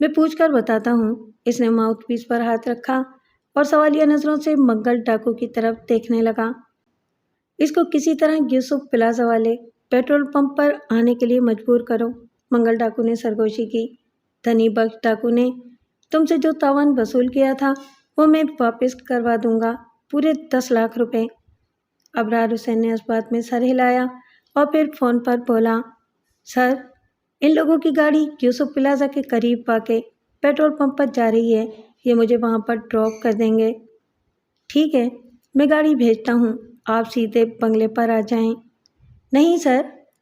میں پوچھ کر بتاتا ہوں۔ اس نے ماؤتھ پیس پر ہاتھ رکھا اور سوالیہ نظروں سے منگل ڈاکو کی طرف دیکھنے لگا۔ اس کو کسی طرح یوسف پلازا والے پیٹرول پمپ پر آنے کے لیے مجبور کرو، منگل ڈاکو نے سرگوشی کی۔ دھنی بخش ڈاکو نے تم سے جو تاوان وصول کیا تھا وہ میں واپس کروا دوں گا، پورے 10 لاکھ روپے۔ ابرار حسین نے اس بات میں سر ہلایا اور پھر فون پر بولا، سر، ان لوگوں کی گاڑی یوسف پلازا کے قریب واقع پیٹرول پمپ پر جا رہی ہے، یہ مجھے وہاں پر ڈراپ کر دیں گے۔ ٹھیک ہے، میں گاڑی بھیجتا ہوں، آپ سیدھے بنگلے پر آ جائیں۔ نہیں سر،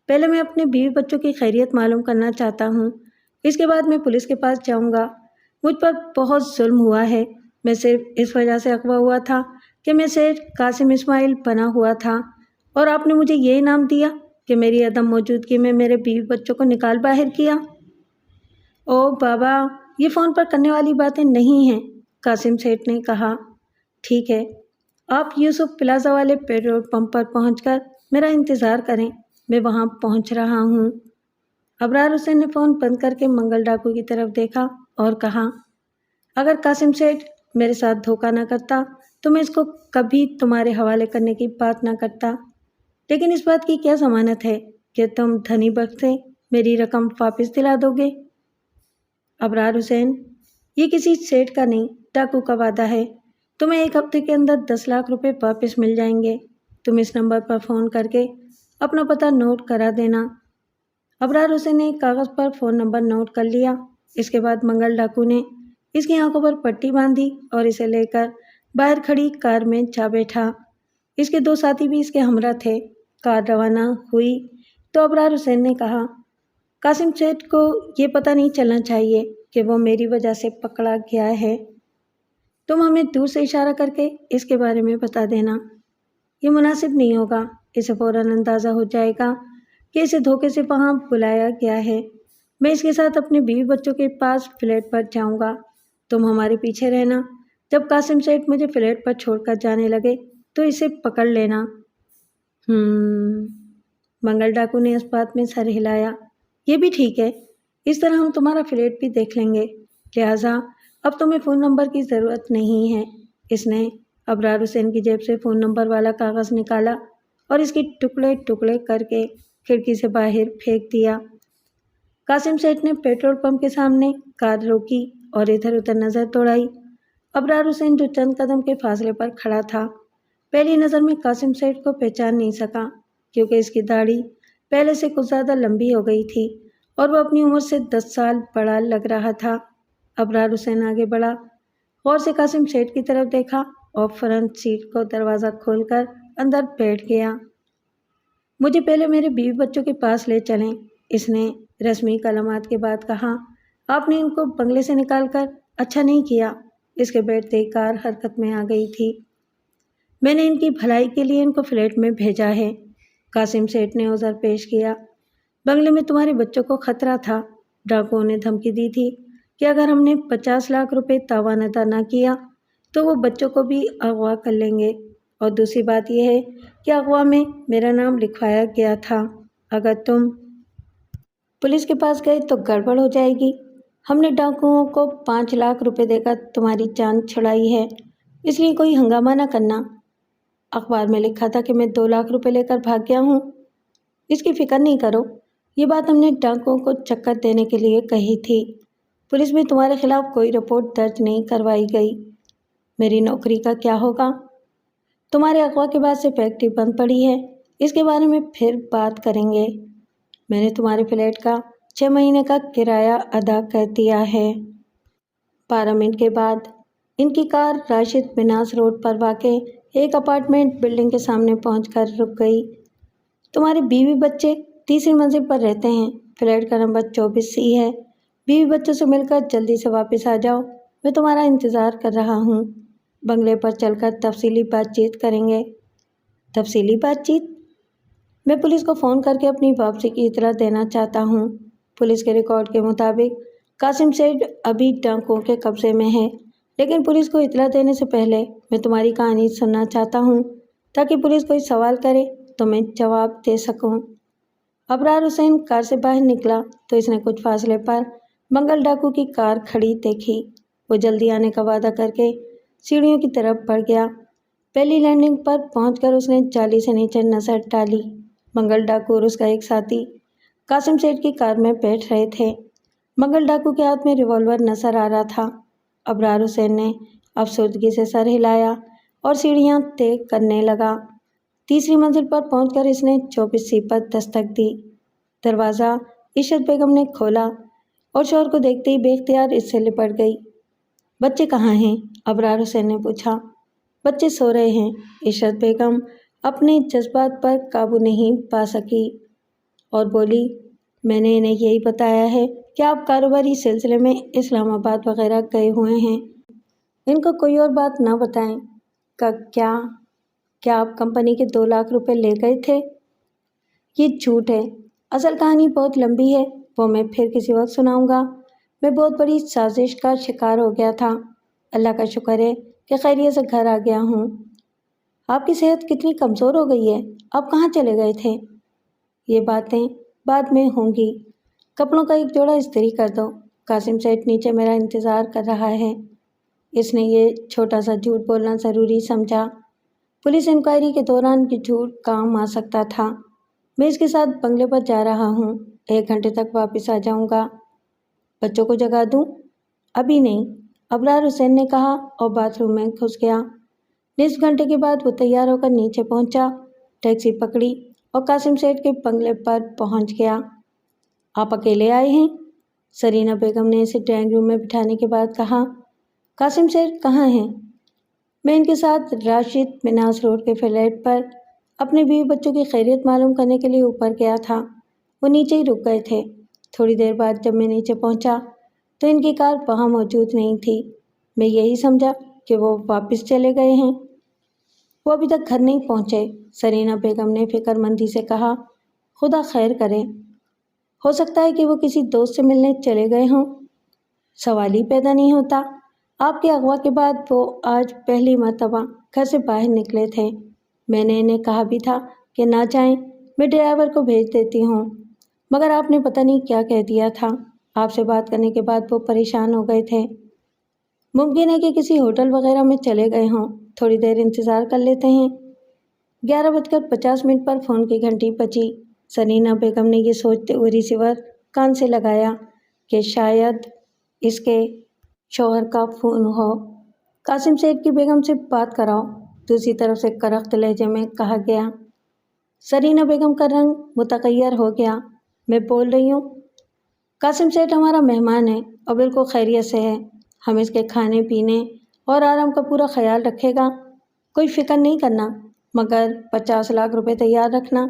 پہلے میں اپنے بیوی بچوں کی خیریت معلوم کرنا چاہتا ہوں، اس کے بعد میں پولیس کے پاس جاؤں گا۔ مجھ پر بہت ظلم ہوا ہے، میں صرف اس وجہ سے اغوا ہوا تھا کہ میں سیٹھ قاسم اسماعیل بنا ہوا تھا اور آپ نے مجھے یہ انعام دیا کہ میری عدم موجودگی میں میرے بیوی بچوں کو نکال باہر کیا۔ او بابا، یہ فون پر کرنے والی باتیں نہیں ہیں، قاسم سیٹھ نے کہا۔ ٹھیک ہے، آپ یوسف پلازا والے پیٹرول پمپ پر پہنچ کر میرا انتظار کریں، میں وہاں پہنچ رہا ہوں۔ ابرار حسین نے فون بند کر کے منگل ڈاکو کی طرف دیکھا اور کہا، اگر قاسم سیٹھ میرے ساتھ دھوکہ نہ کرتا تو میں اس کو کبھی تمہارے حوالے کرنے کی بات نہ کرتا، لیکن اس بات کی کیا ضمانت ہے کہ تم دھنی بخش سے میری رقم واپس دلا دو گے؟ ابرار حسین، یہ کسی سیٹھ کا نہیں، ڈاکو کا وعدہ ہے، تمہیں 1 ہفتے کے اندر 10 لاکھ روپے واپس مل جائیں گے، تم اس نمبر پر فون کر کے اپنا پتہ نوٹ کرا دینا۔ ابرار حسین نے ایک کاغذ پر فون نمبر نوٹ کر لیا۔ اس کے بعد منگل ڈاکو نے اس کی آنکھوں پر پٹی باندھی اور اسے لے کر باہر کھڑی کار میں جا بیٹھا۔ اس کے 2 ساتھی بھی اس کے ہمراہ تھے۔ کار روانہ ہوئی تو ابرار حسین نے کہا، قاسم سیٹھ کو یہ پتہ نہیں چلنا چاہیے کہ وہ میری وجہ سے پکڑا گیا ہے، تم ہمیں دور سے اشارہ کر کے اس کے بارے میں بتا دینا۔ یہ مناسب نہیں ہوگا، اسے فوراً اندازہ ہو جائے گا کہ اسے دھوکے سے وہاں بلایا گیا ہے۔ میں اس کے ساتھ اپنے بیوی بچوں کے پاس فلیٹ پر جاؤں گا، تم ہمارے پیچھے رہنا، جب قاسم سیٹھ مجھے فلیٹ پر چھوڑ کر جانے لگے تو اسے پکڑ لینا۔ منگل ڈاکو نے اس بات میں سر ہلایا۔ یہ بھی ٹھیک ہے، اس طرح ہم تمہارا فلیٹ بھی دیکھ لیں گے، لہٰذا اب تمہیں فون نمبر کی ضرورت نہیں ہے۔ اس نے ابرار حسین کی جیب سے فون نمبر والا کاغذ نکالا اور اس کے ٹکڑے ٹکڑے کر کے کھڑکی سے باہر پھینک دیا۔ قاسم سیٹھ نے پیٹرول پمپ کے سامنے کار روکی اور ادھر ادھر نظر دوڑائی۔ ابرار حسین جو چند قدم کے فاصلے پر کھڑا تھا، پہلی نظر میں قاسم سیٹھ کو پہچان نہیں سکا، کیونکہ اس کی داڑھی پہلے سے کچھ زیادہ لمبی ہو گئی تھی اور وہ اپنی عمر سے 10 سال بڑا لگ رہا تھا۔ ابرار حسین آگے بڑھا، غور سے قاسم سیٹھ کی طرف دیکھا اور فرنٹ سیٹ کو دروازہ کھول کر اندر بیٹھ گیا۔ مجھے پہلے میرے بیوی بچوں کے پاس لے چلیں، اس نے رسمی کلمات کے بعد کہا۔ آپ نے ان کو بنگلے سے نکال کر اچھا نہیں کیا، اس کے بیٹھتے ہی کار حرکت میں آ گئی تھی۔ میں نے ان کی بھلائی کے لیے ان کو فلیٹ میں بھیجا ہے، قاسم سیٹھ نے عذر پیش کیا۔ بنگلے میں تمہارے بچوں کو خطرہ تھا، ڈاکوؤں نے دھمکی دی تھی کہ اگر ہم نے 50 لاکھ روپے تاوان ادا نہ کیا تو وہ بچوں کو بھی اغوا کر لیں گے، اور دوسری بات یہ ہے کہ اغوا میں میرا نام لکھوایا گیا تھا، اگر تم پولیس کے پاس گئے تو گڑبڑ ہو جائے گی۔ ہم نے ڈاکوؤں کو 5 لاکھ روپے دے کر تمہاری جان چھڑائی ہے، اس لیے کوئی ہنگامہ نہ کرنا۔ اخبار میں لکھا تھا کہ میں 2 لاکھ روپے لے کر بھاگ گیا ہوں، اس کی فکر نہیں کرو، یہ بات ہم نے ڈاکوؤں کو چکر دینے کے لیے کہی تھی۔ پولیس میں تمہارے خلاف کوئی رپورٹ درج نہیں کروائی گئی۔ میری نوکری کا کیا ہوگا؟ تمہارے اغوا کے بعد سے فیکٹری بند پڑی ہے، اس کے بارے میں پھر بات کریں گے۔ میں نے تمہارے فلیٹ کا 6 مہینے کا کرایہ ادا کر دیا ہے۔ 12 منٹ کے بعد ان کی کار راشد مناس روڈ پر واقع ایک اپارٹمنٹ بلڈنگ کے سامنے پہنچ کر رک گئی۔ تمہارے بیوی بچے تیسری منزل پر رہتے ہیں، فلیٹ کا نمبر 24C ہے۔ بیوی بچوں سے مل کر جلدی سے واپس آ جاؤ، میں تمہارا انتظار کر رہا ہوں۔ بنگلے پر چل کر تفصیلی بات چیت کریں گے۔ تفصیلی بات چیت؟ میں پولیس کو فون کر کے اپنی واپسی کی اطلاع دینا چاہتا ہوں۔ پولیس کے ریکارڈ کے مطابق قاسم سیٹھ ابھی ڈاکوؤں کے قبضے میں ہے، لیکن پولیس کو اطلاع دینے سے پہلے میں تمہاری کہانی سننا چاہتا ہوں تاکہ پولیس کوئی سوال کرے تو میں جواب دے سکوں۔ ابرار حسین کار سے باہر نکلا تو اس نے کچھ فاصلے پر منگل ڈاکو کی کار کھڑی دیکھی۔ وہ جلدی آنے کا وعدہ کر کے سیڑھیوں کی طرف بڑھ گیا۔ پہلی لینڈنگ پر پہنچ کر اس نے جالی سے نیچے نظر ڈالی۔ منگل ڈاکو اور اس کا ایک ساتھی قاسم سیٹھ کی کار میں بیٹھ رہے تھے۔ منگل ڈاکو کے ہاتھ میں ریوالور نظر آ رہا تھا۔ ابرار حسین نے افسردگی سے سر ہلایا اور سیڑھیاں طے کرنے لگا۔ تیسری منزل پر پہنچ کر اس نے 24 پر دستک دی۔ دروازہ عشرت بیگم نے کھولا اور شوہر کو دیکھتے ہی بے اختیار اس سے لپٹ گئی۔ بچے کہاں ہیں؟ ابرار حسین نے پوچھا۔ بچے سو رہے ہیں۔ عشرت بیگم اپنے جذبات پر قابو نہیں پا سکی اور بولی، میں نے انہیں یہی بتایا ہے کہ آپ کاروباری سلسلے میں اسلام آباد وغیرہ گئے ہوئے ہیں۔ ان کو کوئی اور بات نہ بتائیں۔ کیا آپ کمپنی کے 2 لاکھ روپے لے گئے تھے؟ یہ جھوٹ ہے۔ اصل کہانی بہت لمبی ہے، وہ میں پھر کسی وقت سناؤں گا۔ میں بہت بڑی سازش کا شکار ہو گیا تھا۔ اللہ کا شکر ہے کہ خیریت سے گھر آ گیا ہوں۔ آپ کی صحت کتنی کمزور ہو گئی ہے؟ آپ کہاں چلے گئے تھے؟ یہ باتیں بعد میں ہوں گی۔ کپڑوں کا ایک جوڑا استری کر دو۔ قاسم سیٹھ نیچے میرا انتظار کر رہا ہے۔ اس نے یہ چھوٹا سا جھوٹ بولنا ضروری سمجھا۔ پولیس انکوائری کے دوران یہ جھوٹ کام آ سکتا تھا۔ میں اس کے ساتھ بنگلے پر جا رہا ہوں۔ 1 گھنٹے تک واپس آ جاؤں گا۔ بچوں کو جگا دوں؟ ابھی نہیں، ابرار حسین نے کہا اور باتھ روم میں گھس گیا۔ نصف گھنٹے کے بعد وہ تیار ہو کر نیچے پہنچا، ٹیکسی پکڑی اور قاسم سیٹھ کے بنگلے پر پہنچ گیا۔ آپ اکیلے آئے ہیں؟ سرینا بیگم نے اسے ڈرائنگ روم میں بٹھانے کے بعد کہا۔ قاسم سیٹھ کہاں ہیں؟ میں ان کے ساتھ راشد مناس روڈ کے فلیٹ پر اپنے بیوی بچوں کی خیریت معلوم کرنے کے لیے اوپر گیا تھا۔ وہ نیچے ہی رک گئے تھے۔ تھوڑی دیر بعد جب میں نیچے پہنچا تو ان کی کار وہاں موجود نہیں تھی۔ میں یہی سمجھا کہ وہ واپس چلے گئے ہیں۔ وہ ابھی تک گھر نہیں پہنچے، سرینا بیگم نے فکر مندی سے کہا۔ خدا خیر کرے، ہو سکتا ہے کہ وہ کسی دوست سے ملنے چلے گئے ہوں۔ سوال ہی پیدا نہیں ہوتا۔ آپ کے اغوا کے بعد وہ آج پہلی مرتبہ گھر سے باہر نکلے تھے۔ میں نے انہیں کہا بھی تھا کہ نہ جائیں، میں ڈرائیور کو بھیج دیتی ہوں، مگر آپ نے پتہ نہیں کیا کہہ دیا تھا۔ آپ سے بات کرنے کے بعد وہ پریشان ہو گئے تھے۔ ممکن ہے کہ کسی ہوٹل وغیرہ میں چلے گئے ہوں۔ تھوڑی دیر انتظار کر لیتے ہیں۔ 11:50 پر فون کی گھنٹی بجی۔ سرینا بیگم نے یہ سوچتے ہوئے ریسیور کان سے لگایا کہ شاید اس کے شوہر کا فون ہو۔ قاسم سیٹھ کی بیگم سے بات کراؤ، دوسری طرف سے کرخت لہجے میں کہا گیا۔ سرینا بیگم کا رنگ متغیر ہو گیا۔ میں بول رہی ہوں، قاسم سیٹھ ہمارا مہمان ہے اور بالکل خیریت سے ہے۔ ہم اس کے کھانے پینے اور آرام کا پورا خیال رکھے گا۔ کوئی فکر نہیں کرنا، مگر 50 لاکھ روپے تیار رکھنا۔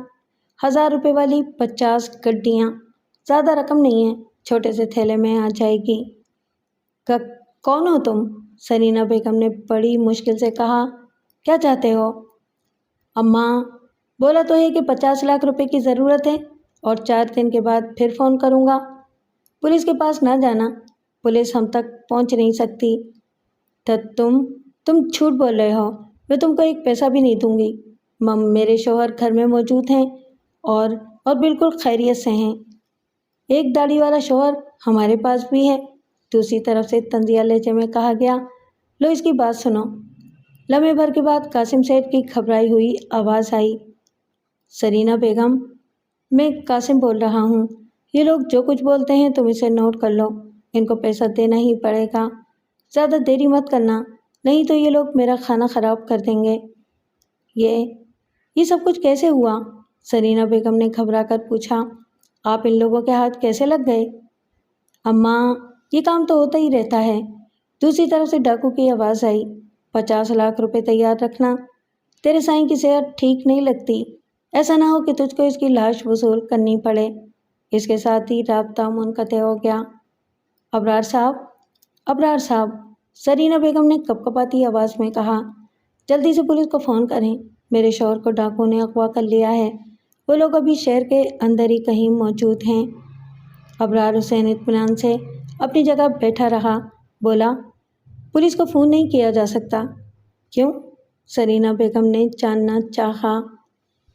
1000 روپے والی 50 گڈیاں، زیادہ رقم نہیں ہے، چھوٹے سے تھیلے میں آ جائے گی۔ کون ہو تم؟ سرینا بیگم نے بڑی مشکل سے کہا۔ کیا چاہتے ہو؟ اماں، بولا تو ہے کہ 50 لاکھ روپے کی ضرورت ہے اور 4 دن کے بعد پھر فون کروں گا۔ پولیس کے پاس نہ جانا، پولیس ہم تک پہنچ نہیں سکتی۔ تم جھوٹ بول رہے ہو، میں تم کو 1 پیسہ بھی نہیں دوں گی۔ میرے شوہر گھر میں موجود ہیں اور بالکل خیریت سے ہیں۔ ایک داڑھی والا شوہر ہمارے پاس بھی ہے، دوسری طرف سے طنزیہ لہجے میں کہا گیا۔ لو اس کی بات سنو۔ لمحے بھر کے بعد قاسم سیٹھ کی گھبرائی ہوئی آواز آئی۔ سرینا بیگم، میں قاسم بول رہا ہوں۔ یہ لوگ جو کچھ بولتے ہیں تم اسے نوٹ کر لو، ان کو پیسہ دینا ہی پڑے گا۔ زیادہ دیری مت کرنا، نہیں تو یہ لوگ میرا کھانا خراب کر دیں گے۔ یہ سب کچھ کیسے ہوا؟ سرینا بیگم نے گھبرا کر پوچھا۔ آپ ان لوگوں کے ہاتھ کیسے لگ گئے؟ اماں، یہ کام تو ہوتا ہی رہتا ہے۔ دوسری طرف سے ڈاکو کی آواز آئی۔ 50 لاکھ روپے تیار رکھنا۔ تیرے سائیں کی صحت ٹھیک نہیں لگتی، ایسا نہ ہو کہ تجھ کو اس کی لاش وصول کرنی پڑے۔ اس کے ساتھ ہی رابطہ منقطع ہو گیا۔ ابرار صاحب، سرینا بیگم نے کپکپاتی آواز میں کہا، جلدی سے پولیس کو فون کریں۔ میرے شوہر کو ڈاکو نے اغوا کر لیا ہے۔ وہ لوگ ابھی شہر کے اندر ہی کہیں موجود ہیں۔ ابرار حسین اطمینان سے اپنی جگہ بیٹھا رہا، بولا، پولیس کو فون نہیں کیا جا سکتا؟ کیوں؟ سرینا بیگم نے جاننا چاہا۔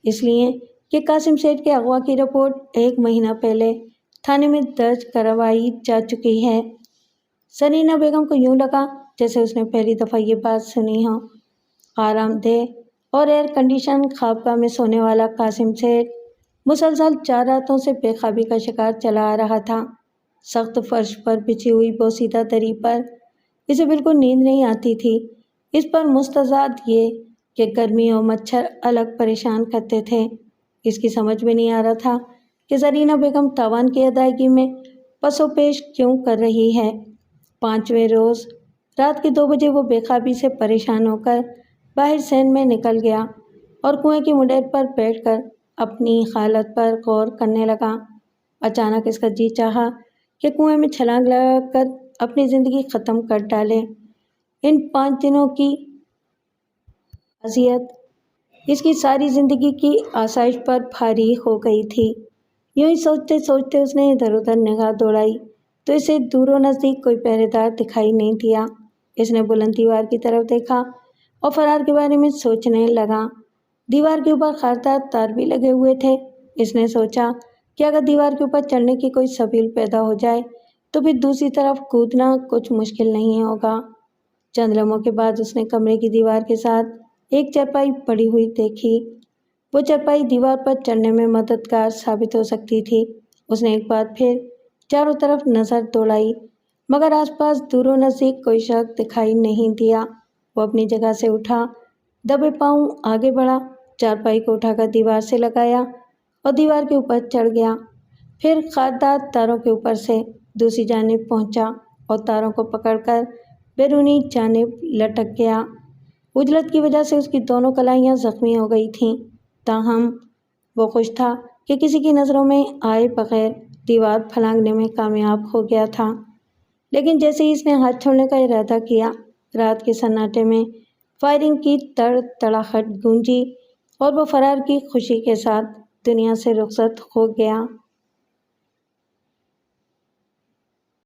اس لیے کہ قاسم سیٹھ کے اغوا کی رپورٹ 1 مہینہ پہلے تھانے میں درج کروائی جا چکی ہے۔ سرینا بیگم کو یوں لگا جیسے اس نے پہلی دفعہ یہ بات سنی ہو۔ آرام دہ اور ایئر کنڈیشن خوابگاہ میں سونے والا قاسم سیٹھ مسلسل 4 راتوں سے بے خوابی کا شکار چلا آ رہا تھا۔ سخت فرش پر بچھی ہوئی بوسیدہ دری پر اسے بالکل نیند نہیں آتی تھی۔ اس پر مستزاد یہ کہ گرمی اور مچھر الگ پریشان کرتے تھے۔ اس کی سمجھ میں نہیں آ رہا تھا کہ زرینہ بیگم تاوان کی ادائیگی میں پس و پیش کیوں کر رہی ہے۔ 5ویں روز رات کے 2 بجے وہ بے خوابی سے پریشان ہو کر باہر صحن میں نکل گیا اور کنویں کی منڈیر پر بیٹھ کر اپنی حالت پر غور کرنے لگا۔ اچانک اس کا جی چاہا کہ کنویں میں چھلانگ لگا کر اپنی زندگی ختم کر ڈالے۔ ان 5 دنوں کی اذیت اس کی ساری زندگی کی آسائش پر بھاری ہو گئی تھی۔ یوں ہی سوچتے سوچتے اس نے ادھر ادھر نگاہ دوڑائی تو اسے دور و نزدیک کوئی پہرے دار دکھائی نہیں دیا۔ اس نے بلند دیوار کی طرف دیکھا اور فرار کے بارے میں سوچنے لگا۔ دیوار کے اوپر خاردار تار بھی لگے ہوئے تھے۔ اس نے سوچا کہ اگر دیوار کے اوپر چڑھنے کی کوئی سبیل پیدا ہو جائے تو پھر دوسری طرف کودنا کچھ مشکل نہیں ہوگا۔ چند لمحوں کے بعد اس نے کمرے کی دیوار کے ساتھ ایک چارپائی پڑی ہوئی دیکھی۔ وہ چارپائی دیوار پر چڑھنے میں مددگار ثابت ہو سکتی تھی۔ اس نے ایک بار پھر چاروں طرف نظر دوڑائی مگر آس پاس دور و نزدیک کوئی شخص دکھائی نہیں دیا۔ وہ اپنی جگہ سے اٹھا، دبے پاؤں آگے بڑھا، چارپائی کو اٹھا کر دیوار سے لگایا اور دیوار کے اوپر چڑھ گیا۔ پھر خاردار تاروں کے اوپر سے دوسری جانب پہنچا اور تاروں کو پکڑ کر بیرونی جانب لٹک گیا۔ عجلت کی وجہ سے اس کی دونوں کلائیاں زخمی ہو گئی تھیں، تاہم وہ خوش تھا کہ کسی کی نظروں میں آئے بغیر دیوار پھلانگنے میں کامیاب ہو گیا تھا۔ لیکن جیسے ہی اس نے ہاتھ چھوڑنے کا ارادہ کیا، رات کے سناٹے میں فائرنگ کی تڑ تڑاہٹ گونجی اور وہ فرار کی خوشی کے ساتھ دنیا سے رخصت ہو گیا۔